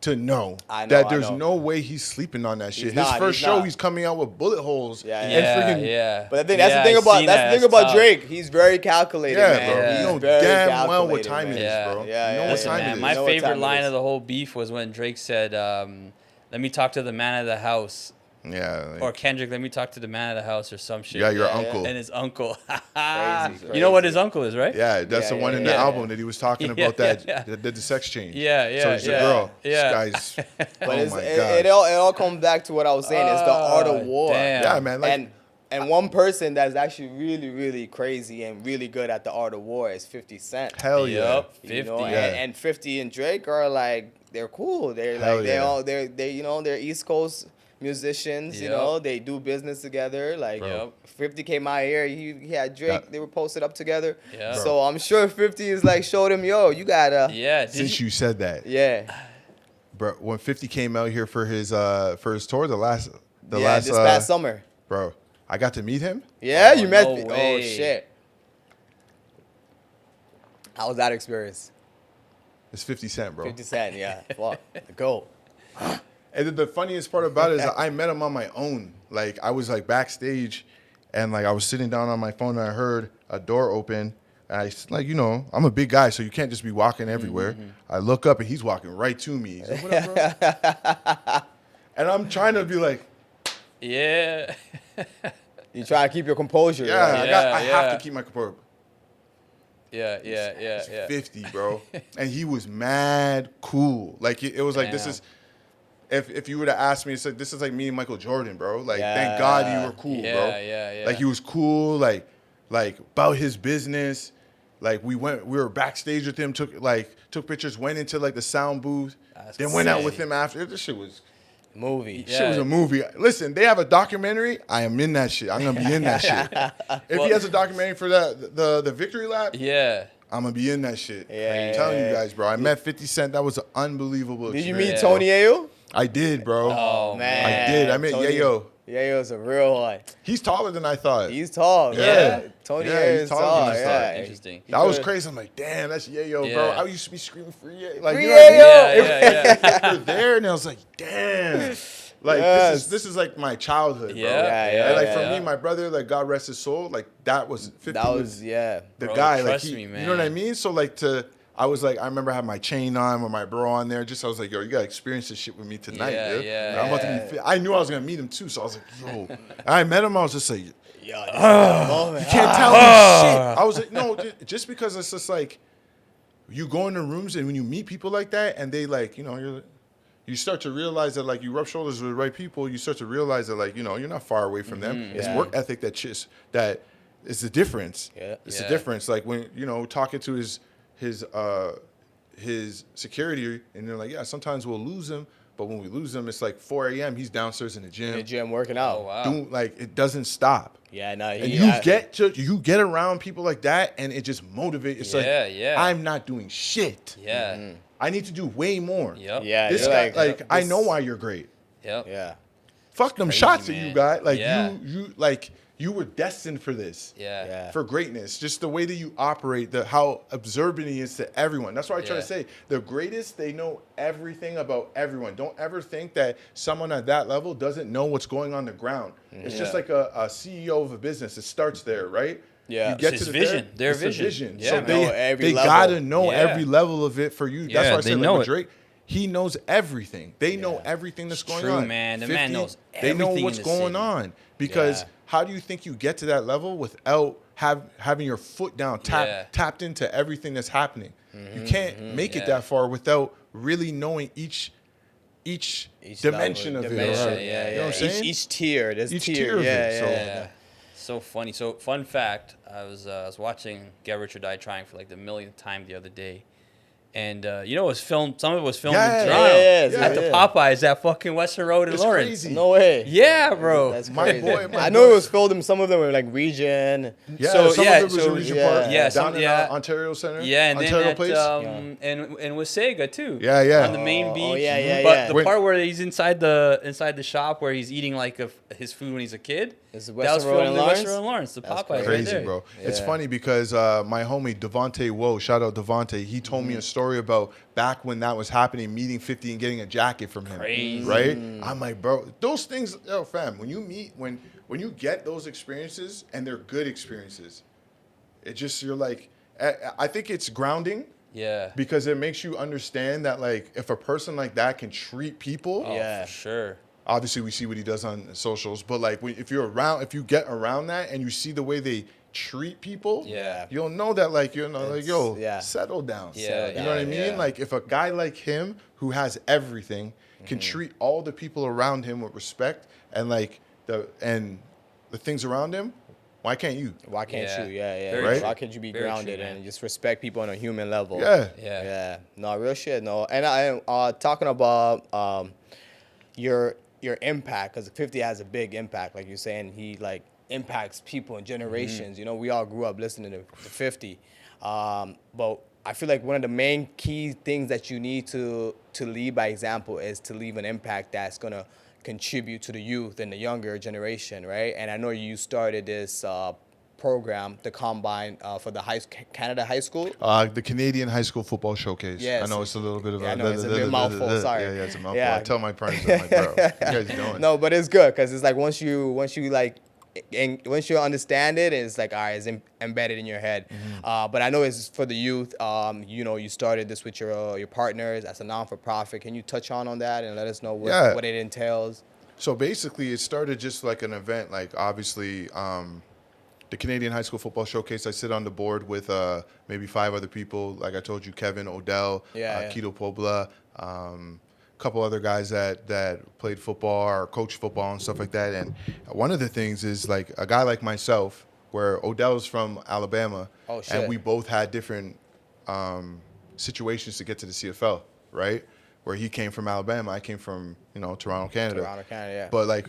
I know, that I there's know. no way he's sleeping on that shit. He's His not, first he's show, not. he's coming out with bullet holes. Yeah, and Yeah, freaking yeah. But I think that's Yeah, the thing I about seen that's that. the thing It's about tough. Drake. He's very calculated, Yeah, man. bro. He's You know very damn well what calculated, time man. it is, bro. Yeah, You know what Listen, time man, it is. my You know what favorite time it line is. of the whole beef was when Drake said, "Let me talk to the man of the house," Yeah. Like, or Kendrick, "Let me talk to the man of the house," or some shit. yeah, your Yeah, uncle. And his uncle. Crazy. You know what his uncle is, right? Yeah, that's the Yeah, one yeah, in the yeah. album that he was talking Yeah, about that yeah. that did the sex change. Yeah, yeah, So it's yeah. a girl. Yeah. This guy's. But oh it's, my it, god. it all comes back to what I was saying. It's the art of war. damn. Yeah, man. Like, And one person that's actually really, really crazy and really good at the art of war is 50 Cent. hell yeah. Yup, You 50. know, yeah. and 50 and Drake are like they're cool. They're Hell like they yeah. all they you know they're East Coast musicians. You Yep. know they do business together. Like Bro. 50 came out here. He had Drake. That- They were posted up together. Yeah. So I'm sure 50 is like showed him, yo, you gotta. Yeah. Since you said that, Yeah. bro, when 50 came out here for his tour, the last This past summer. bro, I got to meet him. Yeah, Oh, you met. no Oh way. shit. How was that experience? It's 50 Cent, bro. 50 Cent, yeah. Fuck. The GOAT. And the funniest part about it is that I met him on my own. Like I was like backstage, and like I was sitting down on my phone and I heard a door open. And I like, you know, I'm a big guy, so you can't just be walking everywhere. I look up and he's walking right to me. He's like, "What up, bro?" And I'm trying to be like, Yeah. You try to keep your composure. yeah, right? I have yeah. to keep my composure. Yeah. It's 50, bro. And he was mad cool. Like it was like this Damn. is. If you would have asked me, it's like this is like me and Michael Jordan, bro. Like Yeah. thank God you were cool, Yeah, bro. yeah. Like he was cool, like about his business. Like we were backstage with him, took pictures, went into like the sound booth, That's then went out crazy. with him after. This shit was Movie. Yeah. shit was a movie. Listen, they have a documentary. I am in that shit. I'm gonna be in that shit. If he has a documentary for the victory lap, Yeah. I'm gonna be in that shit. Yeah, I'm telling yeah. you guys, bro. I met 50 Cent. That was an unbelievable Did you experience. meet Tony Ayo? I did, bro. Oh, Man. I did. I met Tony- Yayo. Yayo's a real one. He's taller than I thought. He's tall. Yeah. Man. Tony Yeah, Ayo he's is taller tall. than I thought. Yeah. Interesting. He That was could- crazy. I'm like, damn, that's Yayo, bro. Yeah. I used to be screaming free Yayo. Like, Free you know what I mean? Yayo! Yeah. They were there, and I was like, damn. Like Yes. this is like my childhood, bro. Yeah, And like for yeah. me, my brother, like God rest his soul, like that was 50 That was, yeah. the Bro, guy. Like trust he, me, you know what I man. mean? So like I was like, I remember having my chain on with my bro on there. Just I was like, yo, you gotta experience this shit with me tonight, Yeah, dude. yeah. And I'm about to be. I knew I was gonna meet him too, so I was like, yo. And I met him. I was just like, you Yo, this is the moment. can't tell me shit. I was like, no, just because it's just like you go into rooms and when you meet people like that and they like, you know, you start to realize that like you rub shoulders with the right people. You start to realize that like, you know, you're not far away from them. It's Yeah. work ethic that is the difference. Yeah. It's Yeah. the difference. Like when, you know, talking to his security and they're like, yeah, sometimes we'll lose him, But when we lose him, it's like 4 a.m. He's downstairs in the gym. In the gym working out. Oh, wow. Doing, like, it doesn't stop. Yeah, no. And you get around people like that, and it just motivates. It's like, I'm not doing shit. Yeah. Mm-hmm. I need to do way more. Yep. Yeah, This guy, I know why you're great. Yep. Yeah. Fuck them crazy, shots man. that you got. Like, Yeah. you were destined for this. Yeah. For greatness. Just the way that you operate, how observant he is to everyone. That's why I try to say the greatest, they know everything about everyone. Don't ever think that someone at that level doesn't know what's going on the ground. It's just like a CEO of a business. It starts there, right? Yeah. You get It's to his vision. there, Their it's the vision. Yeah, so know they level. gotta know Yeah. every level of it for you. That's why I they said know like it. Drake. He knows everything. They know everything that's going true, on. man. The man knows They know everything what's in the going city. on. Because Yeah. how do you think you get to that level without having your foot down, tapped into everything that's happening? You can't make it that far without really knowing each dimension level, of dimension, it. yeah, You know what I'm saying? Each tier. There's Each tier. tier of Yeah, it, so- Yeah. So funny. So fun fact, I was watching Get Rich or Die Trying for like the millionth time the other day. And it was filmed. Some of it was filmed Yeah. in Toronto Yes, at the Popeyes at fucking Western Road in It's Lawrence. crazy. No way. Yeah, bro. That's My crazy. boy- my I know boy- it was filmed. Some of them were like region. Yeah, So, some yeah, of it was so- in Regent yeah. Park, Yeah, down some- in yeah. Ontario Center, Yeah, and Ontario then at, Place. and Wasaga too. Yeah, yeah. On the main beach. yeah, But yeah. the part where he's inside the shop where he's eating like his food when he's a kid. Is it That was Western Road filmed in in Lawrence? Western Road in Lawrence. The That's Popeyes right Crazy, there. bro. It's Yeah. funny because my homie Devontae Woe, shout out Devontae, he told me a story about back when that was happening, meeting 50 and getting a jacket from him. Crazy. Right? I'm like, bro, those things, fam, when you get those experiences and they're good experiences, it just, you're like, I think it's grounding. Yeah. Because it makes you understand that, like, if a person like that can treat people, Oh, Yeah. for sure. obviously we see what he does on socials, but like if you get around that and you see the way they treat people, Yeah. you'll know that, like, yo, yeah. settle down. Yeah, You know what I mean? yeah. Like, if a guy like him who has everything can treat all the people around him with respect and like the things around him, why can't you? Why can't Yeah. you? Yeah, yeah. Very Right? true. Why can't you be Very true, grounded man. and just respect people on a human level? Yeah. Yeah. Yeah. No, real shit. No. And I talking about your impact, because 50 has a big impact. Like you're saying, he like impacts people and generations. You know, we all grew up listening to 50. But I feel like one of the main key things that you need to lead by example is to leave an impact that's gonna contribute to the youth and the younger generation, right? And I know you started this program, the Combine, for the Canada High School. The Canadian High School Football Showcase. Yes. I know it's a little bit of Yeah, I know, it's a bit mouthful, sorry. Yeah, it's a mouthful. Yeah. I tell my friends, I'm like, bro, what you guys doing? No, but it's good because it's like once you like, and once you understand it, it's like, all right, it's embedded in your head. But I know it's for the youth. You started this with your partners as a non-for-profit. Can you touch on that and let us know what it entails? So basically, it started just like an event. Like, obviously, the Canadian High School Football Showcase, I sit on the board with maybe 5 other people. Like I told you, Kevin, Odell, Keto Pobla, couple other guys that played football or coached football and stuff like that. And one of the things is, like, a guy like myself, where Odell's from Alabama, and we both had different situations to get to the CFL, right? Where he came from Alabama, I came from, Toronto, Canada. Toronto, Canada, yeah. But like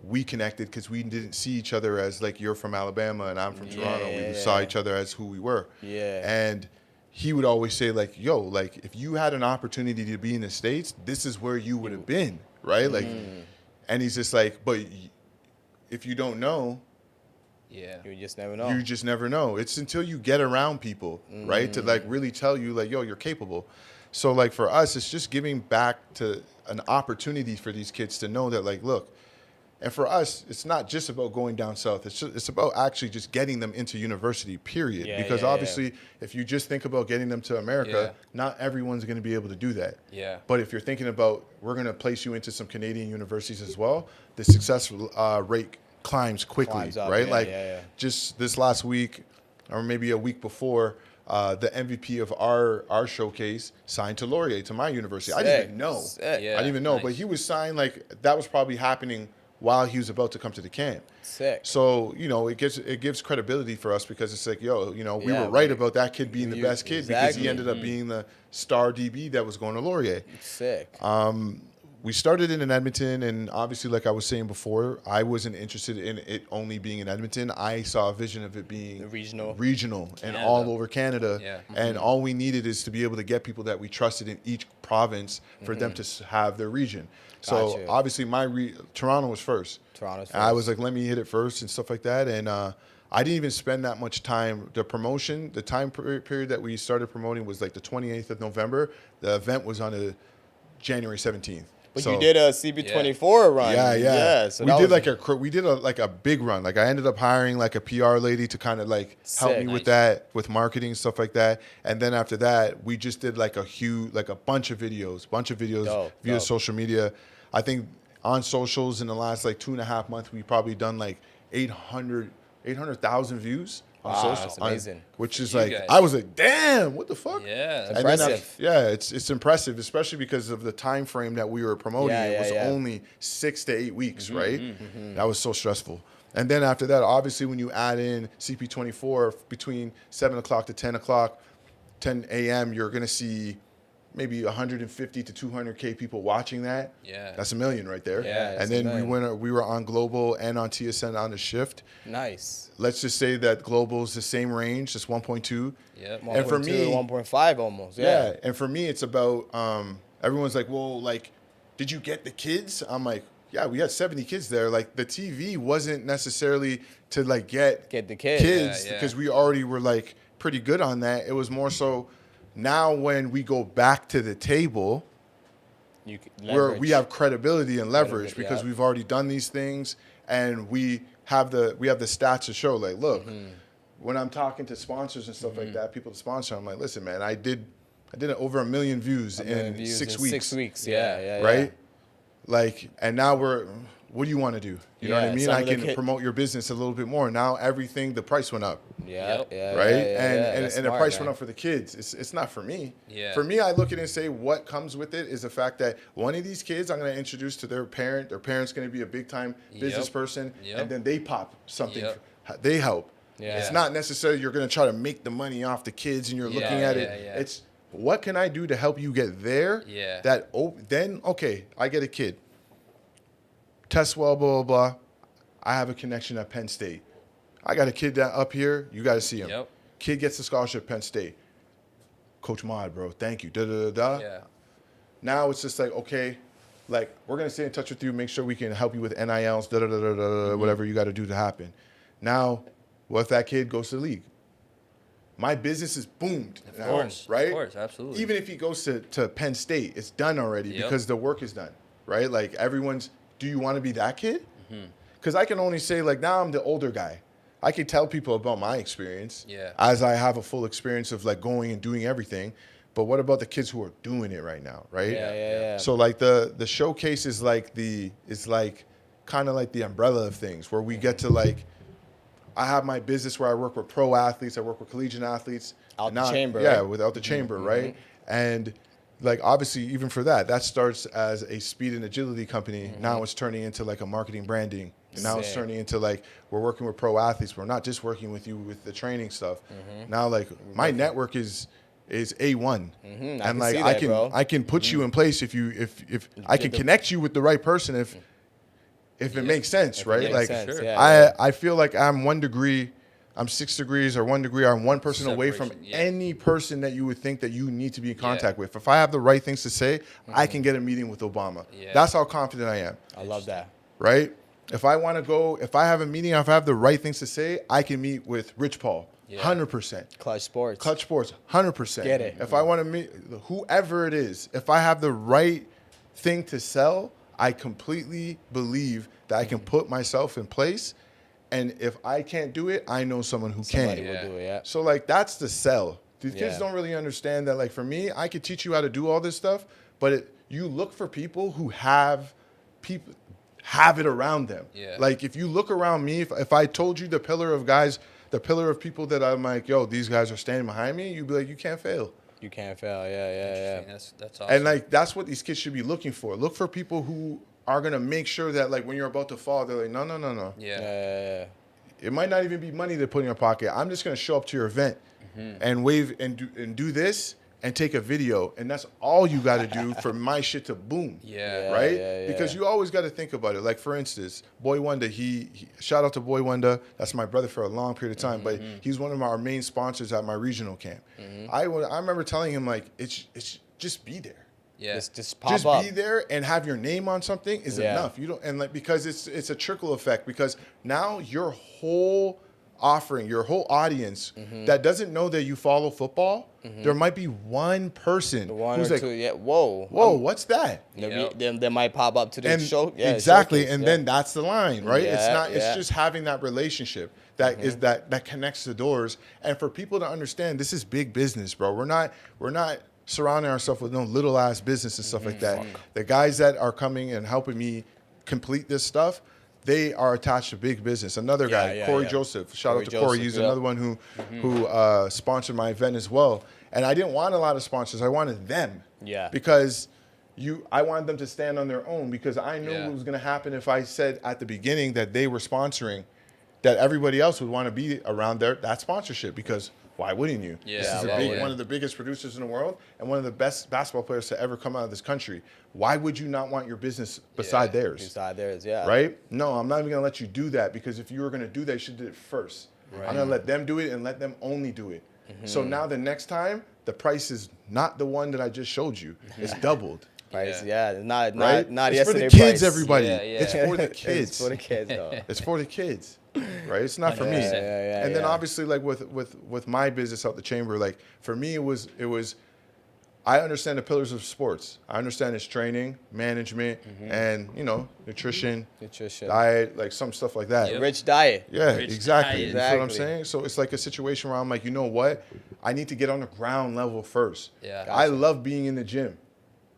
we connected because we didn't see each other as like you're from Alabama and I'm from Toronto. We saw each other as who we were. Yeah. And he would always say, like, yo, like, if you had an opportunity to be in the States, this is where you would have been, right? Like, and he's just like, but if you don't know, you just never know. you just never know. It's until you get around people, right, to like really tell you, like, yo, you're capable. So like for us, it's just giving back to an opportunity for these kids to know that, like, look. And for us, it's not just about going down south. It's about actually just getting them into university, period. Because obviously, if you just think about getting them to America, not everyone's going to be able to do that. Yeah. But if you're thinking about, we're going to place you into some Canadian universities as well, the success rate climbs quickly, Up, right? Just this last week, or maybe a week before, the MVP of our showcase signed to Laurier, to my university. I didn't even know. I didn't even know. Nice. But he was signed, like, that was probably happening while he was about to come to the camp. Sick. So, it gives credibility for us because it's like, yo, we were right about that kid being the best kid because he ended up being the star DB that was going to Laurier. Sick. we started in Edmonton, and obviously, like I was saying before, I wasn't interested in it only being in Edmonton. I saw a vision of it being regional and all over Canada. Yeah. And all we needed is to be able to get people that we trusted in each province for them to have their region. So obviously, Toronto was first. I was like, let me hit it first and stuff like that. And I didn't even spend that much time. The time period that we started promoting was like the 28th of November. The event was on a January 17th. But you did a CB24 run. Yeah. So we did a big run. Like I ended up hiring like a PR lady to kind of like help me with that, with marketing, stuff like that. And then after that, we just did like a bunch of videos via social media. I think on socials in the last like 2.5 months, we've probably done like 800,000 views. Wow, that's amazing. Which is like, I was like, damn, what the fuck? Yeah, that's impressive. It's impressive, especially because of the time frame that we were promoting. It was only 6 to 8 weeks, right? Mm-hmm. That was so stressful. And then after that, obviously, when you add in CP24 between 7 o'clock to 10 o'clock, 10 a.m., you're going to see maybe 150 to 200K people watching that. Yeah. That's 1 million right there. Yeah. And then we were on Global and on TSN on the shift. Nice. Let's just say that Global is the same range, just 1.2. Yeah. And for me, 1.5 almost. Yeah. And for me, it's about, everyone's like, well, like, did you get the kids? I'm like, yeah, we had 70 kids there. Like, the TV wasn't necessarily to, like, get the kids because we already were, like, pretty good on that. It was more so now when we go back to the table, we have credibility and leverage because we've already done these things and we have the stats to show, like, look, when I'm talking to sponsors and stuff like that, people to sponsor, I'm like, listen, man, I did over 1 million views in 6 weeks. 6 weeks, yeah. Right? Like, and now what do you want to do? You know what I mean? I can promote your business a little bit more. Now the price went up. Right? And the price went up for the kids. It's not for me. Yeah. For me, I look at it and say what comes with it is the fact that one of these kids I'm going to introduce to their parent. Their parent's going to be a big time business person. And then they pop something. They help. Yeah. It's not necessarily you're going to try to make the money off the kids and you're looking at it. It's what can I do to help you get there? Yeah. Then, okay, I get a kid. Test well, blah, blah, blah. I have a connection at Penn State. I got a kid up here. You got to see him. Yep. Kid gets the scholarship at Penn State. Coach Mod, bro, thank you. Yeah. Now it's just like, okay, like, we're going to stay in touch with you, make sure we can help you with NILs, whatever you got to do to happen. Now, what if that kid goes to the league? My business is boomed. Of course. Right? Of course, absolutely. Even if he goes to Penn State, it's done already because the work is done, right? Like, do you want to be that kid? Because I can only say, like, now I'm the older guy. I can tell people about my experience as I have a full experience of, like, going and doing everything. But what about the kids who are doing it right now, right? Yeah. So, like, the showcase is kind of like the umbrella of things where we get to, like, I have my business where I work with pro athletes. I work with collegiate athletes. Out the chamber. Yeah, without the chamber, right? And, like, obviously, even for that starts as a speed and agility company. Now it's turning into, like, a marketing branding. And now it's turning into, like, we're working with pro athletes. We're not just working with you with the training stuff. Now, like, my network is A1. And, like, I can put you in place if I can connect you with the right person if it makes sense, right? Like, I feel like I'm 1 degree, I'm 6 degrees or 1 degree, I'm one person away from any person that you would think that you need to be in contact with. If I have the right things to say, I can get a meeting with Obama. That's how confident I am. I love that. Right? If I want to go, if I have a meeting, if I have the right things to say, I can meet with Rich Paul. 100%. Clutch Sports, 100%. Get it. If I want to meet whoever it is, if I have the right thing to sell, I completely believe that I can put myself in place. And if I can't do it, I know someone who Somebody can. will do it, So, like, that's the sell. These kids don't really understand that, like, for me, I could teach you how to do all this stuff, but you look for people who have it around them. Like, if you look around me, if I told you the pillar of people that I'm like, yo, these guys are standing behind me, you'd be like, you can't fail. You can't fail. Yeah. That's awesome. And, like, that's what these kids should be looking for. Look for people who are going to make sure that, like, when you're about to fall, they're like, no. Yeah. It might not even be money to put in your pocket. I'm just going to show up to your event and wave and do this, and take a video, and that's all you got to do for my shit to boom. Right? Because you always got to think about it. Like, for instance, Boy Wonder, he shout out to Boy Wonder. That's my brother for a long period of time, but he's one of our main sponsors at my regional camp. I remember telling him, like, it's just be there. Yeah, just pop up. Be there and have your name on something is enough. You don't, and like, because it's a trickle effect, because now your whole offering, your whole audience that doesn't know that you follow football, there might be one person who's like, whoa, what's that? They might pop up to the show. Exactly, and then that's the line, right? It's just having that relationship that is that connects the doors, and for people to understand, this is big business, bro. We're not surrounding ourselves with no little ass business and stuff like that. The guys that are coming and helping me complete this stuff, they are attached to big business. Another guy, Corey Joseph. Shout out to Corey. He's another one who sponsored my event as well. And I didn't want a lot of sponsors. I wanted them. Yeah. Because I wanted them to stand on their own, because I knew what was going to happen if I said at the beginning that they were sponsoring, that everybody else would want to be around that sponsorship, because why wouldn't you? Yeah, this is one of the biggest producers in the world and one of the best basketball players to ever come out of this country. Why would you not want your business beside theirs? Beside theirs, yeah. Right? No, I'm not even going to let you do that, because if you were going to do that, you should do it first. Right. I'm going to let them do it and let them only do it. So now the next time, the price is not the one that I just showed you. It's doubled. Price, not it's yesterday. It's for the kids, price. everybody. Yeah. It's for the kids. It's for the kids, though. It's for the kids, right? It's not for me. And then obviously, like with my business out the chamber, like for me, it was. I understand the pillars of sports. I understand its training, management, and nutrition, diet, like some stuff like that. Rich diet. Yeah, Rich exactly. diet. You know what I'm saying? So it's like a situation where I'm like, you know what? I need to get on the ground level first. Yeah. I love being in the gym.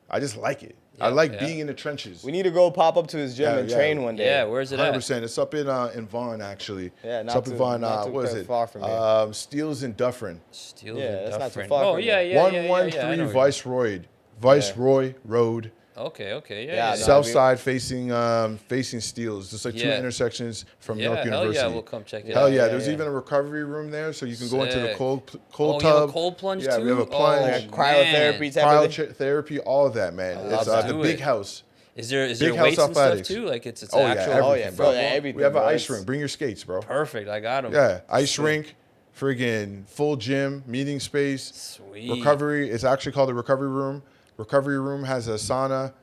I just like it. I like being in the trenches. We need to go pop up to his gym and train one day. Yeah, where's it at? 100%. It's up in Vaughan, actually. Yeah, it's up in Vaughan. What is it? Far from here. Steeles and Dufferin. Steeles and that's not too Dufferin. far from here. 113 Viceroy Road. Okay. Yeah. South side facing Steeles. There's like two intersections from York University. Hell yeah, we'll come check it out. Hell yeah. There's even a recovery room there, so you can go into the cold tub. You have a cold plunge too? Yeah, we have a plunge. Cryotherapy. Cryotherapy, all of that, man. It's the big house. Is there Big weights house and stuff athletics. too? Like it's actual. Bro. Everything. We have an ice rink. Bring your skates, bro. Perfect. I got them. Yeah, ice rink, friggin' full gym, meeting space. Sweet. Recovery. It's actually called the recovery room. Recovery room has a sauna,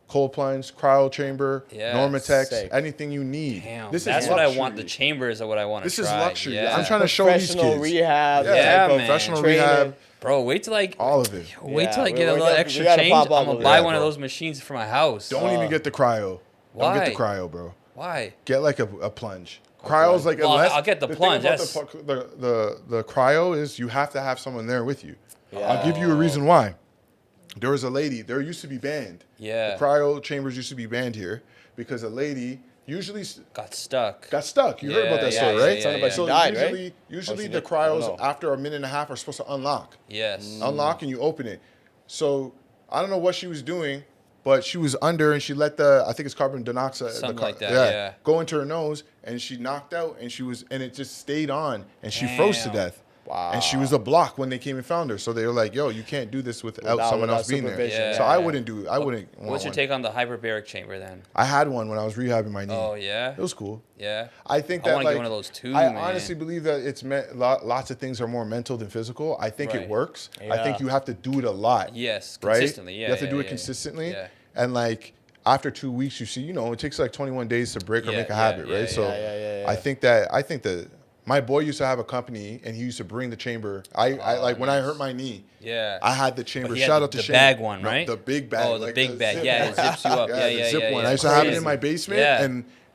cold plunge, cryo chamber, Normatex, anything you need. Damn, this that's is what I luxury. want. The chamber is what I want to try. This is luxury. Yeah. I'm trying to show these kids. Professional rehab. man. Professional Training. rehab. Bro, wait till all of it. Wait till I get a we little gotta extra pop change. up I'm a gonna little. buy Yeah, one of bro. those machines for my house. Don't even get the cryo. Why? Don't get the cryo, bro. Why? Get like a plunge. Cryo's like I'll get the plunge. Thing about the cryo is you have to have someone there with you. I'll give you a reason why. There was a lady. There used to be banned. Yeah. The cryo chambers used to be banned here because a lady usually got stuck. You heard about that story, right? But she died, right? Usually the cryos after a minute and a half are supposed to unlock. Yes. Unlock and you open it. So I don't know what she was doing, but she was under and she let I think it's carbon dioxide, something like that, go into her nose, and she knocked out, and it just stayed on, and she froze to death. Wow. And she was a block when they came and found her. So they were like, yo, you can't do this without someone else being there. Yeah. So I wouldn't do it. What's your take on the hyperbaric chamber then? I had one when I was rehabbing my knee. Oh, yeah? It was cool. Yeah. I think I that want to get one of those too, I honestly believe that it's lots of things are more mental than physical. I think it works. I think you have to do it a lot. Yes, right? consistently. Yeah, you have to do it consistently. Yeah. And like after 2 weeks, you see, it takes like 21 days to break or make a habit, right? So I think that my boy used to have a company, and he used to bring the chamber. I like when I hurt my knee. Yeah. I had the chamber. Shout Shout out to the Shane. bag one, right? The big bag. Oh, the big bag. zip Yeah, one. it zips you up. Yeah, the zip one. Yeah. I used to have it in Crazy. my basement,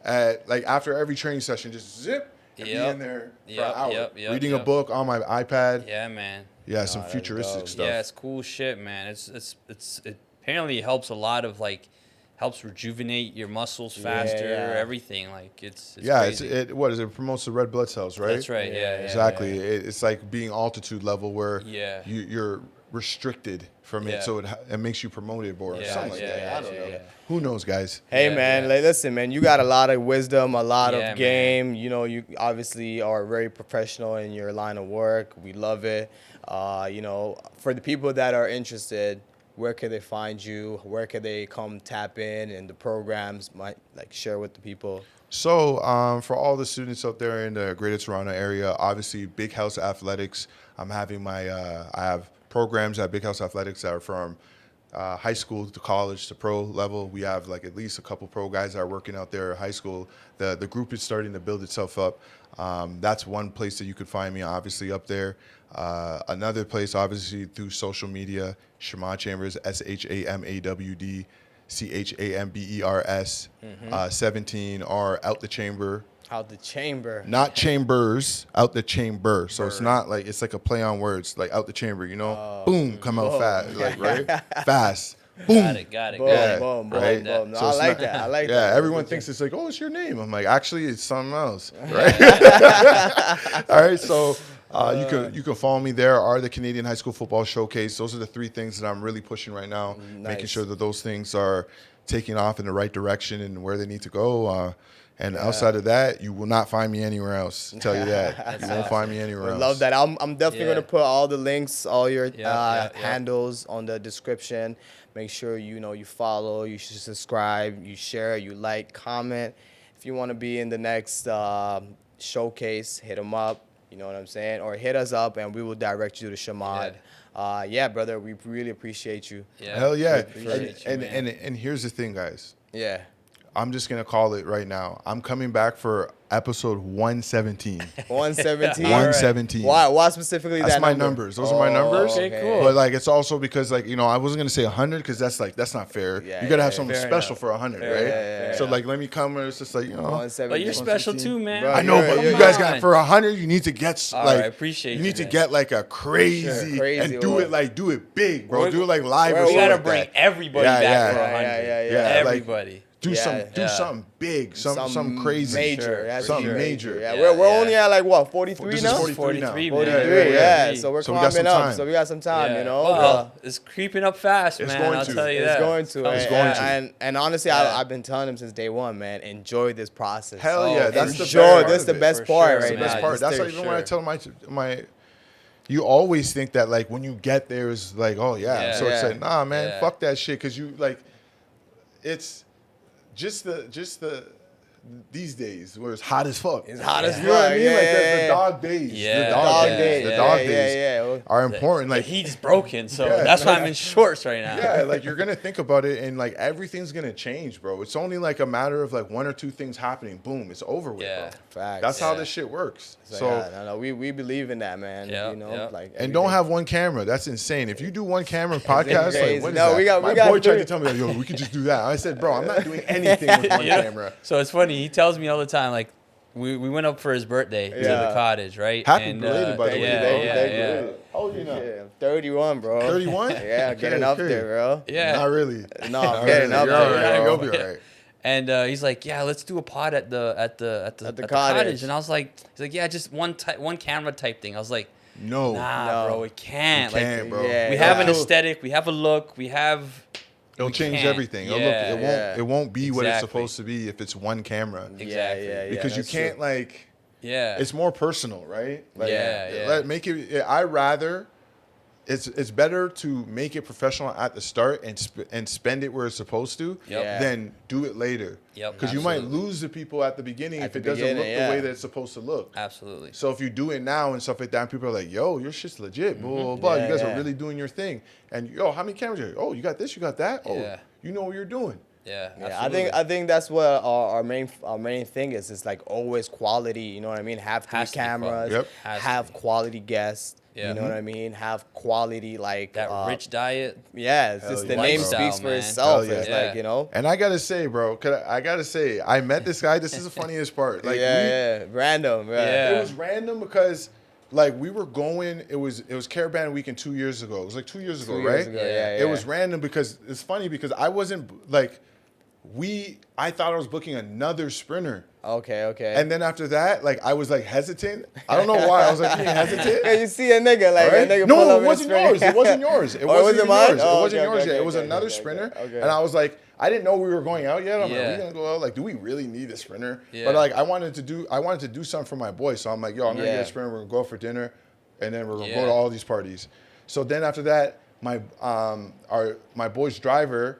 and like after every training session, just zip and be in there for an hour, reading a book on my iPad. Yeah, man. Yeah, some futuristic stuff. Yeah, it's cool shit, man. It apparently helps a lot of helps rejuvenate your muscles faster. Everything it's crazy. It promotes the red blood cells, right? That's right. Yeah, exactly. It's like being altitude level where you're restricted from it, so it makes you promoted or something like that. I don't know. Who knows, guys? Hey, man, like, listen, man, you got a lot of wisdom, a lot of game. Man. You know, you obviously are very professional in your line of work. We love it. You know, for the people that are interested, where can they find you? Where can they come tap in and the programs might share with the people? So for all the students out there in the Greater Toronto area, obviously Big House Athletics. I'm having I have programs at Big House Athletics that are from high school to college to pro level. We have at least a couple pro guys that are working out there at high school. The group is starting to build itself up. That's one place that you could find me, obviously, up there. Another place, obviously, through social media, Shamawd Chambers, SHAMAWD. CHAMBERS, 17 are out the chamber. Out the chamber. Not chambers, out the chamber. So it's not it's like a play on words, like out the chamber, you know? Boom, come out fast, right? Fast. Boom. Got it. Boom. Right? No, I like that. I like that. Yeah, everyone thinks it's like, oh, it's your name. I'm like, actually, it's something else, right? All right, so you can follow me there. Are the Canadian High School Football Showcase. Those are the three things that I'm really pushing right now, making sure that those things are taking off in the right direction and where they need to go. And outside of that, you will not find me anywhere else. I'll tell you that. You won't find me anywhere else. I love that. I'm definitely going to put all the links, all your handles on the description. Make sure you follow, you should subscribe, you share, you like, comment. If you want to be in the next showcase, hit them up. You know what I'm saying? Or hit us up and we will direct you to Shamawd. Brother, we really appreciate you. Yeah. Hell yeah. And here's the thing, guys. Yeah. I'm just going to call it right now. I'm coming back for episode 117. 117? 117. Why specifically that's that my number? numbers. Those are my numbers. Okay, cool. But it's also because I wasn't going to say 100 because that's not fair. You got to have something special for 100, right? So let me come and it's just 117. But you're special too, man. Bro, I know, but you guys got for 100, you need to get I appreciate you need to get a crazy and do it big, bro. Do it live or we something. We got to bring everybody back for 100. Everybody. Do something big, something crazy, major, something major. We're only at 43 now. 43 now. 43, So we're climbing up. So we got some time, you know. Well, it's creeping up fast, man. I'll tell you that. It's going to. And honestly, I've been telling him since day one, man. Enjoy this process. Hell yeah, that's the best part. That's the best part right now. Best part. That's even when I tell my. You always think that when you get there is oh yeah. So it's like nah, man, fuck that shit, because you it's. Just the these days where it's hot as fuck. It's hot as fuck. You know what I mean? The dog days. Yeah. The dog days are important. The heat's broken, so that's why I'm in shorts right now. Yeah, you're gonna think about it and everything's gonna change, bro. It's only a matter of one or two things happening. Boom, it's over with, bro. Facts. That's how this shit works. So we believe in that, man. And don't have one camera. That's insane. If you do one camera podcast, what is that? My boy tried to tell me yo, we could just do that. I said, bro, I'm not doing anything with one camera. So it's funny. He tells me all the time, we went up for his birthday to the cottage, right? Happy belated, by the way. Yeah. How old are you now? Yeah, 31, bro. 31? Yeah, getting up there, bro. Yeah. Not really. No, I'm getting up You're there. all right. Bro. You'll be all right. And he's like, yeah, let's do a pod at the cottage. And I was like, he's like, yeah, just one camera type thing. I was like, no, bro, we can't. You can't, bro. Yeah, we have an aesthetic, we have a look, we have. It'll change everything. It won't be what it's supposed to be if it's one camera. Exactly. Because you can't Yeah. It's more personal, right? Make it. I rather. It's better to make it professional at the start and spend it where it's supposed to than do it later. Because you might lose the people at the beginning if it doesn't look the way that it's supposed to look. Absolutely. So if you do it now and stuff like that, people are like, yo, your shit's legit, blah, blah, blah. You guys are really doing your thing. And, yo, how many cameras are you? Oh, you got this, you got that? Oh, you know what you're doing. Yeah, I think that's what our main thing is. It's always quality. You know what I mean? Have 3 cameras. Have quality guests. You know what I mean? Have quality that rich diet. Yeah, it's just the name speaks for itself. It's And I gotta say, bro, I met this guy. This is the funniest part. Random. It was random because we were going. It was Caravan Weekend 2 years ago. It was 2 years ago, right? It was random because it's funny because I wasn't I thought I was booking another sprinter. Okay. And then after that, like, I was like hesitant. I don't know why. I was like being hesitant. Yeah, you see a nigga like Right? a nigga. No, it wasn't yours. It wasn't yours. It wasn't mine? yours. It Oh, wasn't okay, yours okay, yet. It okay, was okay, another okay, sprinter. okay. And I was like, I didn't know we were going out yet. I'm like, Yeah. we gonna go out? Like, do we really need a sprinter? Yeah. But like, I wanted to do something for my boy. So I'm like, yo, I'm gonna Yeah. get a sprinter. We're gonna go out for dinner, and then we're gonna go Yeah. to all these parties. So then after that, my boy's driver,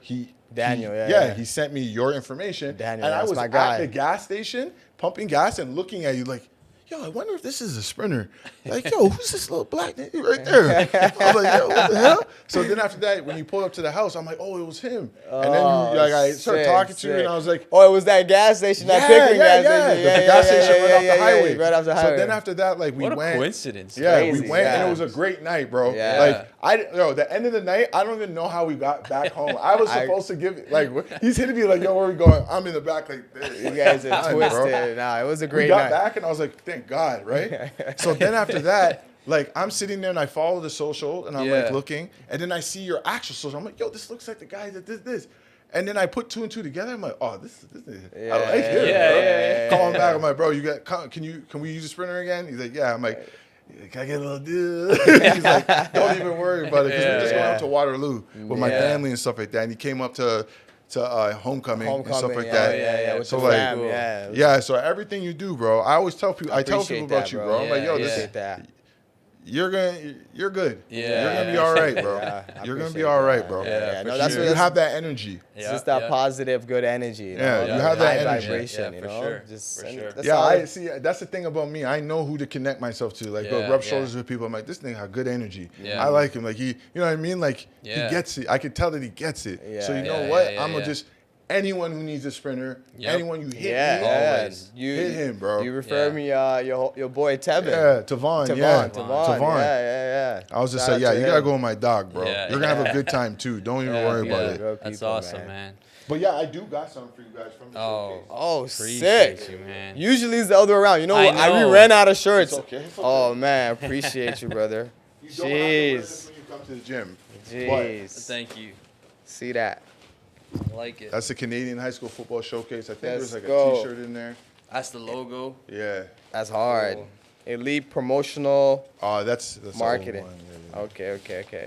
Daniel, he sent me your information. Daniel, and I that's was my at guy. the gas station pumping gas and looking at you like, yo, I wonder if this is a sprinter. Like, yo, who's this little black nigga right there? I was like, yo, what the hell? So then after that, when you pulled up to the house, I'm like, oh, it was him. And then I started talking to you, and I was like, oh, it was that gas station, that Pickering gas station. The gas station right off the highway. Right off the highway. So then after that, like, we What a went. coincidence. Yeah, Crazy, we went, yeah. and it was a great night, bro. Yeah. Like, the end of the night, I don't even know how we got back home. I was supposed to give, like, he's hitting me like, yo, where are we going? I'm in the back, like, this. You guys are Fine, bro. twisted. Nah, it was a We great got night. back, and I was like, thank God, right? So then after that, like, I'm sitting there, and I follow the social, and I'm, like, looking, and then I see your actual social. I'm like, yo, this looks like the guy that did this. And then I put 2 and 2 together. I'm like, oh, this is, I like him. Yeah. Calling back, I'm like, bro, can we use a sprinter again? He's like, yeah. I'm like, can I get a little deal? He's like, don't even worry about it, because we're just going out to Waterloo with my family and stuff like that. And he came up to homecoming and stuff like that. Yeah, with So the like, fam, yeah. So everything you do, bro, I always tell people. I tell appreciate people about that, you, bro. bro. I'm like, yo, Appreciate that. you're good. Yeah. You're gonna be all right, bro. Yeah, I You're gonna be appreciate all right, that. bro. Yeah, no, for that's sure. what You have that energy. It's just that positive, good energy. You know? Yeah, you have that high energy. vibration. Yeah, you for know, sure. just For and sure. that's Yeah, all I see. That's the thing about me. I know who to connect myself to. Like, Yeah, rub yeah. shoulders with people. I'm like, this nigga got good energy. Yeah. I like him. Like you know what I mean? Like Yeah. he gets it. I could tell that he gets it. Yeah. So you know Yeah, what? yeah, I'm gonna yeah. just anyone who needs a sprinter, Yep. anyone you hit Yeah, Always. You hit him, bro. You refer me your boy Tevin. Yeah, Tavon. Yeah, Tavon. Yeah. I was just Shout saying, out yeah, to you gotta him. go with my dog, bro. Yeah, You're gonna have a good time too. Don't even worry about it. Good That's people, awesome, man. But yeah, I do got something for you guys from the showcase. Oh, Appreciate sick. you, man. Usually it's the other way around. You know I what? know. We ran out of shirts. It's okay, it's okay. Oh man, appreciate you, brother. You don't have to wear this Jeez. when you come to the gym. Jeez. Thank you. See that? I like it. That's the Canadian High School Football Showcase. I think Let's there's like go. a T-shirt in there. That's the logo. Yeah. That's hard. Cool. Elite promotional Oh, that's the old marketing. one. Okay.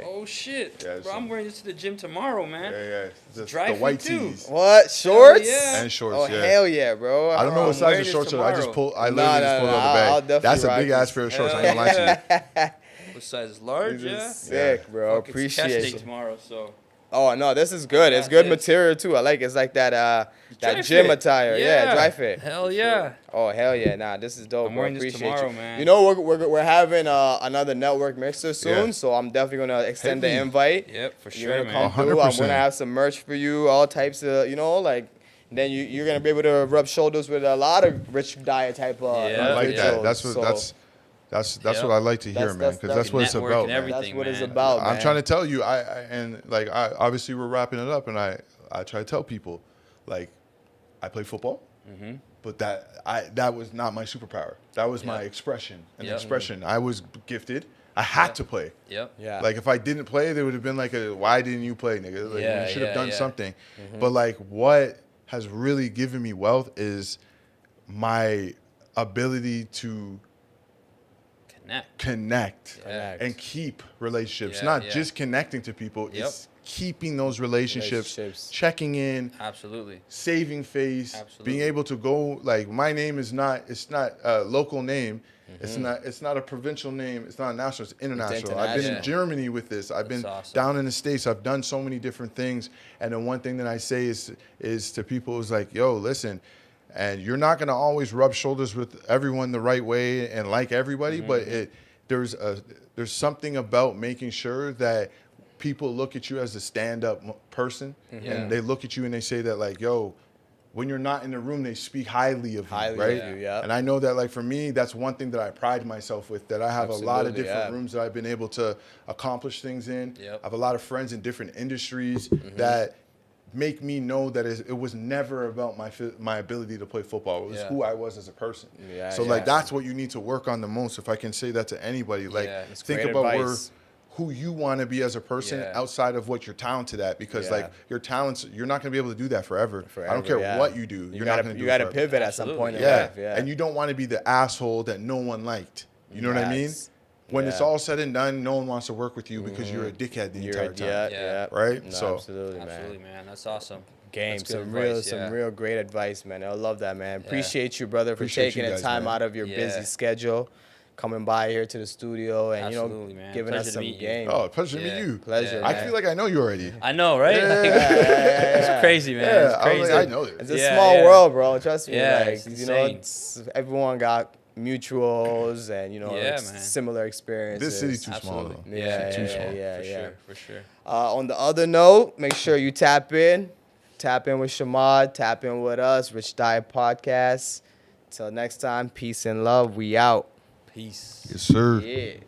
Oh shit, Yeah, bro! so- I'm wearing this to the gym tomorrow, man. Yeah. The Dry white fit, too. tees What? Shorts? yeah. and shorts. Oh yeah. hell yeah, bro! I don't know what I'm size wearing of this shorts are. I just tomorrow. pull. I No, literally just no, pulled no, out I'll the bag. definitely That's a rock big ass this. pair of shorts. I Hell ain't gonna lie to you. What size is large? This is Yeah. sick, bro. Fuck, it's chest day Appreciate you. tomorrow, so. Oh no, this is good. It's Yeah, good it is. material too. I like it. It's like that Dry that gym fit. attire. Yeah, dry fit. Hell yeah. Oh hell yeah! Nah, this is dope. I'm bro. wearing this Appreciate tomorrow, you. man. You know we're having another network mixer soon, Yeah. so I'm definitely gonna extend the Hit me. invite. Yep, for You're sure, gonna man. come through. I'm 100%. gonna have some merch for you, all types of like. Then you're gonna be able to rub shoulders with a lot of Richdiet type of. Yeah. I like that. individuals. That's what So that's Yep. what I like to hear, That's- man. Because that's what it's Network about. and man. everything. that's what it's man. about. I'm man. trying to tell you, I obviously we're wrapping it up, and I try to tell people, like, I play football, but that was not my superpower. That was my Yep. expression. An Yep. expression. I was gifted. I had to play. Yep. Yeah. Like if I didn't play, there would have been like why didn't you play, nigga? Like Yeah, you should have yeah, done yeah. something. But like what has really given me wealth is my ability to connect Yeah. and keep relationships. Yeah, Not yeah. just connecting to people. Yep. It's keeping those relationships, checking in, Absolutely. saving face, Absolutely. being able to go like my name is not a local name. It's not a provincial name. It's not a national. It's international. I've been in international. Germany with this. I've been That's awesome. down in the States. I've done so many different things. And the one thing that I say is to people is like, yo, listen, and you're not gonna always rub shoulders with everyone the right way and like everybody, but there's something about making sure that people look at you as a stand-up person, and they look at you and they say that like, yo, when you're not in the room, they speak highly of you, Highly right? of you, yeah. And I know that like for me, that's one thing that I pride myself with, that I have a lot of Absolutely, different yeah. rooms that I've been able to accomplish things in. Yep. I have a lot of friends in different industries that make me know that it was never about my ability to play football. It was Yeah. who I was as a person. Yeah, So yeah. like that's what you need to work on the most. If I can say that to anybody, like Yeah, that's think great about advice. who you want to be as a person outside of what you're talented at, because like your talents, you're not going to be able to do that forever. I don't care what you do. You're not going to do it. You got to pivot at some point in life. Yeah. And you don't want to be the asshole that no one liked. You know what I mean? When it's all said and done, no one wants to work with you because you're a dickhead the entire time. Right? No, so absolutely, man. That's awesome. Game. Some real great advice, man. I love that, man. Appreciate you, brother, for taking the time out of your busy schedule, coming by here to the studio and, giving us some game. Oh, pleasure to meet you. Pleasure, I feel like I know you already. I know, right? It's crazy, man. Yeah, it's crazy. I know this. It's a small world, bro. Trust me. Yeah, it's everyone got mutuals and, similar experiences. This city's too small, though. Too small. For sure. On the other note, make sure you tap in. Tap in with Shamawd. Tap in with us. Richdiet Podcast. Till next time, peace and love. We out. Peace. Yes, sir. Yeah.